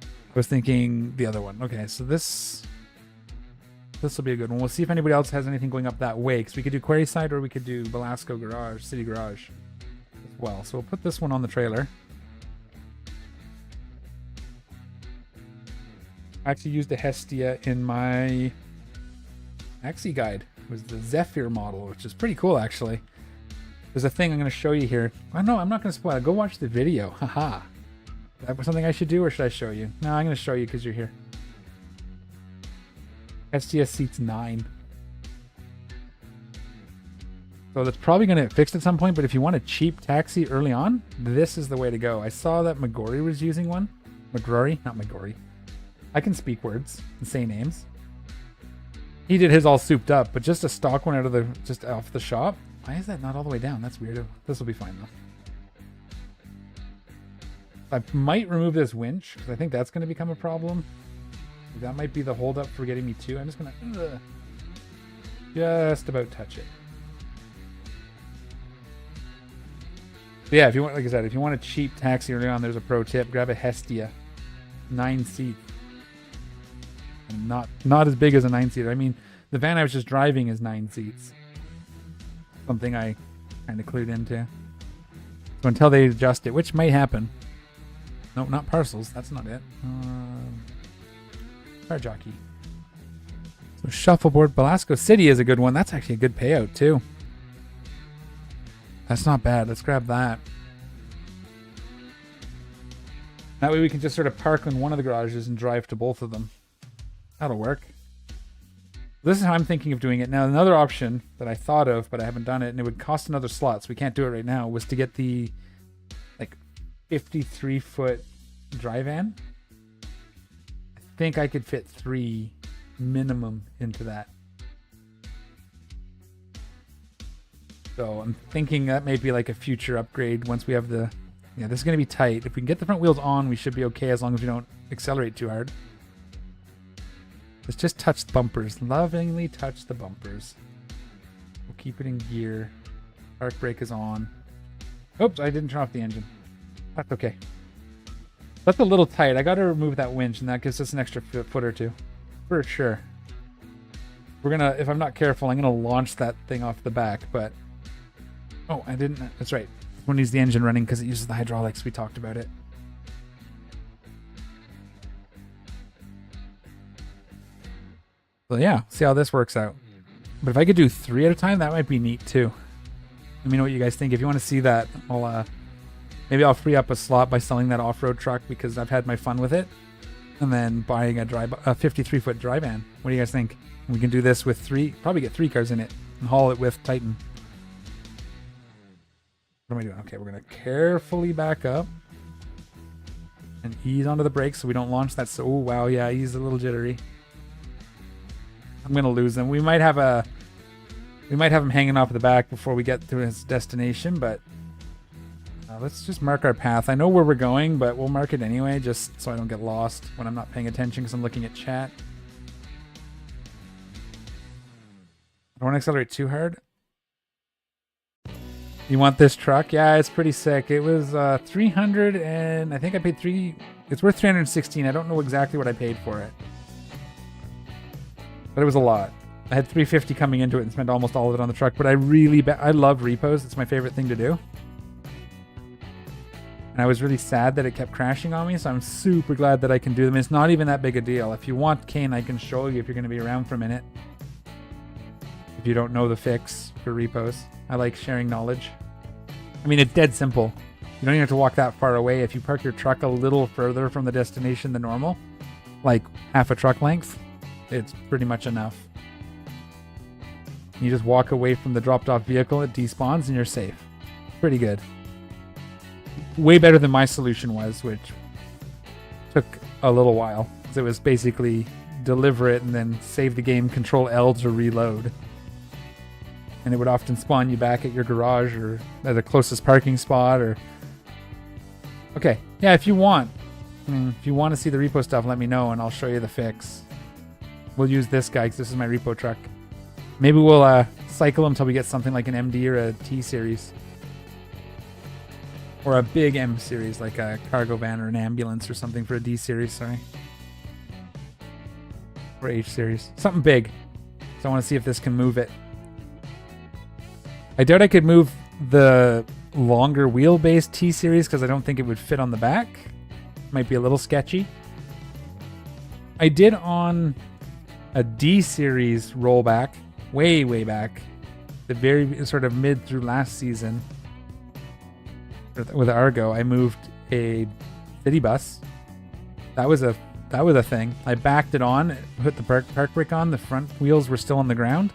I was thinking the other one. Okay, so this will be a good one. We'll see if anybody else has anything going up that way, because we could do Quarryside or we could do Belasco Garage, City Garage as well. So we'll put this one on the trailer. I actually used a Hestia in my Maxi guide. It was the Zephyr model, which is pretty cool actually. There's a thing I'm going to show you here. Oh no, I'm not going to spoil it. Go watch the video. Haha. That was something I should do, or should I show you? No, I'm going to show you because you're here. STS seats 9. So that's probably going to get fixed at some point, but if you want a cheap taxi early on, this is the way to go. I saw that McGrory was using one. McGrory? Not McGrory. I can speak words and say names. He did his all souped up, but just a stock one just off the shop. Why is that not all the way down? That's weird. This will be fine though. I might remove this winch because I think that's going to become a problem. That might be the holdup for getting me to. I'm just going to just about touch it. But yeah, if you want, like I said, if you want a cheap taxi early on, there's a pro tip. Grab a Hestia. 9 seat. And not as big as a 9-seater. I mean, the van I was just driving is 9 seats. Something I kind of clued into. So until they adjust it, which may happen. No, not parcels. That's not it. Car jockey. So shuffleboard. Belasco City is a good one. That's actually a good payout too. That's not bad. Let's grab that. That way we can just sort of park in one of the garages and drive to both of them. That'll work. This is how I'm thinking of doing it. Now, another option that I thought of, but I haven't done it, and it would cost another slot, so we can't do it right now, was to get the 53-foot dry van. I think I could fit 3 minimum into that. So I'm thinking that may be like a future upgrade once we have the... Yeah, this is going to be tight. If we can get the front wheels on, we should be okay as long as we don't accelerate too hard. Let's just touch the bumpers. Lovingly touch the bumpers. We'll keep it in gear. Park brake is on. Oops, I didn't turn off the engine. That's okay. That's a little tight. I got to remove that winch, and that gives us an extra foot or two. For sure. We're going to, if I'm not careful, I'm going to launch that thing off the back, but... Oh, I didn't. That's right. One needs the engine running because it uses the hydraulics. We talked about it. So yeah, see how this works out. But if I could do 3 at a time, that might be neat too. Let me know what you guys think. If you want to see that, maybe I'll free up a slot by selling that off-road truck because I've had my fun with it, and then buying a 53-foot dry van. What do you guys think? We can do this with 3, probably get 3 cars in it, and haul it with Titan. What am I doing? Okay, we're going to carefully back up and ease onto the brakes so we don't launch that. So, oh, wow, yeah, he's a little jittery. I'm going to lose him. We might have him hanging off the back before we get to his destination, but let's just mark our path. I know where we're going, but we'll mark it anyway just so I don't get lost when I'm not paying attention because I'm looking at chat. I don't want to accelerate too hard. You want this truck? Yeah, it's pretty sick. It was 300 and I think I paid it's worth 316. I don't know exactly what I paid for it, but it was a lot. I had 350 coming into it and spent almost all of it on the truck, but I love repos. It's my favorite thing to do. And I was really sad that it kept crashing on me, so I'm super glad that I can do them. It's not even that big a deal. If you want, Kane, I can show you if you're going to be around for a minute. If you don't know the fix for repos. I like sharing knowledge. I mean, it's dead simple. You don't even have to walk that far away. If you park your truck a little further from the destination than normal, like half a truck length, it's pretty much enough. You just walk away from the dropped off vehicle, it despawns, and you're safe. Pretty good. Way better than my solution was, which took a little while. Because it was basically deliver it and then save the game, Control L to reload. And it would often spawn you back at your garage or at the closest parking spot or... Okay, yeah, if you want. I mean, if you want to see the repo stuff, let me know and I'll show you the fix. We'll use this guy because this is my repo truck. Maybe we'll cycle until we get something like an MD or a T series. Or a big M series, like a cargo van or an ambulance or something for a D series, sorry. Or H series. Something big. So I want to see if this can move it. I doubt I could move the longer wheelbase T series because I don't think it would fit on the back. Might be a little sketchy. I did on a D series rollback, way back, the very sort of mid through last season. With Argo, I moved a city bus. That was a thing. I backed it on, put the park brake on. The front wheels were still on the ground,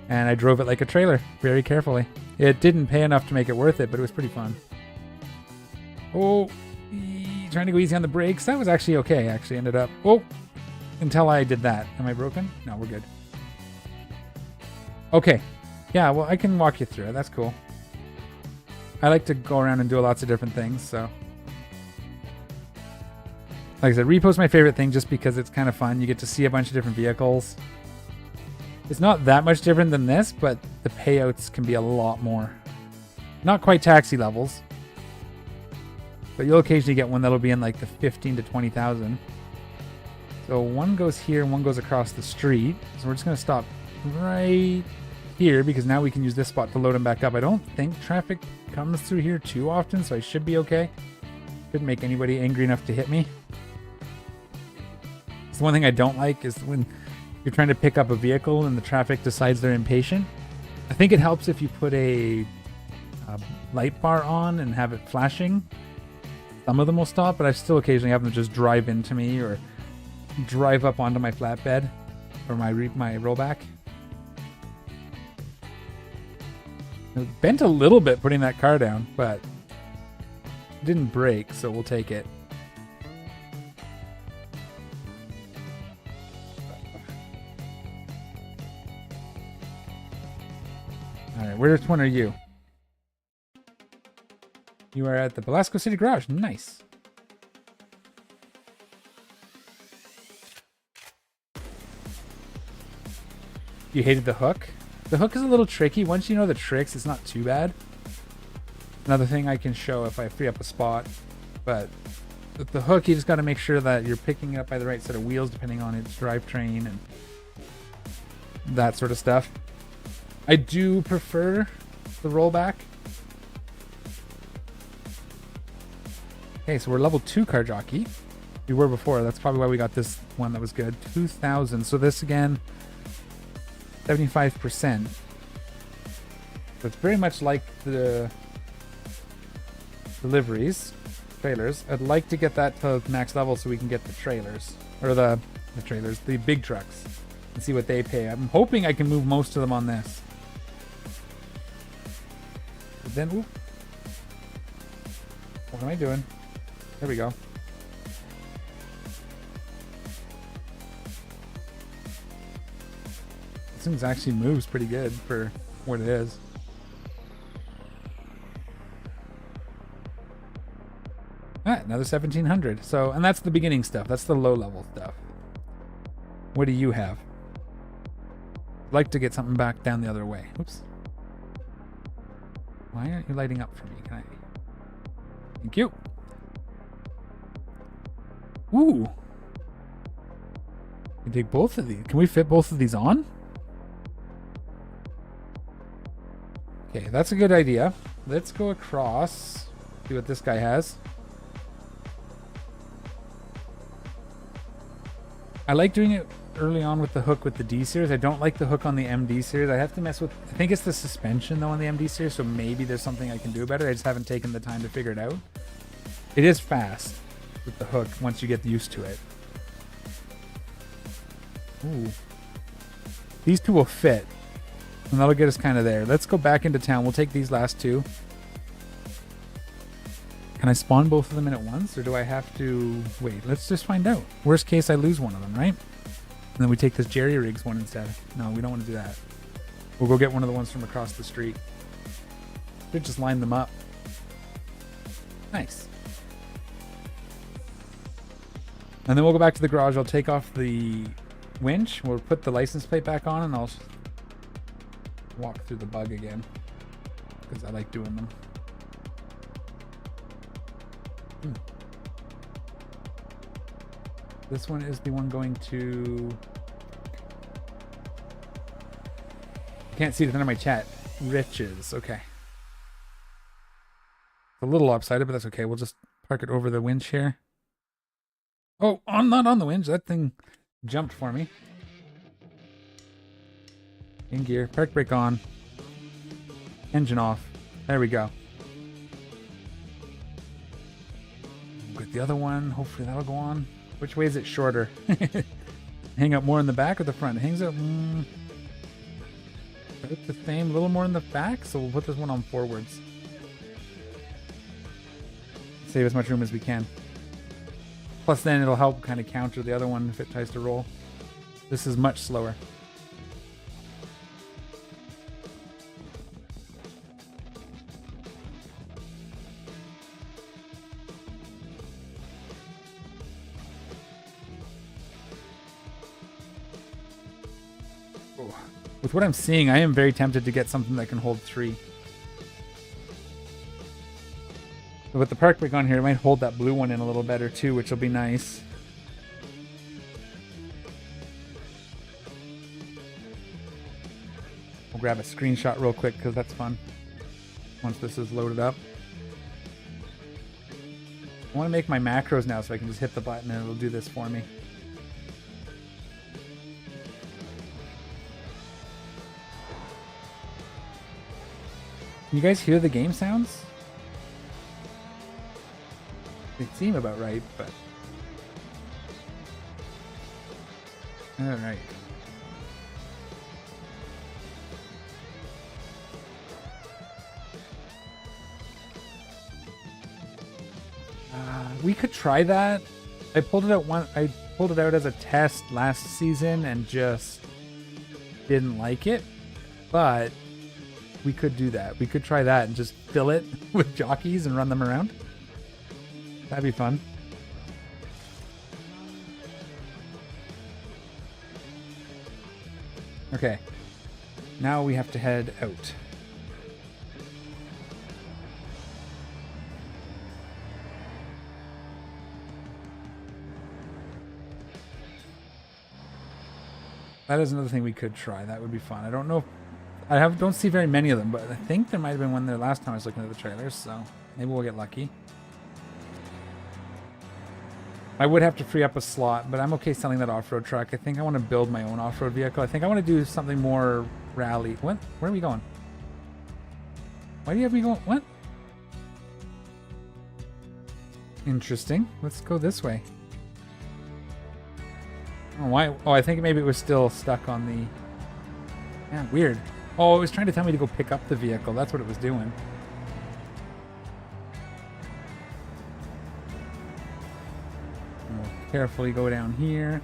and I drove it like a trailer, very carefully. It didn't pay enough to make it worth it, but it was pretty fun. Oh, trying to go easy on the brakes. That was actually okay. Actually, ended up. Oh, until I did that. Am I broken? No, we're good. Okay. Yeah. Well, I can walk you through it. That's cool. I like to go around and do lots of different things, so. Like I said, repo's my favorite thing just because it's kind of fun. You get to see a bunch of different vehicles. It's not that much different than this, but the payouts can be a lot more. Not quite taxi levels, but you'll occasionally get one that'll be in like the 15 to 20,000. So one goes here and one goes across the street. So we're just going to stop right here because now we can use this spot to load them back up. I don't think traffic comes through here too often, so I should be okay. Shouldn't make anybody angry enough to hit me. So one thing I don't like is when you're trying to pick up a vehicle and the traffic decides they're impatient. I think it helps if you put a light bar on and have it flashing. Some of them will stop, but I still occasionally have them just drive into me or drive up onto my flatbed or my rollback. It bent a little bit putting that car down, but it didn't break, so we'll take it. Alright, which one are you? You are at the Velasco City Garage. Nice. You hated the hook? The hook is a little tricky. Once you know the tricks, it's not too bad. Another thing I can show if I free up a spot. But with the hook, you just got to make sure that you're picking it up by the right set of wheels, depending on its drivetrain and that sort of stuff. I do prefer the rollback. Okay, so we're level 2 car jockey. We were before. That's probably why we got this one that was good. 2,000. So this again, 75%. So it's very much like the deliveries, trailers. I'd like to get that to max level so we can get the trailers, or the trailers, the big trucks, and see what they pay. I'm hoping I can move most of them on this. But then, What am I doing? There we go. This thing actually moves pretty good for what it is. Ah, another 1700. So, and that's the beginning stuff. That's the low level stuff. What do you have? I'd like to get something back down the other way. Oops. Why aren't you lighting up for me? Can I? Thank you. Ooh. You take both of these. Can we fit both of these on? Okay, that's a good idea. Let's go across. See what this guy has. I like doing it early on with the hook with the D series. I don't like the hook on the MD series. I have to mess with, I think it's the suspension though on the MD series, so maybe there's something I can do about it. I just haven't taken the time to figure it out. It is fast with the hook once you get used to it. Ooh. These two will fit, and that'll get us kind of there. Let's go back into town. We'll take these last two. Can I spawn both of them in at once, or do I have to wait? Let's just find out. Worst case, I lose one of them, right? And then we take this Jerry Rigs one instead. No, we don't want to do that. We'll go get one of the ones from across the street. Should just line them up. Nice. And then we'll go back to the garage. I'll take off the winch. We'll put the license plate back on, and I'll walk through the bug again because I like doing them. This one is the one going to... Can't see it under my chat. Riches. Okay. A little lopsided, but that's okay. We'll just park it over the winch here. Oh, not on the winch. That thing jumped for me. In gear. Park brake on. Engine off. There we go. Get the other one. Hopefully that'll go on. Which way is it shorter? Hang up more in the back or the front? It hangs up it's the same, a little more in the back, so we'll put this one on forwards. Save as much room as we can. Plus then it'll help kind of counter the other one if it tries to roll. This is much slower. With what I'm seeing, I am very tempted to get something that can hold 3. So with the park brake on here, it might hold that blue one in a little better too, which will be nice. We'll grab a screenshot real quick because that's fun once this is loaded up. I want to make my macros now so I can just hit the button and it'll do this for me. You guys hear the game sounds? They seem about right, but... Alright. We could try that. I pulled it out as a test last season and just didn't like it, but we could do that. We could try that and just fill it with jockeys and run them around. That'd be fun. Okay. Now we have to head out. That is another thing we could try. That would be fun. I don't know. Don't see very many of them, but I think there might have been one there last time I was looking at the trailers, so maybe we'll get lucky. I would have to free up a slot, but I'm okay selling that off-road truck. I think I want to build my own off-road vehicle. I think I want to do something more rally. What? Where are we going? Why do you have me going? What? Interesting. Let's go this way. Oh, why? Oh, I think maybe it was still stuck on the... Yeah, weird. Oh, it was trying to tell me to go pick up the vehicle. That's what it was doing. carefully go down here.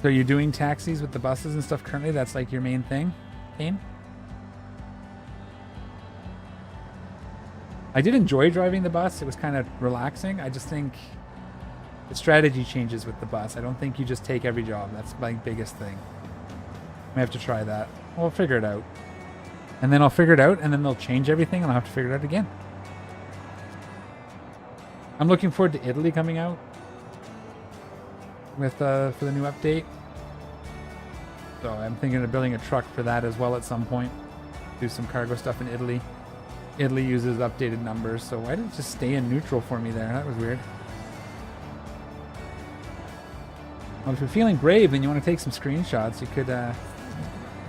So you're doing taxis with the buses and stuff currently? That's like your main thing, Kane? I did enjoy driving the bus. It was kind of relaxing. I just think the strategy changes with the bus. I don't think you just take every job. That's my biggest thing. I have to try that. We'll figure it out. And then I'll figure it out, and then they'll change everything, and I'll have to figure it out again. I'm looking forward to Italy coming out with for the new update. So I'm thinking of building a truck for that as well at some point. Do some cargo stuff in Italy. Italy uses updated numbers, so why did it just stay in neutral for me there? That was weird. Well, if you're feeling brave and you want to take some screenshots, you could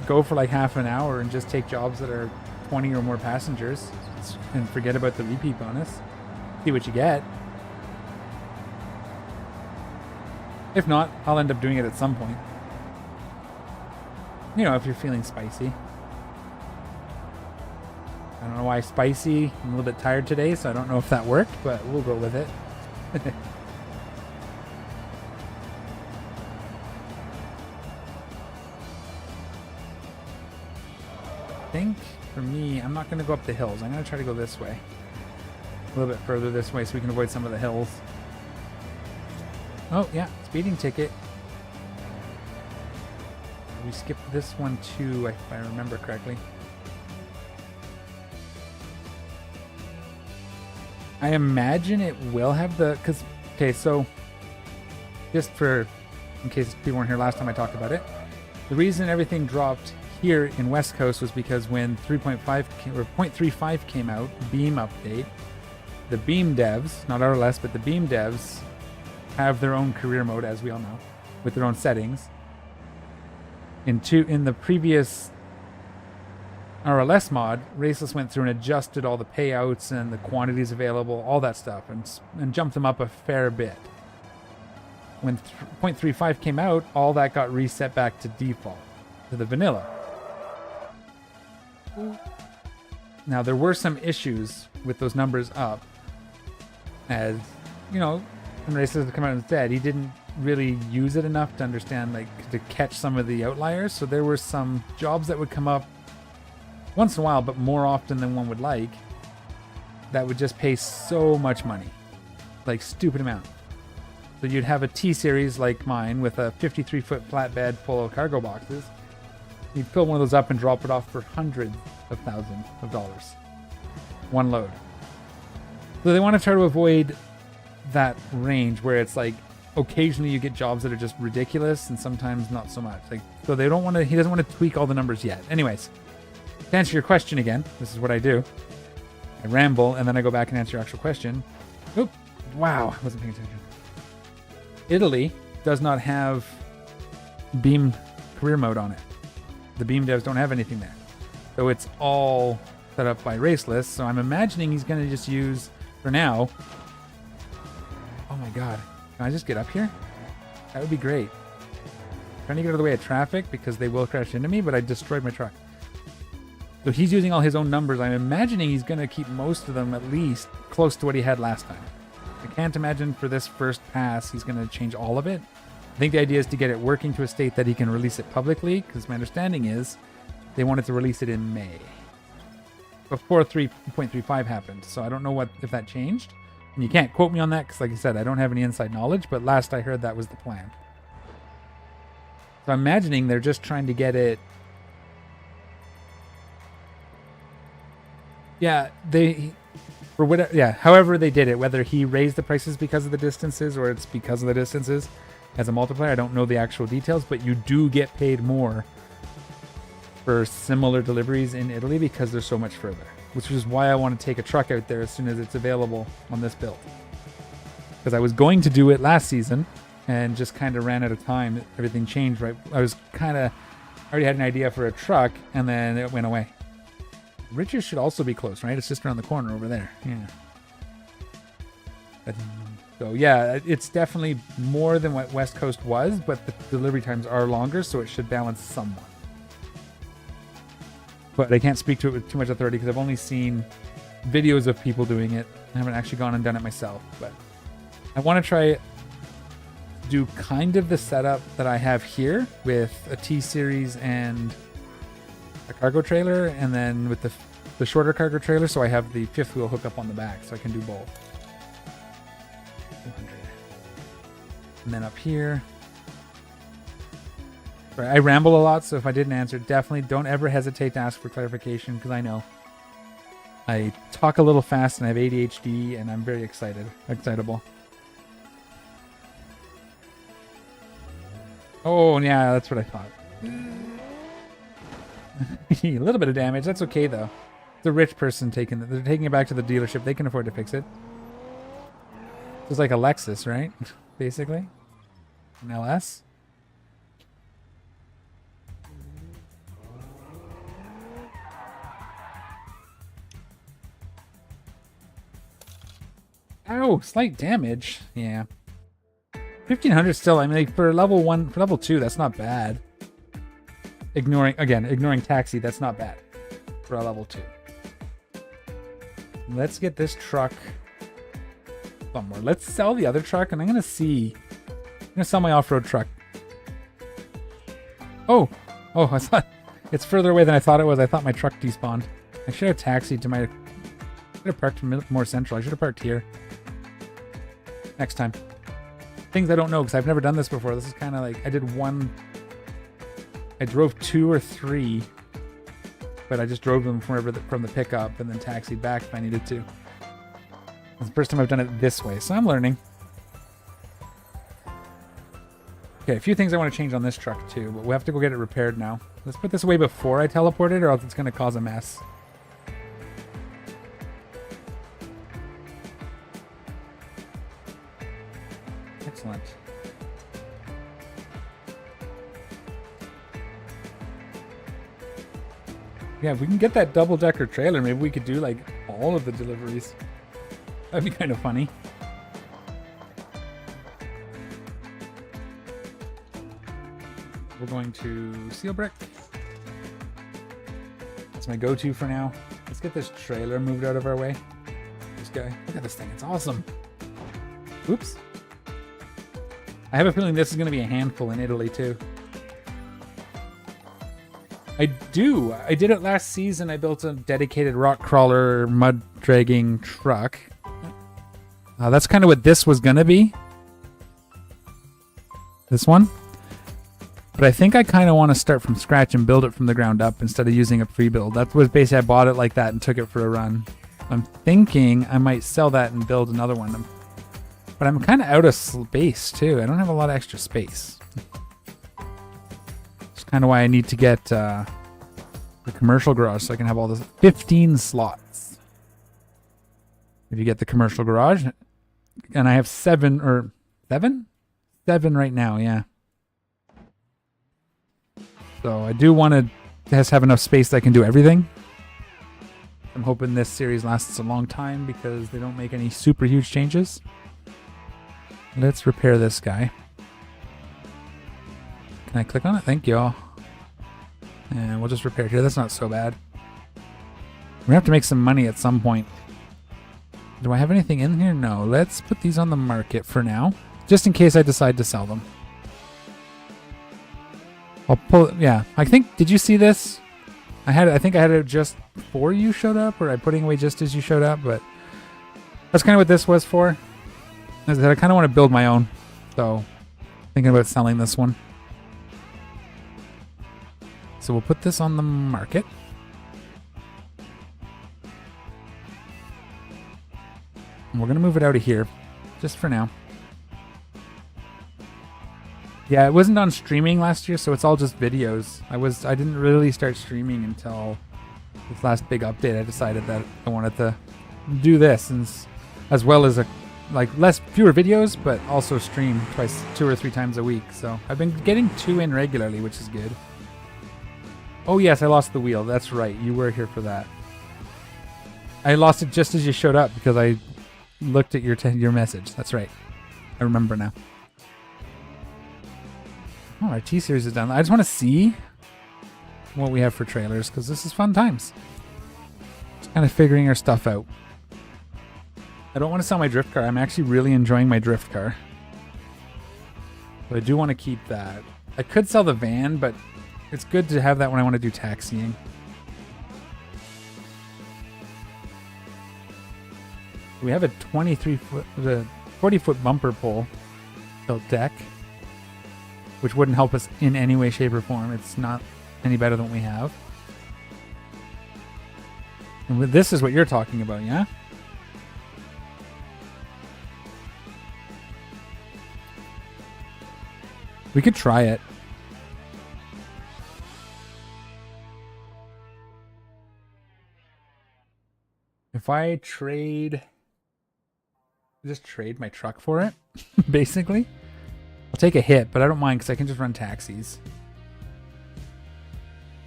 go for like half an hour and just take jobs that are 20 or more passengers and forget about the repeat bonus. See what you get. If not, I'll end up doing it at some point. You know, if you're feeling spicy. I don't know why spicy. I'm a little bit tired today, so I don't know if that worked, but we'll go with it. I think for me, I'm not going to go up the hills. I'm going to try to go this way. A little bit further this way so we can avoid some of the hills. Oh, yeah. Speeding ticket. We skipped this one too, if I remember correctly. I imagine it will have the... Because, okay, so... Just for... In case people weren't here last time I talked about it. The reason everything dropped here in West Coast was because when 0.35 came out, Beam update, the Beam devs, not RLS, but the Beam devs have their own career mode, as we all know, with their own settings. In the previous RLS mod, Raceless went through and adjusted all the payouts and the quantities available, all that stuff, and jumped them up a fair bit. When 0.35 came out, all that got reset back to default, to the vanilla. Now, there were some issues with those numbers up, as, you know, when Raceless had come out instead, he didn't really use it enough to understand, like, to catch some of the outliers. So there were some jobs that would come up once in a while, but more often than one would like, that would just pay so much money, like stupid amount. So you'd have a T-series like mine with a 53-foot flatbed full of cargo boxes. You'd fill one of those up and drop it off for hundreds of thousands of dollars. One load. So they want to try to avoid that range where it's like occasionally you get jobs that are just ridiculous and sometimes not so much. Like, so they don't want to, he doesn't want to tweak all the numbers yet. Anyways, to answer your question again, this is what I do. I ramble and then I go back and answer your actual question. Oop, wow, I wasn't paying attention. Italy does not have Beam career mode on it. The Beam devs don't have anything there. So it's all set up by Raceless. So I'm imagining he's going to just use, for now... Oh my god. Can I just get up here? That would be great. I'm trying to get out of the way of traffic because they will crash into me, but I destroyed my truck. So he's using all his own numbers. I'm imagining he's going to keep most of them at least close to what he had last time. I can't imagine for this first pass he's going to change all of it. I think the idea is to get it working to a state that he can release it publicly, because my understanding is they wanted to release it in May, before 3.35 happened. So I don't know if that changed. And you can't quote me on that, because like I said, I don't have any inside knowledge, but last I heard that was the plan. So I'm imagining they're just trying to get it... Yeah, for whatever, yeah, however they did it, whether he raised the prices because of the distances or it's because of the distances as a multiplier, I don't know the actual details, but you do get paid more for similar deliveries in Italy because they're so much further, which is why I want to take a truck out there as soon as it's available on this build. Because I was going to do it last season and just kind of ran out of time. Everything changed, right? I was already had an idea for a truck and then it went away. Richards should also be close, right? It's just around the corner over there. Yeah. So yeah, it's definitely more than what West Coast was, but the delivery times are longer, so it should balance somewhat. But I can't speak to it with too much authority because I've only seen videos of people doing it. I haven't actually gone and done it myself, but I want to try do kind of the setup that I have here with a T-Series and a cargo trailer, and then with the shorter cargo trailer, so I have the fifth wheel hook up on the back, so I can do both. 200. And then up here. Sorry, I ramble a lot, so if I didn't answer, definitely don't ever hesitate to ask for clarification, because I know I talk a little fast and I have ADHD, and I'm very excitable. Oh, yeah, that's what I thought. A little bit of damage. That's okay, though. It's a rich person taking it. They're taking it back to the dealership. They can afford to fix it. It's like a Lexus, right? Basically. An LS. Ow, slight damage. Yeah. 1500 still, I mean, like, for level 1, for level 2, that's not bad. Ignoring taxi, that's not bad for a level 2. Let's get this truck somewhere. Let's sell the other truck, and I'm gonna sell my off-road truck. Oh, I thought it's further away than I thought it was. I thought my truck despawned. I should have taxied to my. I should have parked more central. I should have parked here. Next time. Things I don't know because I've never done this before. This is kind of like I did one. I drove 2 or 3, but I just drove them from the pickup and then taxied back if I needed to. It's the first time I've done it this way, so I'm learning. Okay, a few things I want to change on this truck too, but we'll have to go get it repaired now. Let's put this away before I teleport it, or else it's going to cause a mess. Excellent. Yeah, if we can get that double-decker trailer, maybe we could do like all of the deliveries. That'd be kind of funny. We're going to seal brick. That's my go-to for now. Let's get this trailer moved out of our way. This guy, look at this thing, it's awesome. Oops. I have a feeling this is going to be a handful in Italy too. I did it last season. I built a dedicated rock crawler mud dragging truck. That's kind of what this was going to be. This one. But I think I kind of want to start from scratch and build it from the ground up instead of using a pre-build. That was basically, I bought it like that and took it for a run. I'm thinking I might sell that and build another one. But I'm kind of out of space too. I don't have a lot of extra space. That's kind of why I need to get the commercial garage so I can have all this 15 slots. If you get the commercial garage, and I have 7 right now, yeah. So I do want to have enough space that I can do everything. I'm hoping this series lasts a long time because they don't make any super huge changes. Let's repair this guy. Can I click on it? Thank you all. And we'll just repair it here. That's not so bad. We're gonna have to make some money at some point. Do I have anything in here? No. Let's put these on the market for now, just in case I decide to sell them. I'll pull. Yeah, I think. Did you see this? I think I had it just before you showed up, or I'm putting away just as you showed up. But that's kind of what this was for. As I said, I kind of want to build my own, so thinking about selling this one. So we'll put this on the market. And we're gonna move it out of here, just for now. Yeah, it wasn't on streaming last year, so it's all just videos. I didn't really start streaming until this last big update. I decided that I wanted to do this, and as well as fewer videos, but also stream 2 or 3 times a week. So I've been getting 2 in regularly, which is good. Oh yes, I lost the wheel. That's right. You were here for that. I lost it just as you showed up because I looked at your message. That's right. I remember now. Oh, our T-Series is done. I just want to see what we have for trailers because this is fun times. kind of figuring our stuff out. I don't want to sell my drift car. I'm actually really enjoying my drift car. But I do want to keep that. I could sell the van, but it's good to have that when I want to do taxiing. We have a 40-foot bumper pole built deck, which wouldn't help us in any way, shape, or form. It's not any better than what we have. And this is what you're talking about, yeah? We could try it. If I just trade my truck for it, basically. I'll take a hit, but I don't mind because I can just run taxis.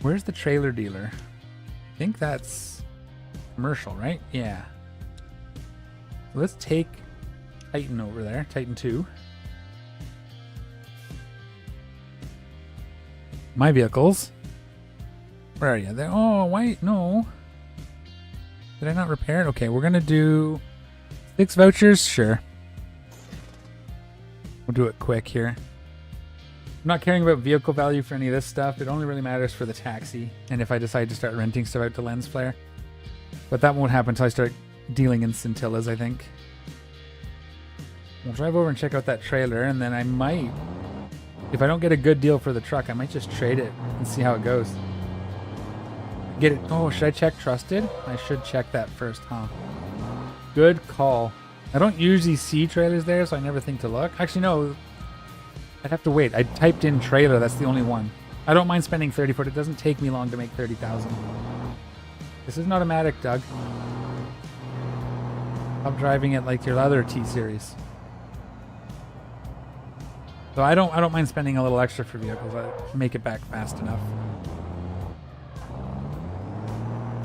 Where's the trailer dealer? I think that's commercial, right? Yeah. Let's take Titan over there, Titan 2. My vehicles. Where are you? There. Oh, wait, no. Did I not repair it? Okay, we're going to do 6 vouchers. Sure. We'll do it quick here. I'm not caring about vehicle value for any of this stuff. It only really matters for the taxi and if I decide to start renting stuff out to Lens Flare. But that won't happen until I start dealing in scintillas, I think. We'll drive over and check out that trailer, and then I might, if I don't get a good deal for the truck, I might just trade it and see how it goes. Get it. Oh, should I check trusted? I should check that first, huh? Good call. I don't usually see trailers there, so I never think to look. Actually, no. I'd have to wait. I typed in trailer. That's the only one. I don't mind spending 30 for it. It doesn't take me long to make 30,000. This is an automatic, Doug. Stop driving it like your other T-Series. So I don't mind spending a little extra for vehicles. I make it back fast enough.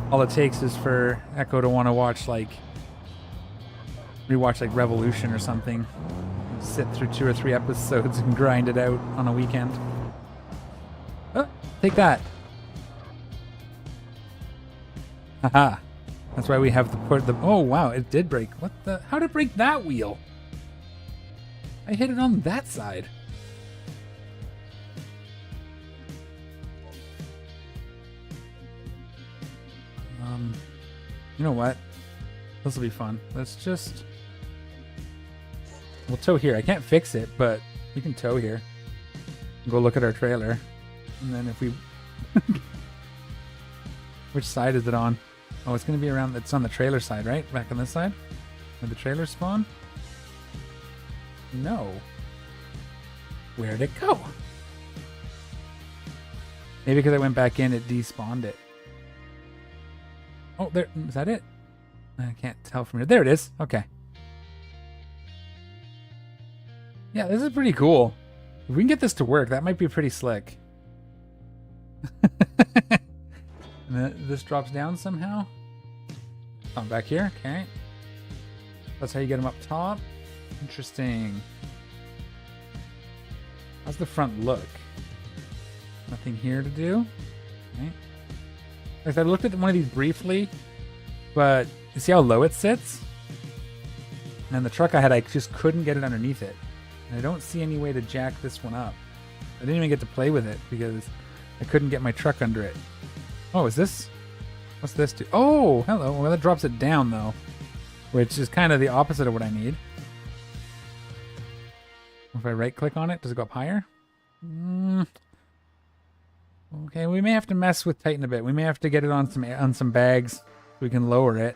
All it takes is for Echo to want to watch rewatch like Revolution or something. Sit through 2 or 3 episodes and grind it out on a weekend. Oh, take that. Haha. That's why we have the oh wow, it did break. What the? How did it break that wheel? I hit it on that side. You know what? This will be fun. Let's just... We'll tow here. I can't fix it, but we can tow here. Go look at our trailer. And then if we... Which side is it on? Oh, it's going to be around... It's on the trailer side, right? Back on this side? Where the trailer spawn? No. Where'd it go? Maybe because I went back in, it despawned it. Oh, there. Is that it? I can't tell from here. There it is. Okay. Yeah, this is pretty cool. If we can get this to work, that might be pretty slick. And then this drops down somehow. On back here. Okay. That's how you get them up top. Interesting. How's the front look? Nothing here to do. Okay. I looked at one of these briefly, but you see how low it sits? And the truck I had, I just couldn't get it underneath it. And I don't see any way to jack this one up. I didn't even get to play with it because I couldn't get my truck under it. Oh, is this? What's this do? Oh, hello. Well, that drops it down, though, which is kind of the opposite of what I need. If I right-click on it, does it go up higher? Okay, we may have to mess with Titan a bit. We may have to get it on some bags so we can lower it.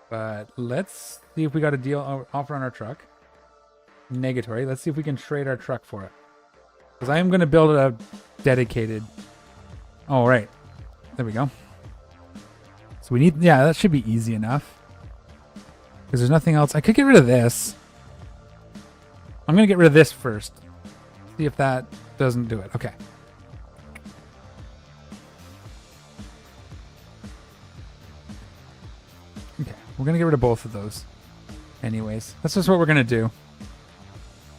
But let's see if we got a deal offer on our truck. Negatory. Let's see if we can trade our truck for it. Because I am going to build a dedicated... Oh, right. There we go. So we need... Yeah, that should be easy enough. Because there's nothing else. I could get rid of this. I'm going to get rid of this first. See if that doesn't do it. Okay. Okay, we're going to get rid of both of those. Anyways, that's just what we're going to do.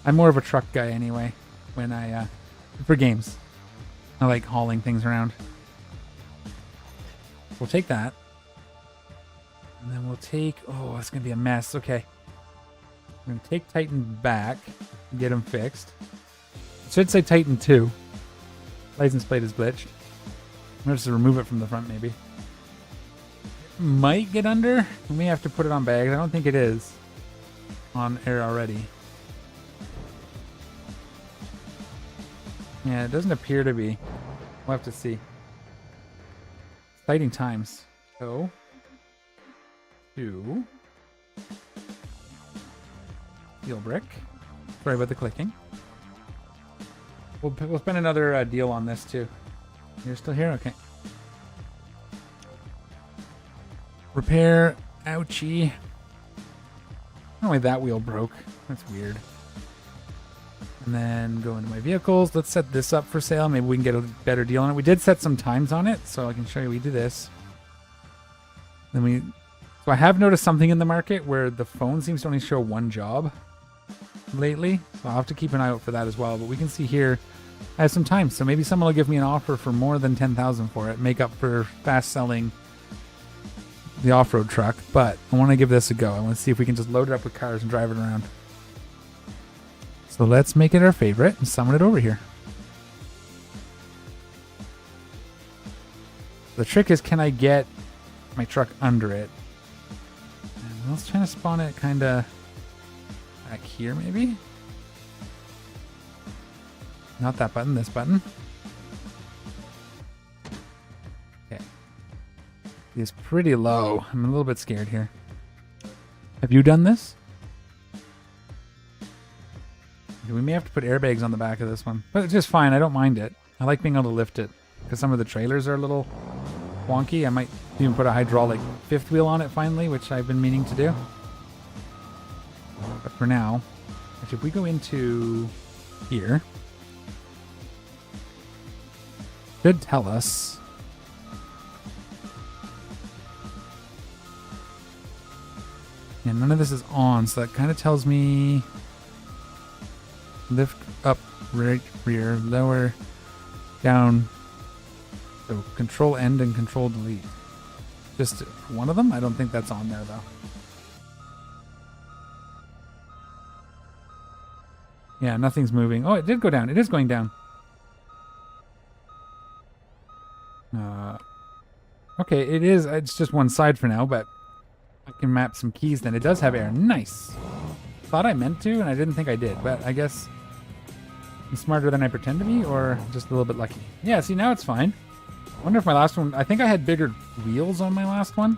I'm more of a truck guy anyway, when for games. I like hauling things around. We'll take that. And then we'll take... Oh, it's going to be a mess. Okay. I'm going to take Titan back and get him fixed. It should say Titan 2. License plate is glitched. I'm going to just remove it from the front, maybe. It might get under. We may have to put it on bags. I don't think it is on air already. Yeah, it doesn't appear to be. We'll have to see. Exciting times. So, 2. Steel brick. Sorry about the clicking. We'll spend another deal on this too. You're still here? Okay. Repair. Ouchie. I don't know why that wheel broke. That's weird. And then go into my vehicles. Let's set this up for sale. Maybe we can get a better deal on it. We did set some times on it, so I can show you we do this. Then so I have noticed something in the market where the phone seems to only show one job lately. So I'll have to keep an eye out for that as well. But we can see here I have some time. So maybe someone will give me an offer for more than 10,000 for it. Make up for fast selling the off-road truck. But I want to give this a go. I want to see if we can just load it up with cars and drive it around. So let's make it our favorite and summon it over here. The trick is, can I get my truck under it? And let's try to spawn it kind of back here, maybe? Not that button, this button. Okay. It's pretty low. I'm a little bit scared here. Have you done this? We may have to put airbags on the back of this one, but it's just fine. I don't mind it. I like being able to lift it because some of the trailers are a little wonky. I might even put a hydraulic fifth wheel on it finally, which I've been meaning to do. But for now, actually, if we go into here, it should tell us. Yeah, none of this is on, so that kind of tells me lift up, right, rear, lower, down. So control end and control delete. Just one of them? I don't think that's on there though. Yeah, nothing's moving. Oh, it did go down. It is going down. Okay, it is. It's just one side for now, but I can map some keys then. It does have air. Nice. Thought I meant to, and I didn't think I did, but I guess I'm smarter than I pretend to be, or just a little bit lucky. Yeah, see, now it's fine. I wonder if my last one... I think I had bigger wheels on my last one.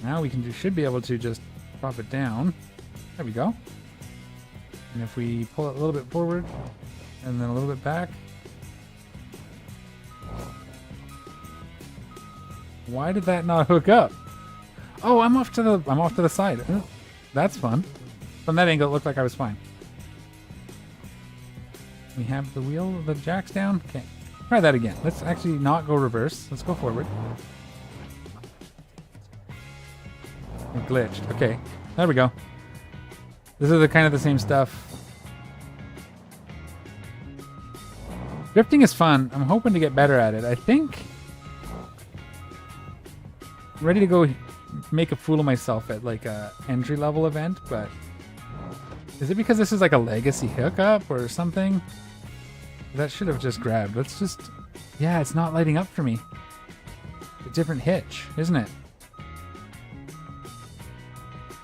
Now we should be able to just drop it down. There we go. And if we pull it a little bit forward, and then a little bit back. Why did that not hook up? Oh, I'm off to the side. That's fun. From that angle, it looked like I was fine. We have the wheel, the jacks down. Okay, try that again. Let's actually not go reverse. Let's go forward. It glitched. Okay, there we go. This is kind of the same stuff. Drifting is fun. I'm hoping to get better at it. I think I'm ready to go make a fool of myself at like a entry level event, but is it because this is like a legacy hookup or something? That should have just grabbed. Let's just... Yeah, it's not lighting up for me. A different hitch, isn't it?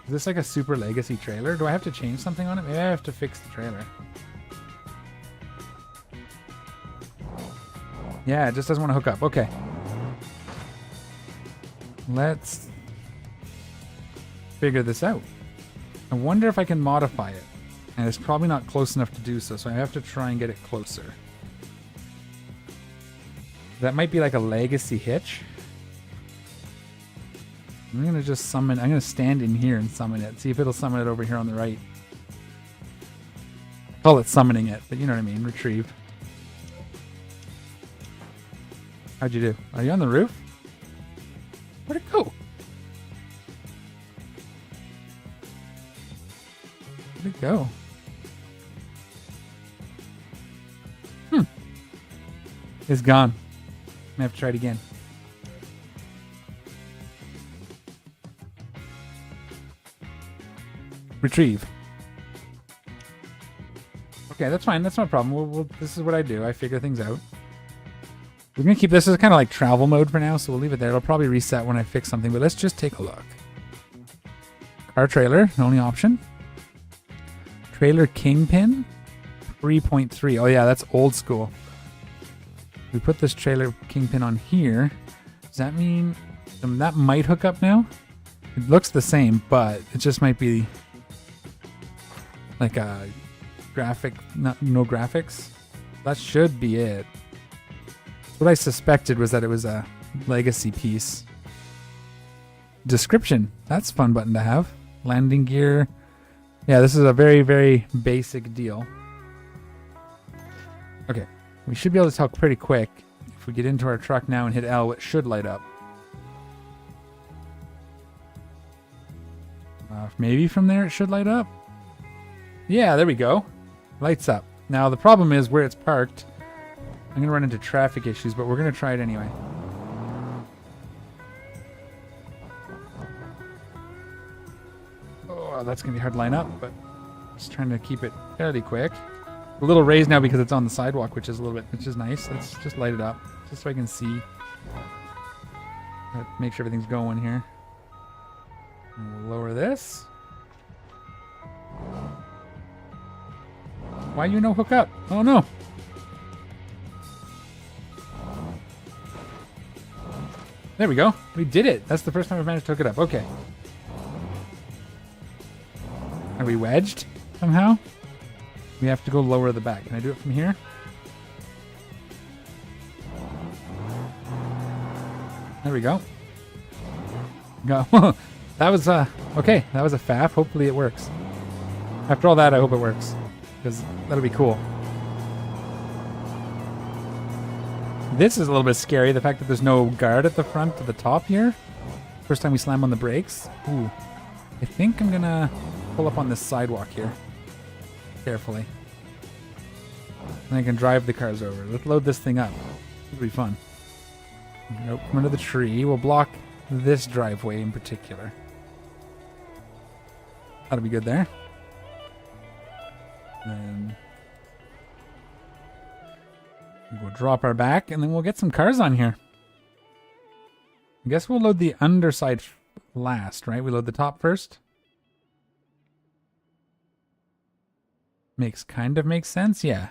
Is this like a super legacy trailer? Do I have to change something on it? Maybe I have to fix the trailer. Yeah, it just doesn't want to hook up. Okay. Let's figure this out. I wonder if I can modify it. And it's probably not close enough to do so, so I have to try and get it closer. That might be like a legacy hitch. I'm going to just summon... I'm going to stand in here and summon it. See if it'll summon it over here on the right. I call it summoning it, but you know what I mean. Retrieve. How'd you do? Are you on the roof? Where'd it go? Where'd it go? It's gone. I have to try it again. retrieve. Okay, that's fine. That's no problem. This is what I do. I figure things out. We're going to keep this as kind of like travel mode for now, so we'll leave it there. It'll probably reset when I fix something, but let's just take a look. Car trailer, the only option. Trailer kingpin, 3.3. Oh yeah, that's old school. We put this trailer kingpin on here. Does that mean that might hook up now? It looks the same, but it just might be like a graphic, no graphics. That should be it. What I suspected was that it was a legacy piece. Description. That's a fun button to have. Landing gear. Yeah, this is a very, very basic deal. Okay. We should be able to tell pretty quick. If we get into our truck now and hit L, it should light up. Maybe from there it should light up. Yeah, there we go. Lights up. Now the problem is where it's parked. I'm going to run into traffic issues, but we're going to try it anyway. Oh, that's going to be hard to line up, but just trying to keep it fairly quick. A little raised now because it's on the sidewalk, which is nice. Let's just light it up, just so I can see. Make sure everything's going here. And we'll lower this. Why you no hook up? Oh no. There we go. We did it. That's the first time I've managed to hook it up. Okay. Are we wedged somehow? We have to go lower the back. Can I do it from here? There we go. Go. That was okay. That was a faff. Hopefully it works. After all that, I hope it works, because that'll be cool. This is a little bit scary, the fact that there's no guard at the front to the top here. First time we slam on the brakes. Ooh. I think I'm gonna pull up on this sidewalk here. Carefully. And I can drive the cars over. Let's load this thing up. It'll be fun. Nope, come under the tree. We'll block this driveway in particular. That'll be good there. Then we'll drop our back, and then we'll get some cars on here. I guess we'll load the underside last, right? We load the top first. Kind of makes sense, yeah.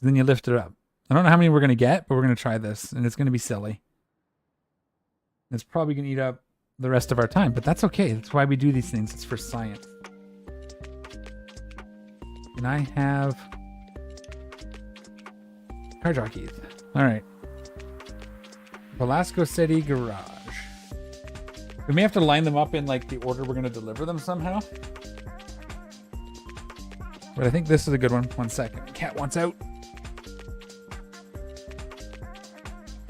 Then you lift it up. I don't know how many we're going to get, but we're going to try this, and it's going to be silly. It's probably going to eat up the rest of our time, but that's okay. That's why we do these things. It's for science. And I have car jockeys. All right. Velasco City Garage. We may have to line them up in like the order we're going to deliver them somehow. But I think this is a good one. 1 second. Cat wants out.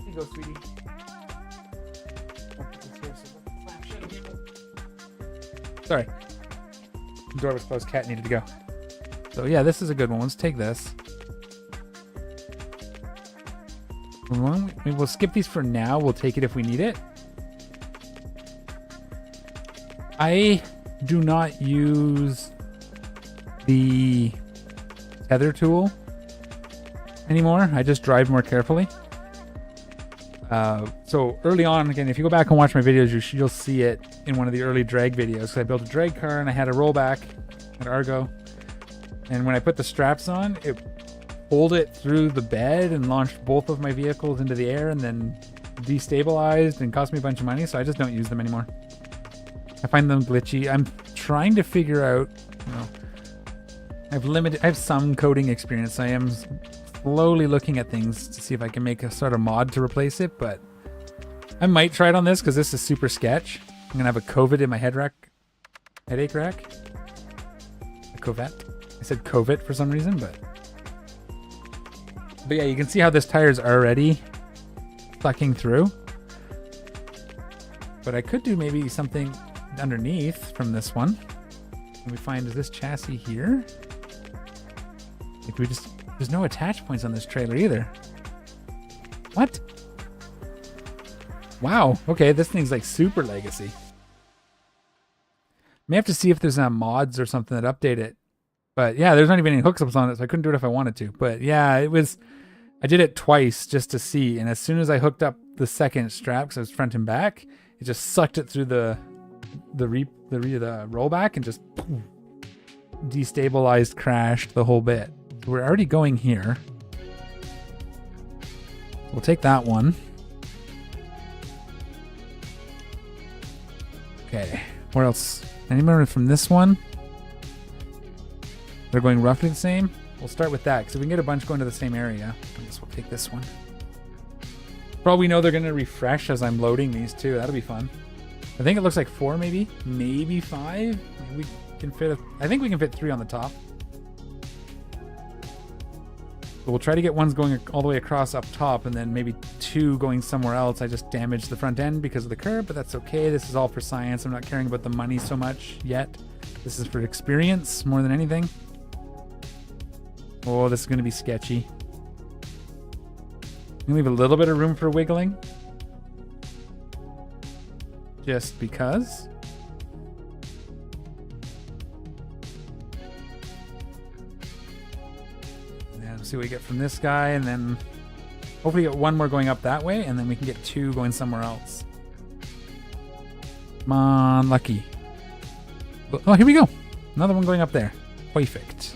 Here you go, sweetie. Sorry. The door was closed. Cat needed to go. So yeah, this is a good one. Let's take this. We'll skip these for now. We'll take it if we need it. I do not use the tether tool anymore. I just drive more carefully. So early on, again, if you go back and watch my videos, you'll see it in one of the early drag videos. So I built a drag car and I had a rollback at Argo. And when I put the straps on, it pulled it through the bed and launched both of my vehicles into the air and then destabilized and cost me a bunch of money. So I just don't use them anymore. I find them glitchy. I'm trying to figure out, you know, I have some coding experience. I am slowly looking at things to see if I can make a sort of mod to replace it, but I might try it on this because this is super sketch. I'm gonna have a COVID in my headache rack. A Covette. I said COVID for some reason, but yeah, you can see how this tire is already sucking through. But I could do maybe something underneath from this one. Can we find, is this chassis here? Like we just, there's no attach points on this trailer either. What? Wow. Okay, this thing's like super legacy. May have to see if there's mods or something that update it. But yeah, there's not even any hookups on it, so I couldn't do it if I wanted to. But yeah, it was. I did it twice just to see, and as soon as I hooked up the second strap, because I was front and back, it just sucked it through the rollback and just destabilized, crashed the whole bit. So we're already going here. We'll take that one. Okay, where else? Anyone from this one? They're going roughly the same. We'll start with that, because if we can get a bunch going to the same area, I guess we'll take this one. For all we know, they're going to refresh as I'm loading these too. That'll be fun. I think it looks like 4 maybe. Maybe 5. We can fit. I think we can fit 3 on the top. But we'll try to get ones going all the way across up top, and then maybe 2 going somewhere else. I just damaged the front end because of the curb, but that's okay. This is all for science. I'm not caring about the money so much yet. This is for experience more than anything. Oh, this is going to be sketchy. I'm going to leave a little bit of room for wiggling. Just because. And see what we get from this guy, and then hopefully get 1 more going up that way, and then we can get 2 going somewhere else. Come on, lucky. Oh, here we go. Another one going up there. Perfect.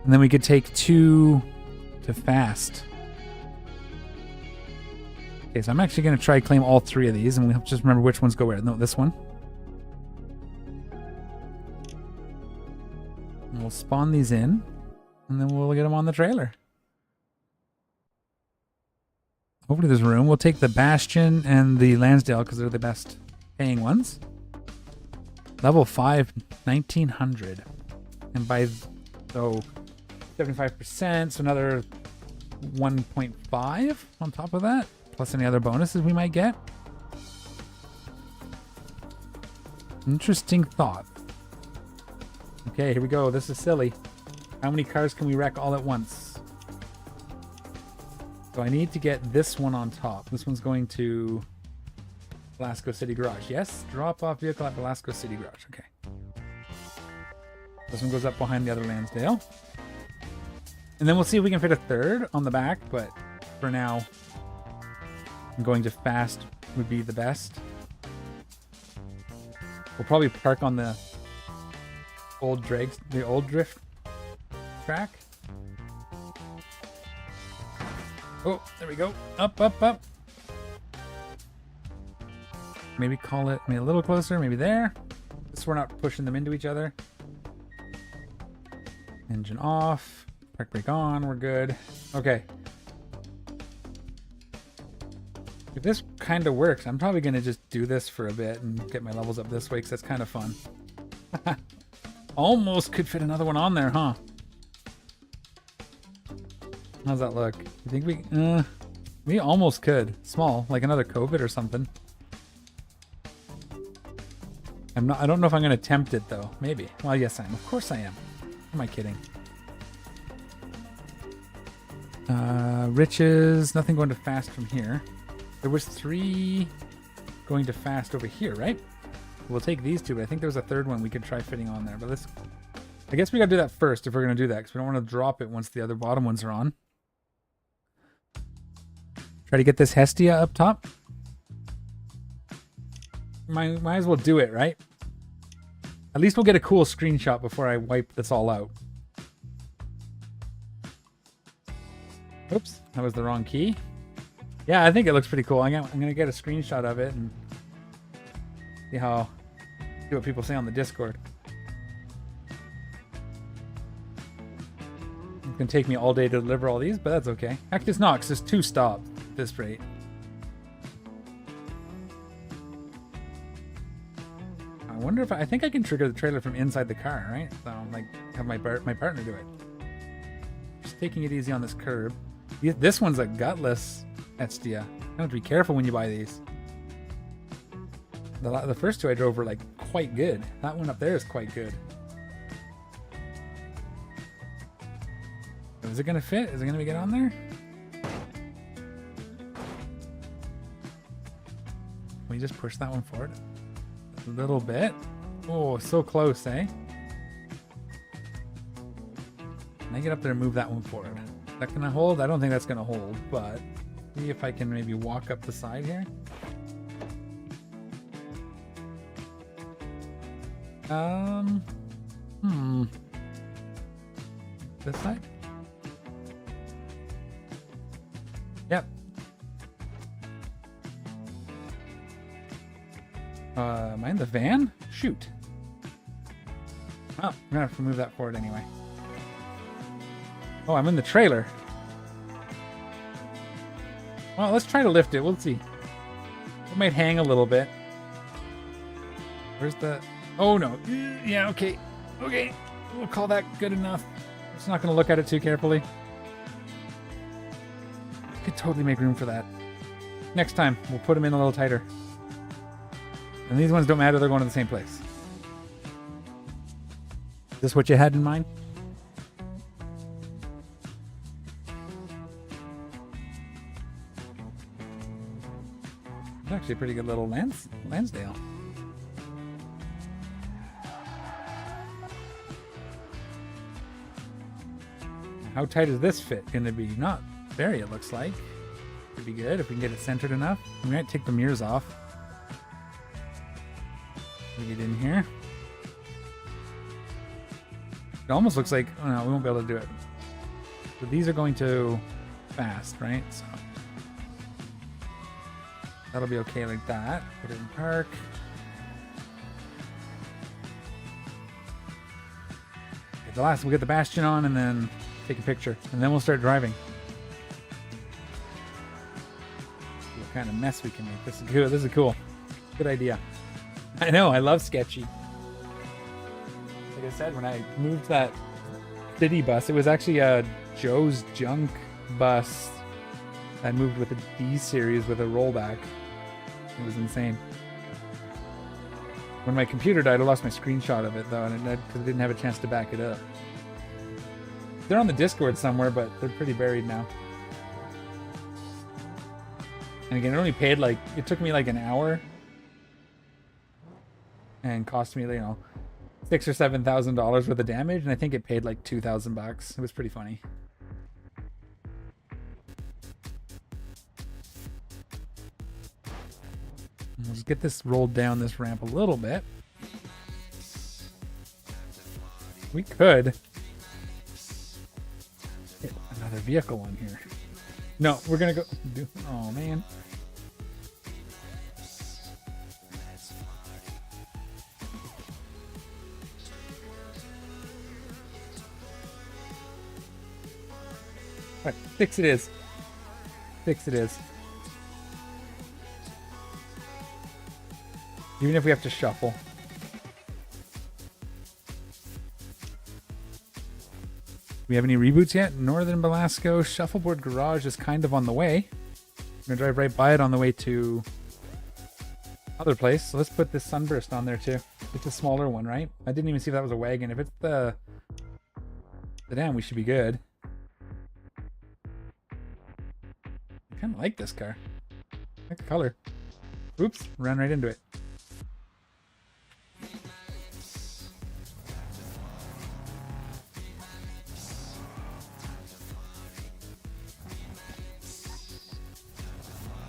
And then we could take 2 to fast. Okay, so I'm actually going to try to claim all 3 of these, and we'll just remember which ones go where. No, this one. And we'll spawn these in, and then we'll get them on the trailer. Hopefully there's room. We'll take the Bastion and the Lansdale because they're the best paying ones. Level 5, 1900. And by, so 75%, so another 1.5 on top of that, plus any other bonuses we might get. Interesting thought. Okay, here we go. This is silly. How many cars can we wreck all at once? So I need to get this one on top. This one's going to Velasco City Garage. Yes, drop off vehicle at Velasco City Garage. Okay. This one goes up behind the other Lansdale. And then we'll see if we can fit a 3rd on the back, but for now, going to fast would be the best. We'll probably park on the old drift track. Oh, there we go. Up, up, up. Maybe call it maybe a little closer, maybe there. So we're not pushing them into each other. Engine off. Park brake on. We're good. Okay. If this kind of works, I'm probably going to just do this for a bit and get my levels up this way because that's kind of fun. Almost could fit another one on there, huh? How's that look? You think we almost could. Small, like another COVID or something. I don't know if I'm going to attempt it though. Maybe. Well, yes I am. Of course I am. Am I kidding? Riches, nothing going to fast from here. There was 3 going to fast over here, right? We'll take these 2, but I think there was a 3rd one we could try fitting on there. But let's, I guess we gotta do that first if we're gonna do that, because we don't want to drop it once the other bottom ones are on. Try to get this Hestia up top. Might as well do it, right? At least we'll get a cool screenshot before I wipe this all out. Oops, that was the wrong key. Yeah, I think it looks pretty cool. I'm gonna get a screenshot of it and see what people say on the Discord. It's gonna take me all day to deliver all these, but that's okay. Actually, it's not, because there's 2 stops at this rate. I wonder if I think I can trigger the trailer from inside the car, right? So like have my partner do it. Just taking it easy on this curb. This one's a gutless Hestia. You have to be careful when you buy these. The first 2 I drove were like quite good. That one up there is quite good. Is it gonna fit? Is it gonna get on there? Can we just push that one forward a little bit? Oh, so close, eh? Can I get up there and move that one forward? Is that gonna hold? I don't think that's gonna hold, but see if I can maybe walk up the side here. This side? Yep. Am I in the van? Shoot. Oh, I'm gonna have to move that forward anyway. Oh, I'm in the trailer. Well, let's try to lift it. We'll see. It might hang a little bit. Where's the... Oh, no. Yeah, okay. Okay. We'll call that good enough. I'm just not going to look at it too carefully. Could totally make room for that. Next time, we'll put them in a little tighter. And these ones don't matter. They're going to the same place. Is this what you had in mind? It's actually a pretty good little Lansdale. How tight is this fit going to be? Not very, it looks like. Could be good if we can get it centered enough. We might take the mirrors off. We get in here. It almost looks like, oh no, we won't be able to do it. But these are going to fast, right? So that'll be okay like that. Put it in park. Okay, the last, we'll get the bastion on and then take a picture, and then we'll start driving. See what kind of mess we can make. This is good. This is cool. Good idea. I know. I love sketchy. Like I said, when I moved that city bus, it was actually a Joe's Junk bus. I moved with a D series with a rollback. It was insane. When my computer died, I lost my screenshot of it though, and because I didn't have a chance to back it up. They're on the Discord somewhere, but they're pretty buried now. And again, it only paid like, it took me like an hour and cost me, you know, $6,000 or $7,000 worth of damage, and I think it paid like $2,000. It was pretty funny. Let's get this rolled down this ramp a little bit. We could hit another vehicle on here. No, we're gonna go. Oh man. All right, fix it is. Fix it is. Even if we have to shuffle. We have any reboots yet? Northern Belasco Shuffleboard Garage is kind of on the way. I'm gonna drive right by it on the way to other place. So let's put this Sunburst on there too. It's a smaller one, right? I didn't even see if that was a wagon. If it's the sedan, we should be good. I kind of like this car. I like the color. Oops, ran right into it.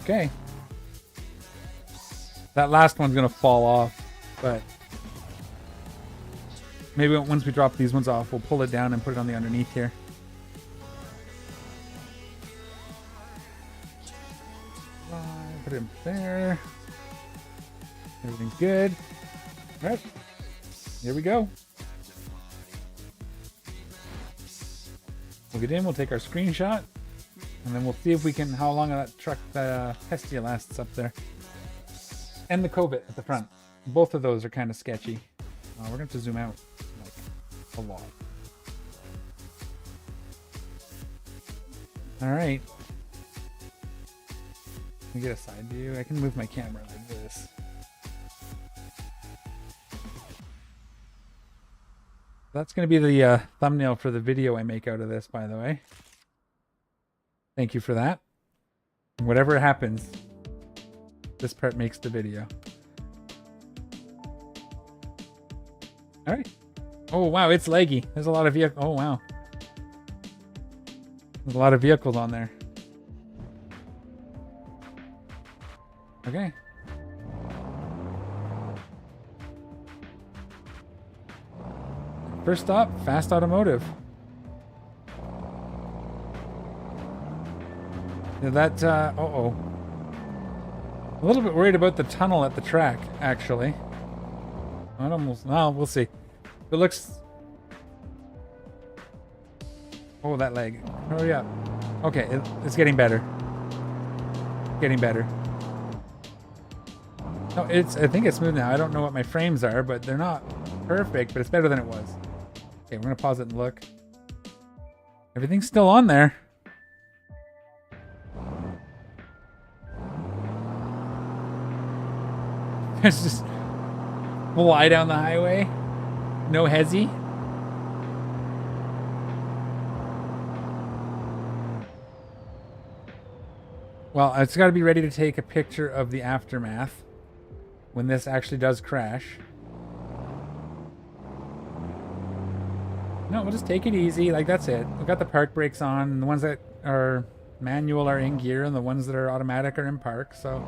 Okay. That last one's gonna fall off, but maybe once we drop these ones off, we'll pull it down and put it on the underneath here. Put it in there. Everything's good. All right. Here we go. We'll get in, we'll take our screenshot. And then we'll see if we can, how long that truck, that Hestia lasts up there. And the Covit at the front. Both of those are kind of sketchy. We're going to have to zoom out like a lot. All right. Let me get a side view. I can move my camera like this. That's going to be the thumbnail for the video I make out of this, by the way. Thank you for that. Whatever happens, this part makes the video. All right. Oh, wow, it's leggy. There's a lot of vehicles. Oh, wow. There's a lot of vehicles on there. Okay. First stop, Fast Automotive. Yeah, that, uh-oh. A little bit worried about the tunnel at the track, actually. I'd almost, well, we'll see. It looks... Oh, that leg. Hurry up. Okay, it's getting better. Getting better. No, I think it's smooth now. I don't know what my frames are, but they're not perfect, but it's better than it was. Okay, we're gonna pause it and look. Everything's still on there. It's just fly down the highway. No hezzy. Well, it's got to be ready to take a picture of the aftermath when this actually does crash. No, we'll just take it easy. Like, that's it. We've got the park brakes on, and the ones that are manual are in gear, and the ones that are automatic are in park, so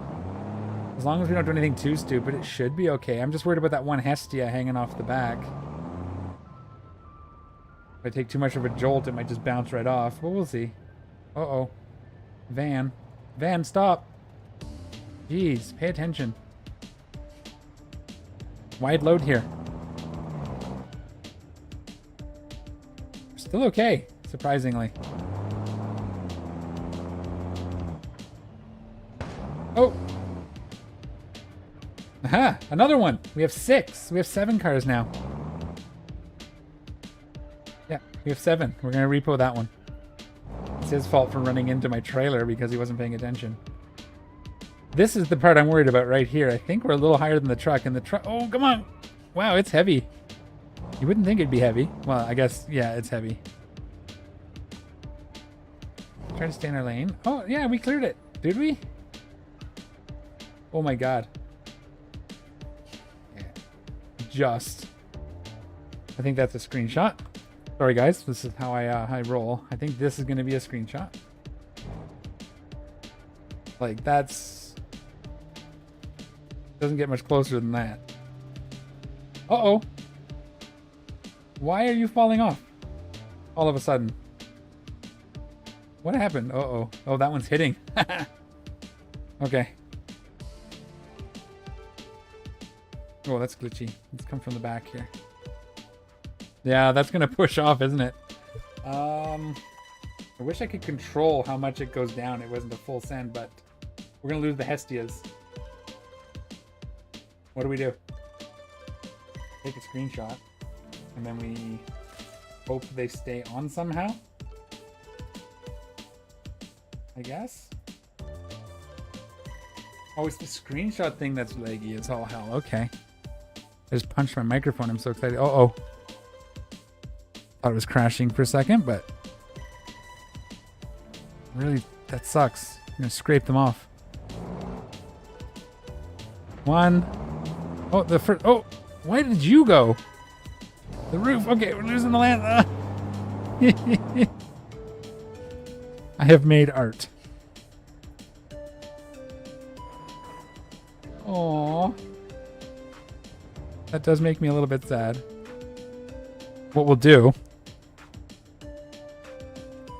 as long as we don't do anything too stupid, it should be okay. I'm just worried about that one Hestia hanging off the back. If I take too much of a jolt, it might just bounce right off, but we'll see. Uh-oh. Van. Van, stop. Jeez, pay attention. Wide load here. Still okay, surprisingly. Oh! Aha! Another one! We have 6. We have 7 cars now. Yeah, we have 7. We're gonna repo that one. It's his fault for running into my trailer because he wasn't paying attention. This is the part I'm worried about right here. I think we're a little higher than the truck, and the truck... Oh, come on! Wow, it's heavy. You wouldn't think it'd be heavy. Well, I guess, yeah, it's heavy. Try to stay in our lane. Oh, yeah, we cleared it. Did we? Oh my god. Yeah. Just. I think that's a screenshot. Sorry, guys. This is how I roll. I think this is going to be a screenshot. Like, that's... Doesn't get much closer than that. Uh-oh. Why are you falling off? All of a sudden. What happened? Uh-oh. Oh, that one's hitting. Okay. Oh, that's glitchy. Let's come from the back here. Yeah, that's gonna push off, isn't it? I wish I could control how much it goes down. It wasn't a full send, but we're gonna lose the Hestias. What do we do? Take a screenshot, and then we hope they stay on somehow, I guess. Oh, it's the screenshot thing that's laggy. It's all hell. Okay. I just punched my microphone. I'm so excited. Uh-oh. Thought it was crashing for a second, but really, that sucks. I'm gonna scrape them off. One. Oh, the first. Oh, why did you go? The roof. Okay, we're losing the land. I have made art. Aww. That does make me a little bit sad. What we'll do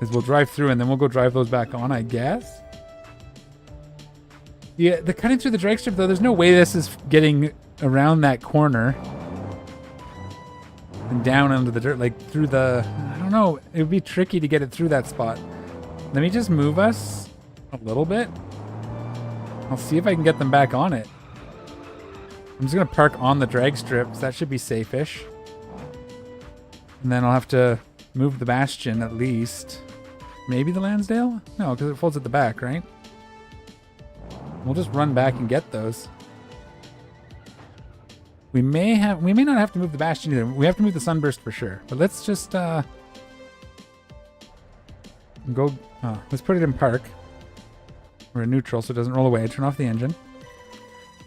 is we'll drive through and then we'll go drive those back on, I guess. Yeah, the cutting through the drag strip, though, there's no way this is getting around that corner and down under the dirt, like through the... I don't know. It would be tricky to get it through that spot. Let me just move us a little bit. I'll see if I can get them back on it. I'm just going to park on the drag strip, so that should be safe-ish. And then I'll have to move the Bastion at least. Maybe the Lansdale? No, because it folds at the back, right? We'll just run back and get those. We may not have to move the Bastion either. We have to move the Sunburst for sure. But let's just go. Let's put it in park. We're in neutral, so it doesn't roll away. Turn off the engine.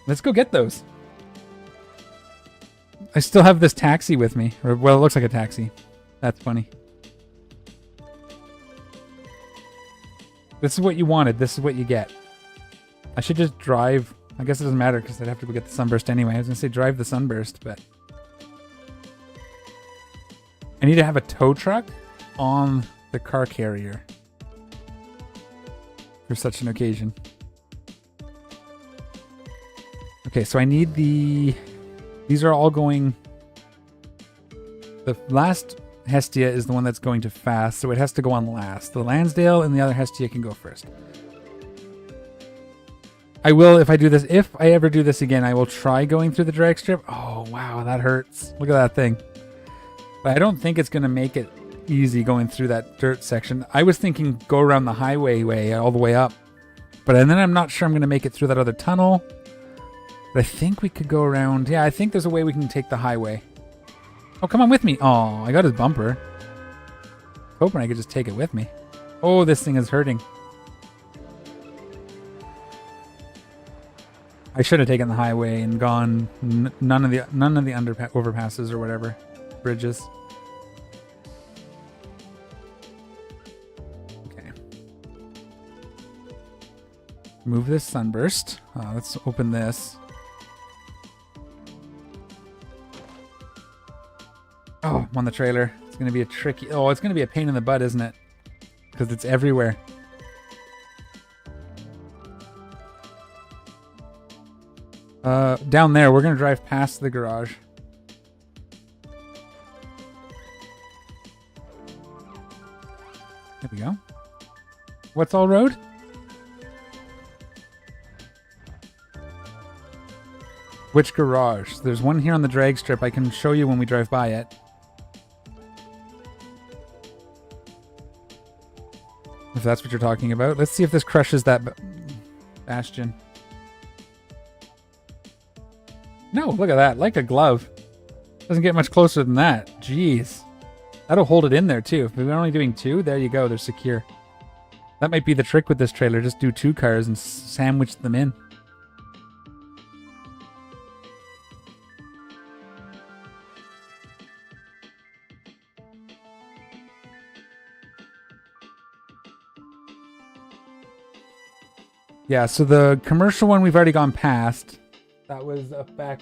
Let's go get those. I still have this taxi with me. Or, well, it looks like a taxi. That's funny. This is what you wanted. This is what you get. I should just drive. I guess it doesn't matter because I'd have to go get the Sunburst anyway. I was going to say drive the Sunburst, but... I need to have a tow truck on the car carrier for such an occasion. Okay, so I need the... These are all going... The last Hestia is the one that's going to fast, so it has to go on last. The Lansdale and the other Hestia can go first. I will, if I do this, if I ever do this again, I will try going through the drag strip. Oh, wow, that hurts. Look at that thing. But I don't think it's going to make it easy going through that dirt section. I was thinking go around the highway way all the way up. But then I'm not sure I'm going to make it through that other tunnel. But I think we could go around. Yeah, I think there's a way we can take the highway. Oh, come on with me. Oh, I got his bumper. Hoping I could just take it with me. Oh, this thing is hurting. I should have taken the highway and gone none of the overpasses or whatever. Bridges. Okay. Move this Sunburst. Let's open this. Oh, I'm on the trailer. It's going to be a tricky... Oh, it's going to be a pain in the butt, isn't it? Because it's everywhere. Down there, we're going to drive past the garage. There we go. What's all road? Which garage? There's one here on the drag strip. I can show you when we drive by it. If that's what you're talking about. Let's see if this crushes that bastion. No, look at that. Like a glove. Doesn't get much closer than that. Jeez. That'll hold it in there too. If we're only doing two, there you go. They're secure. That might be the trick with this trailer. Just do two cars and sandwich them in. Yeah, so the commercial one we've already gone past. That was up back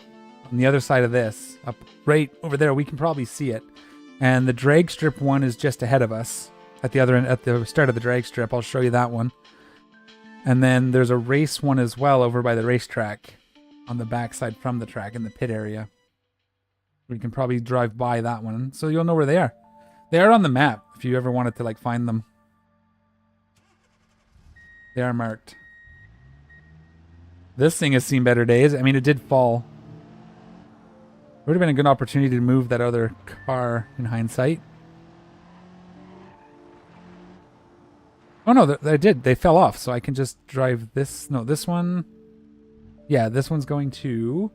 on the other side of this. Up right over there. We can probably see it. And the drag strip one is just ahead of us. At the other end, at the start of the drag strip. I'll show you that one. And then there's a race one as well over by the racetrack. On the backside from the track in the pit area. We can probably drive by that one. So you'll know where they are. They are on the map if you ever wanted to like find them. They are marked. This thing has seen better days. I mean, it did fall. It would have been a good opportunity to move that other car in hindsight. Oh, no, they did. They fell off, so I can just drive this. No, this one. Yeah, this one's going to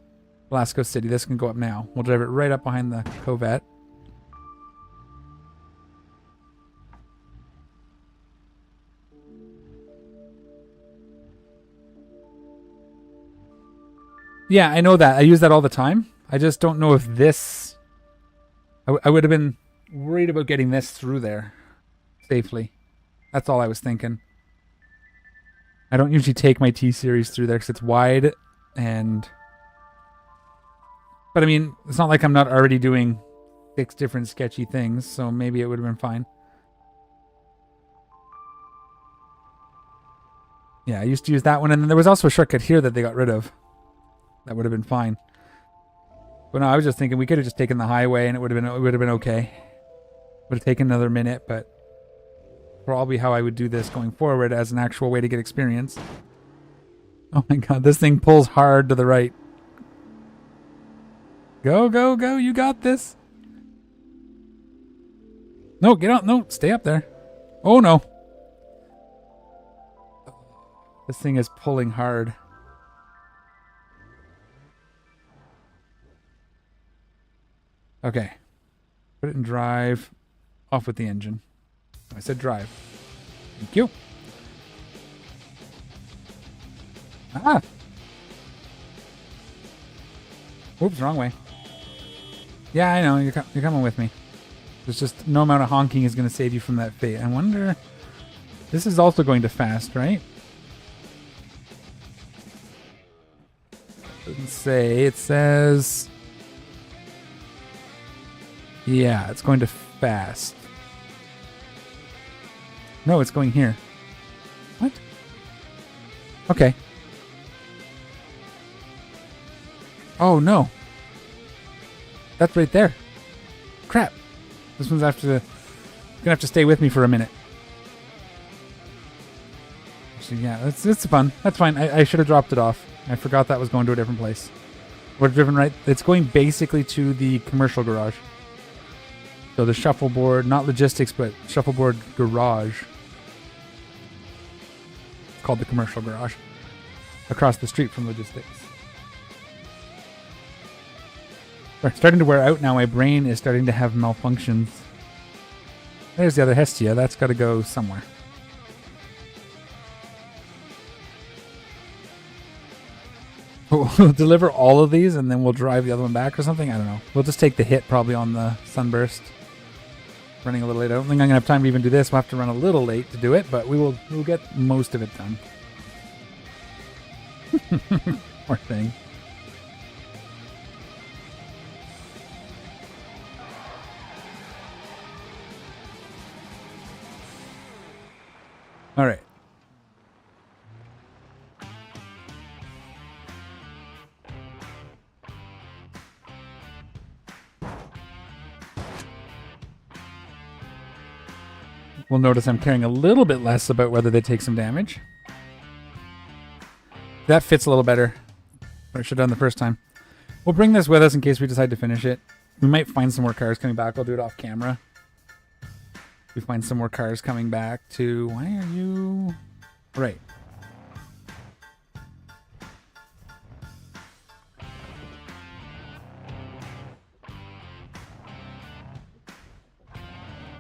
Glasgow City. This can go up now. We'll drive it right up behind the Covette. Yeah, I know that. I use that all the time. I just don't know if this... I would have been worried about getting this through there safely. That's all I was thinking. I don't usually take my T-Series through there because it's wide and... But I mean, it's not like I'm not already doing 6 different sketchy things, so maybe it would have been fine. Yeah, I used to use that one, and then there was also a shortcut here that they got rid of. That would have been fine. But no, I was just thinking we could have just taken the highway and it would have been okay. Would have taken another minute, but probably how I would do this going forward as an actual way to get experience. Oh my god, this thing pulls hard to the right. Go, go, go, you got this. No, get out, no, stay up there. Oh no. This thing is pulling hard. Okay. Put it in drive. Off with the engine. I said drive. Thank you. Ah! Oops, wrong way. Yeah, I know. You're coming with me. There's just no amount of honking is going to save you from that fate. I wonder... This is also going to fast, right? Doesn't say. It says... Yeah, it's going to fast. No, it's going here. What? Okay. Oh, no. That's right there. Crap. This one's gonna have to stay with me for a minute. Actually, yeah, it's fun. That's fine. I should have dropped it off. I forgot that was going to a different place. We're driven right. It's going basically to the commercial garage. So the shuffleboard, not logistics, but shuffleboard garage. It's called the commercial garage. Across the street from logistics. Starting to wear out now. My brain is starting to have malfunctions. There's the other Hestia. That's got to go somewhere. We'll deliver all of these and then we'll drive the other one back or something. I don't know. We'll just take the hit probably on the Sunburst. Running a little late. I don't think I'm going to have time to even do this. We'll have to run a little late to do it, but we'll get most of it done. Poor thing. All right. We'll notice I'm caring a little bit less about whether they take some damage. That fits a little better. What I should have done the first time. We'll bring this with us in case we decide to finish it. We might find some more cars coming back. I'll do it off camera. We find some more cars coming back to... Why are you... Right.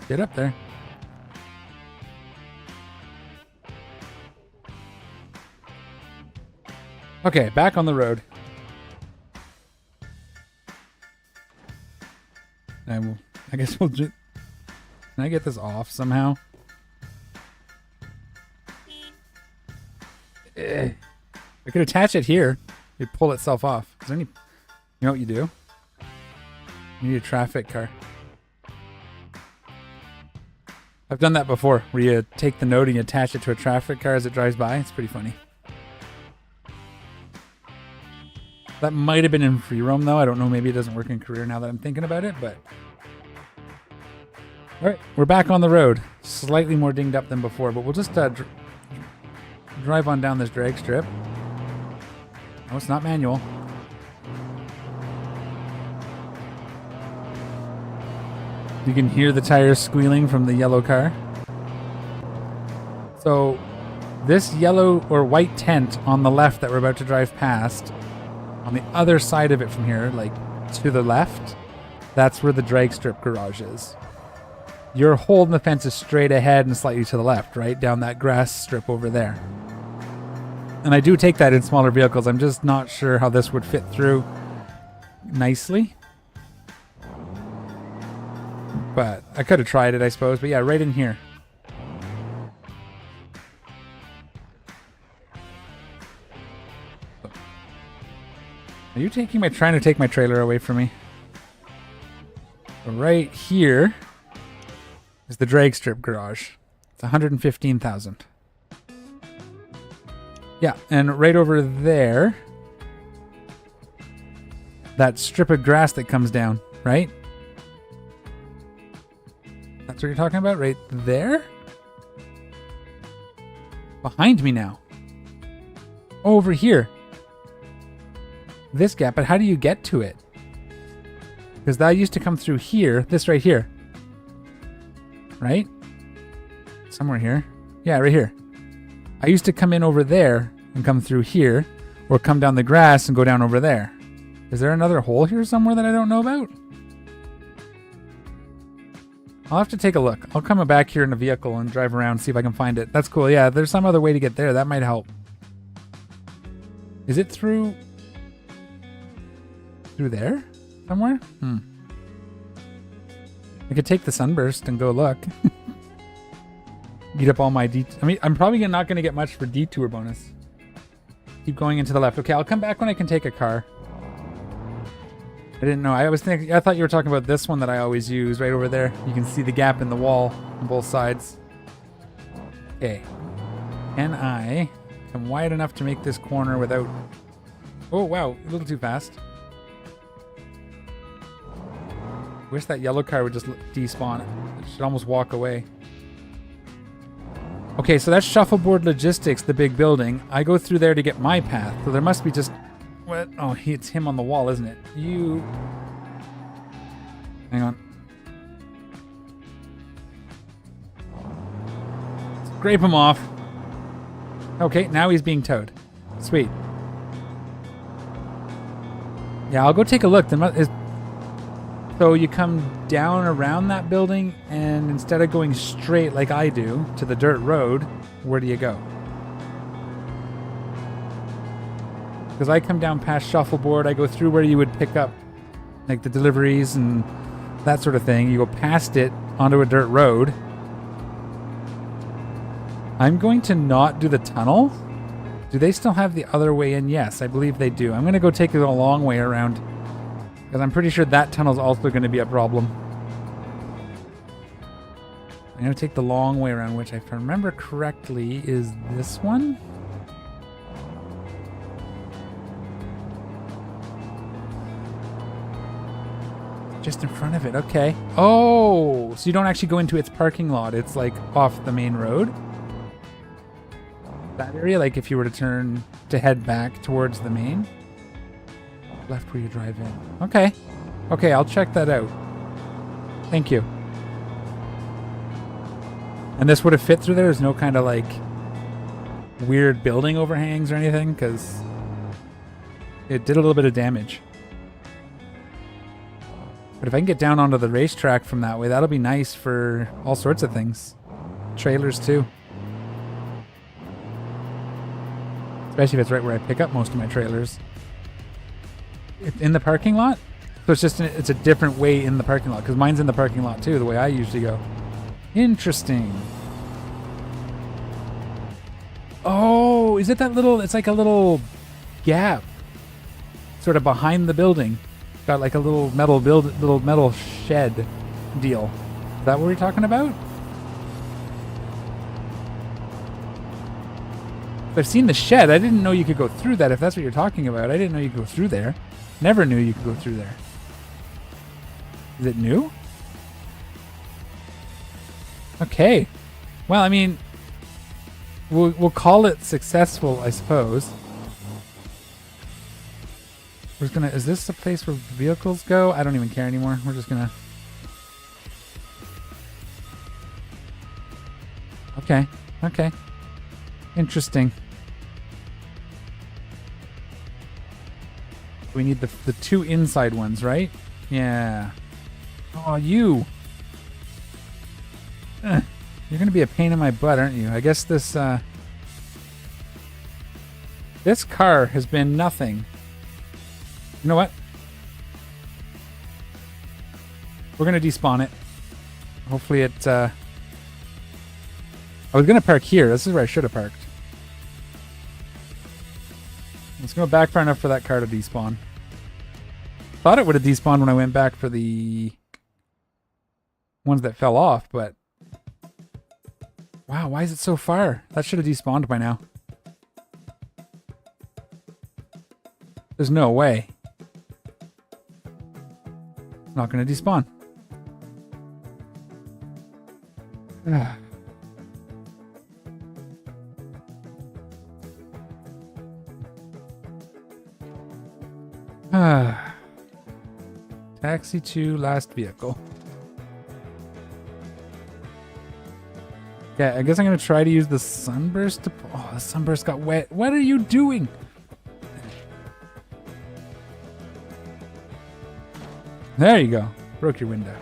Get up there. Okay, back on the road. I guess we'll just... Can I get this off somehow? I could attach it here. It'd pull itself off. Is there any... You know what you do? You need a traffic car. I've done that before, where you take the node and you attach it to a traffic car as it drives by. It's pretty funny. That might have been in free roam, though. I don't know. Maybe it doesn't work in career now that I'm thinking about it, but... All right, we're back on the road. Slightly more dinged up than before, but we'll just drive on down this drag strip. Oh, it's not manual. You can hear the tires squealing from the yellow car. So this yellow or white tent on the left that we're about to drive past, on the other side of it from here, like to the left, that's where the drag strip garage is. Your holding the fence is straight ahead and slightly to the left, right? Down that grass strip over there. And I do take that in smaller vehicles. I'm just not sure how this would fit through nicely. But I could have tried it, I suppose. But yeah, right in here. Are you trying to take my trailer away from me? Right here is the drag strip garage. It's 115,000. Yeah, and right over there, that strip of grass that comes down, right? That's what you're talking about? Right there? Behind me now. Over here. This gap, but how do you get to it? Because that used to come through here, this right here. Right? Somewhere here. Yeah, right here. I used to come in over there and come through here, or come down the grass and go down over there. Is there another hole here somewhere that I don't know about? I'll have to take a look. I'll come back here in a vehicle and drive around and see if I can find it. That's cool. Yeah, there's some other way to get there. That might help. Is it through there? Somewhere? I could take the sunburst and go look. Eat up all my I mean, I'm probably not going to get much for detour bonus. Keep going into the left. Okay, I'll come back when I can take a car. I didn't know. I thought you were talking about this one that I always use right over there. You can see the gap in the wall on both sides. Okay. Can I come wide enough to make this corner without... Oh, wow. A little too fast. Wish that yellow car would just despawn. It should almost walk away. Okay, so that's Shuffleboard Logistics, the big building. I go through there to get my path. So there must be just... What? Oh, it's him on the wall, isn't it? You... Hang on. Scrape him off. Okay, now he's being towed. Sweet. Yeah, I'll go take a look. So you come down around that building, and instead of going straight like I do to the dirt road, where do you go? Because I come down past Shuffleboard, I go through where you would pick up like the deliveries and that sort of thing. You go past it onto a dirt road. I'm going to not do the tunnel. Do they still have the other way in? Yes, I believe they do. I'm going to go take it a long way around because I'm pretty sure that tunnel's also going to be a problem. I'm going to take the long way around, which if I remember correctly is this one. Just in front of it, okay. Oh, so you don't actually go into its parking lot. It's like off the main road. That area, like if you were to turn to head back towards the main. Left where you drive in. Okay. Okay, I'll check that out. Thank you. And this would have fit through there? There's no kind of like weird building overhangs or anything? Because it did a little bit of damage. But if I can get down onto the racetrack from that way, that'll be nice for all sorts of things. Trailers too. Especially if it's right where I pick up most of my trailers. In the parking lot? So it's just it's a different way in the parking lot, because mine's in the parking lot too, the way I usually go. Interesting. Oh, is it that little, it's like a little gap sort of behind the building. Got like a little metal shed deal. Is that what we're talking about? I've seen the shed. I didn't know you could go through that. If that's what you're talking about, I didn't know you could go through there. Never knew you could go through there. Is it new? Okay. Well, I mean, we'll call it successful, I suppose. We're gonna. Is this the place where vehicles go? I don't even care anymore. We're just gonna. Okay. Okay. Interesting. We need the two inside ones, right? Yeah. Oh, you. You're gonna be a pain in my butt, aren't you? I guess this this car has been nothing. You know what? We're gonna despawn it. Hopefully it. I was gonna park here. This is where I should have parked. Let's go back far enough for that car to despawn. Thought it would have despawned when I went back for the ones that fell off, but wow, why is it so far? That should have despawned by now. There's no way. It's not going to despawn. Taxi to last vehicle. Yeah, I guess I'm going to try to use the sunburst to... Oh, the sunburst got wet. What are you doing? There you go. Broke your window.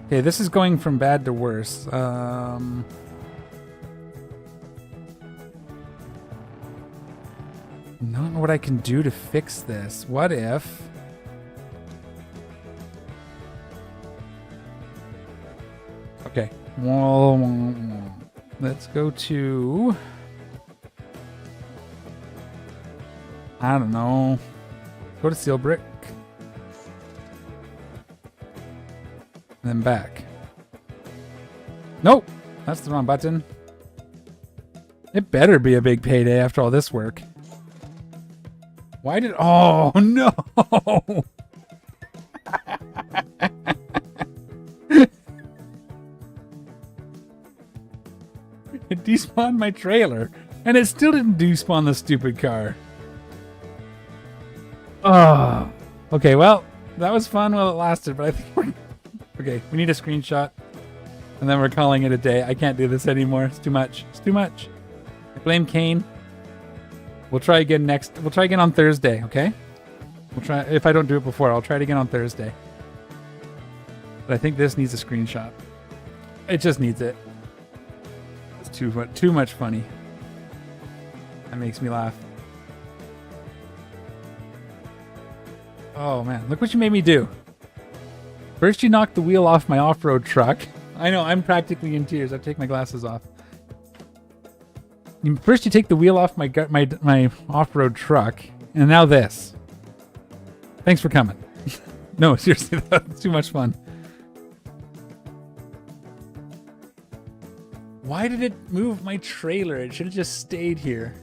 Okay, this is going from bad to worse. Not know what I can do to fix this. What if... Okay. Let's go to... I don't know. Go to Seal Brick. And then back. Nope! That's the wrong button. It better be a big payday after all this work. Why did... Oh, no! It despawned my trailer, and it still didn't despawn the stupid car. Oh. Okay, well, that was fun while it lasted, but I think we're... Okay, we need a screenshot, and then we're calling it a day. I can't do this anymore. It's too much. It's too much. I blame Kane. We'll try again We'll try again on Thursday, okay? We'll try... If I don't do it before, I'll try it again on Thursday. But I think this needs a screenshot. It just needs it. Too much funny. That makes me laugh. Oh man, look what you made me do. First you knocked the wheel off my off-road truck. I know, I'm practically in tears. I take my glasses off. First you take the wheel off my off-road truck, and now this. Thanks for coming. No, seriously, that's too much fun. Why did it move my trailer? It should have just stayed here.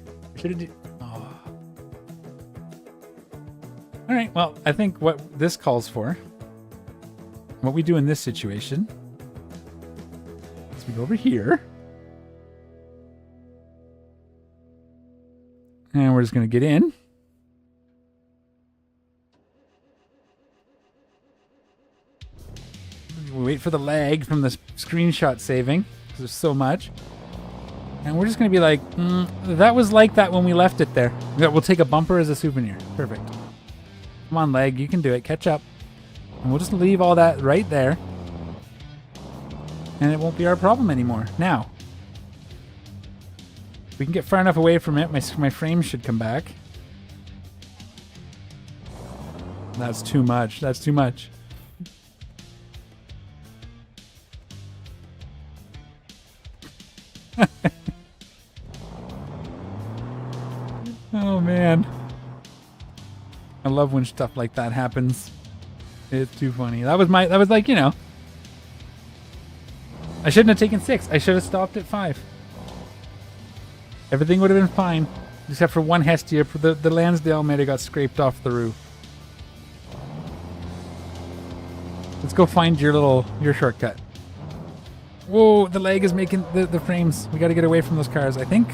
Oh. All right, well, I think what this calls for, what we do in this situation, is we go over here. And we're just going to get in. We wait for the lag from the screenshot saving. There's so much. And we're just going to be like, that was like that when we left it there. We'll take a bumper as a souvenir. Perfect. Come on, leg. You can do it. Catch up. And we'll just leave all that right there. And it won't be our problem anymore. Now, if we can get far enough away from it, my frame should come back. That's too much. That's too much. Oh man, I love when stuff like that happens. It's too funny. That was like, you know, I shouldn't have taken 6. I should have stopped at 5. Everything would have been fine, except for one Hestia. The Lansdale might have got scraped off the roof. Let's go find your shortcut. Whoa, the leg is making the frames. We got to get away from those cars, I think.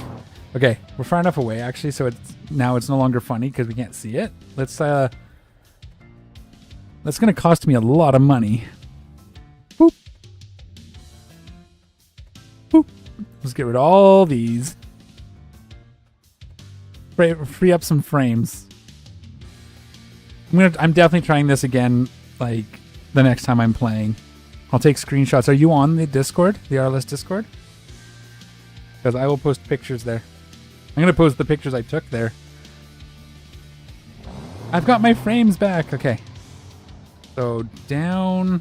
Okay, we're far enough away, actually, so now it's no longer funny because we can't see it. That's going to cost me a lot of money. Boop. Boop. Let's get rid of all these. Free up some frames. I'm definitely trying this again, like, the next time I'm playing. I'll take screenshots. Are you on the Discord? The RLS Discord? Because I will post pictures there. I'm going to post the pictures I took there. I've got my frames back. Okay. So down.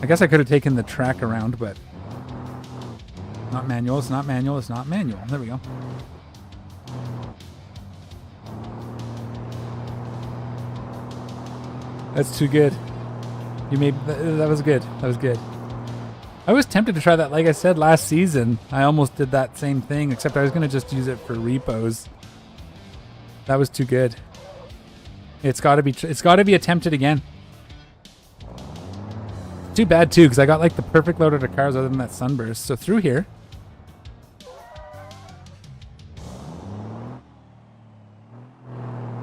I guess I could have taken the track around, but not manual. It's not manual. It's not manual. There we go. That's too good. You made that was good. That was good. I was tempted to try that. Like I said last season, I almost did that same thing, except I was going to just use it for repos. That was too good. It's got to be attempted again. Too bad too, because I got like the perfect load of cars other than that sunburst. So through here.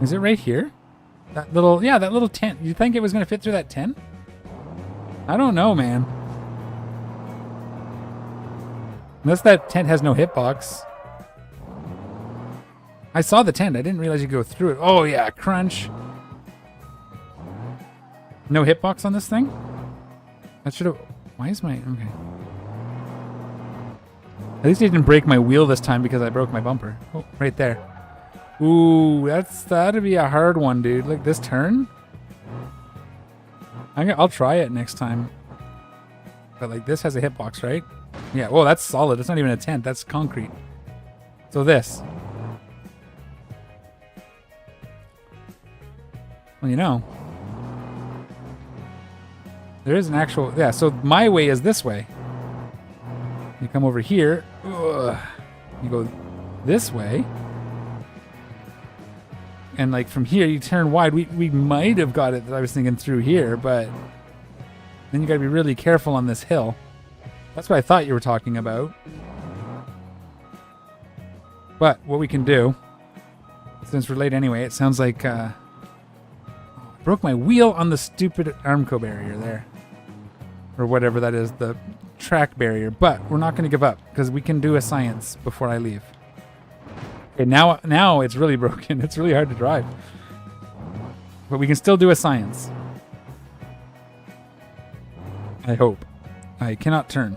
Is it right here? That little tent. You think it was going to fit through that tent? I don't know, man. Unless that tent has no hitbox. I saw the tent. I didn't realize you could go through it. Oh, yeah. Crunch. No hitbox on this thing? That should have... Why is my... Okay. At least I didn't break my wheel this time because I broke my bumper. Oh, right there. Ooh, that'd be a hard one, dude. Like this turn? I'll try it next time. But like this has a hitbox, right? Yeah, well, that's solid. That's not even a tent. That's concrete. So this. Well, you know. There is an actual... Yeah, so my way is this way. You come over here. Ugh, you go this way. And like from here, you turn wide. We might have got it, I was thinking, through here, but then you got to be really careful on this hill. That's what I thought you were talking about. But what we can do, since we're late anyway, it sounds like I broke my wheel on the stupid Armco barrier there. Or whatever that is, the track barrier. But we're not going to give up because we can do a science before I leave. Okay, now it's really broken. It's really hard to drive. But we can still do a science. I hope. I cannot turn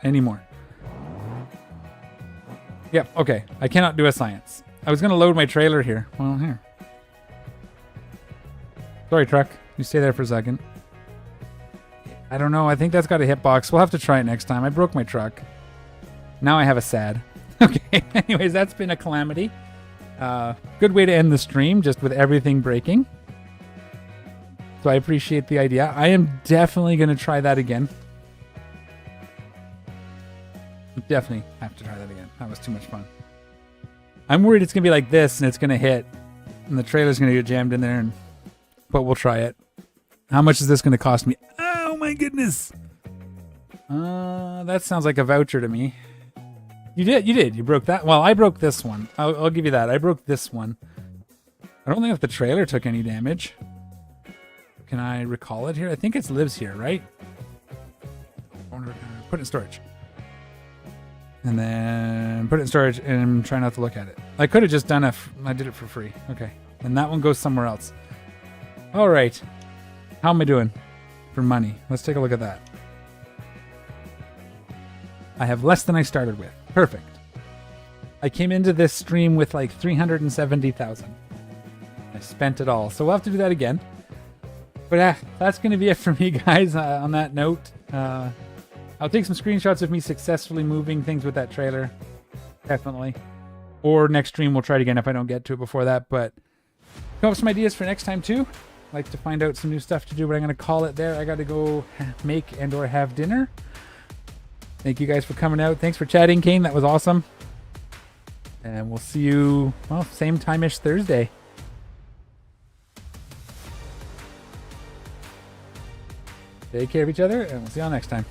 anymore. Yep, okay. I cannot do a science. I was going to load my trailer here. Well, here. Sorry, truck. You stay there for a second. I don't know. I think that's got a hitbox. We'll have to try it next time. I broke my truck. Now I have a sad. Okay, anyways, that's been a calamity. Good way to end the stream, just with everything breaking. So I appreciate the idea. I am definitely going to try that again. Definitely have to try that again. That was too much fun. I'm worried it's going to be like this and it's going to hit and the trailer's going to get jammed in there. But we'll try it. How much is this going to cost me? Oh my goodness. That sounds like a voucher to me. You did. You broke that. Well, I broke this one. I'll give you that. I broke this one. I don't think if the trailer took any damage. Can I recall it here? I think it lives here, right? Put it in storage. And then put it in storage and try not to look at it. I could have just done I did it for free. Okay. And that one goes somewhere else. All right. How am I doing for money? Let's take a look at that. I have less than I started with. Perfect. I came into this stream with like 370,000. I spent it all. So we'll have to do that again. But that's going to be it for me, guys. On that note, I'll take some screenshots of me successfully moving things with that trailer. Definitely. Or next stream, we'll try it again if I don't get to it before that. But come up with some ideas for next time, too. I'd like to find out some new stuff to do, but I'm going to call it there. I got to go make and or have dinner. Thank you guys for coming out. Thanks for chatting, Kane. That was awesome. And we'll see you, well, same time-ish Thursday. Take care of each other, and we'll see y'all next time.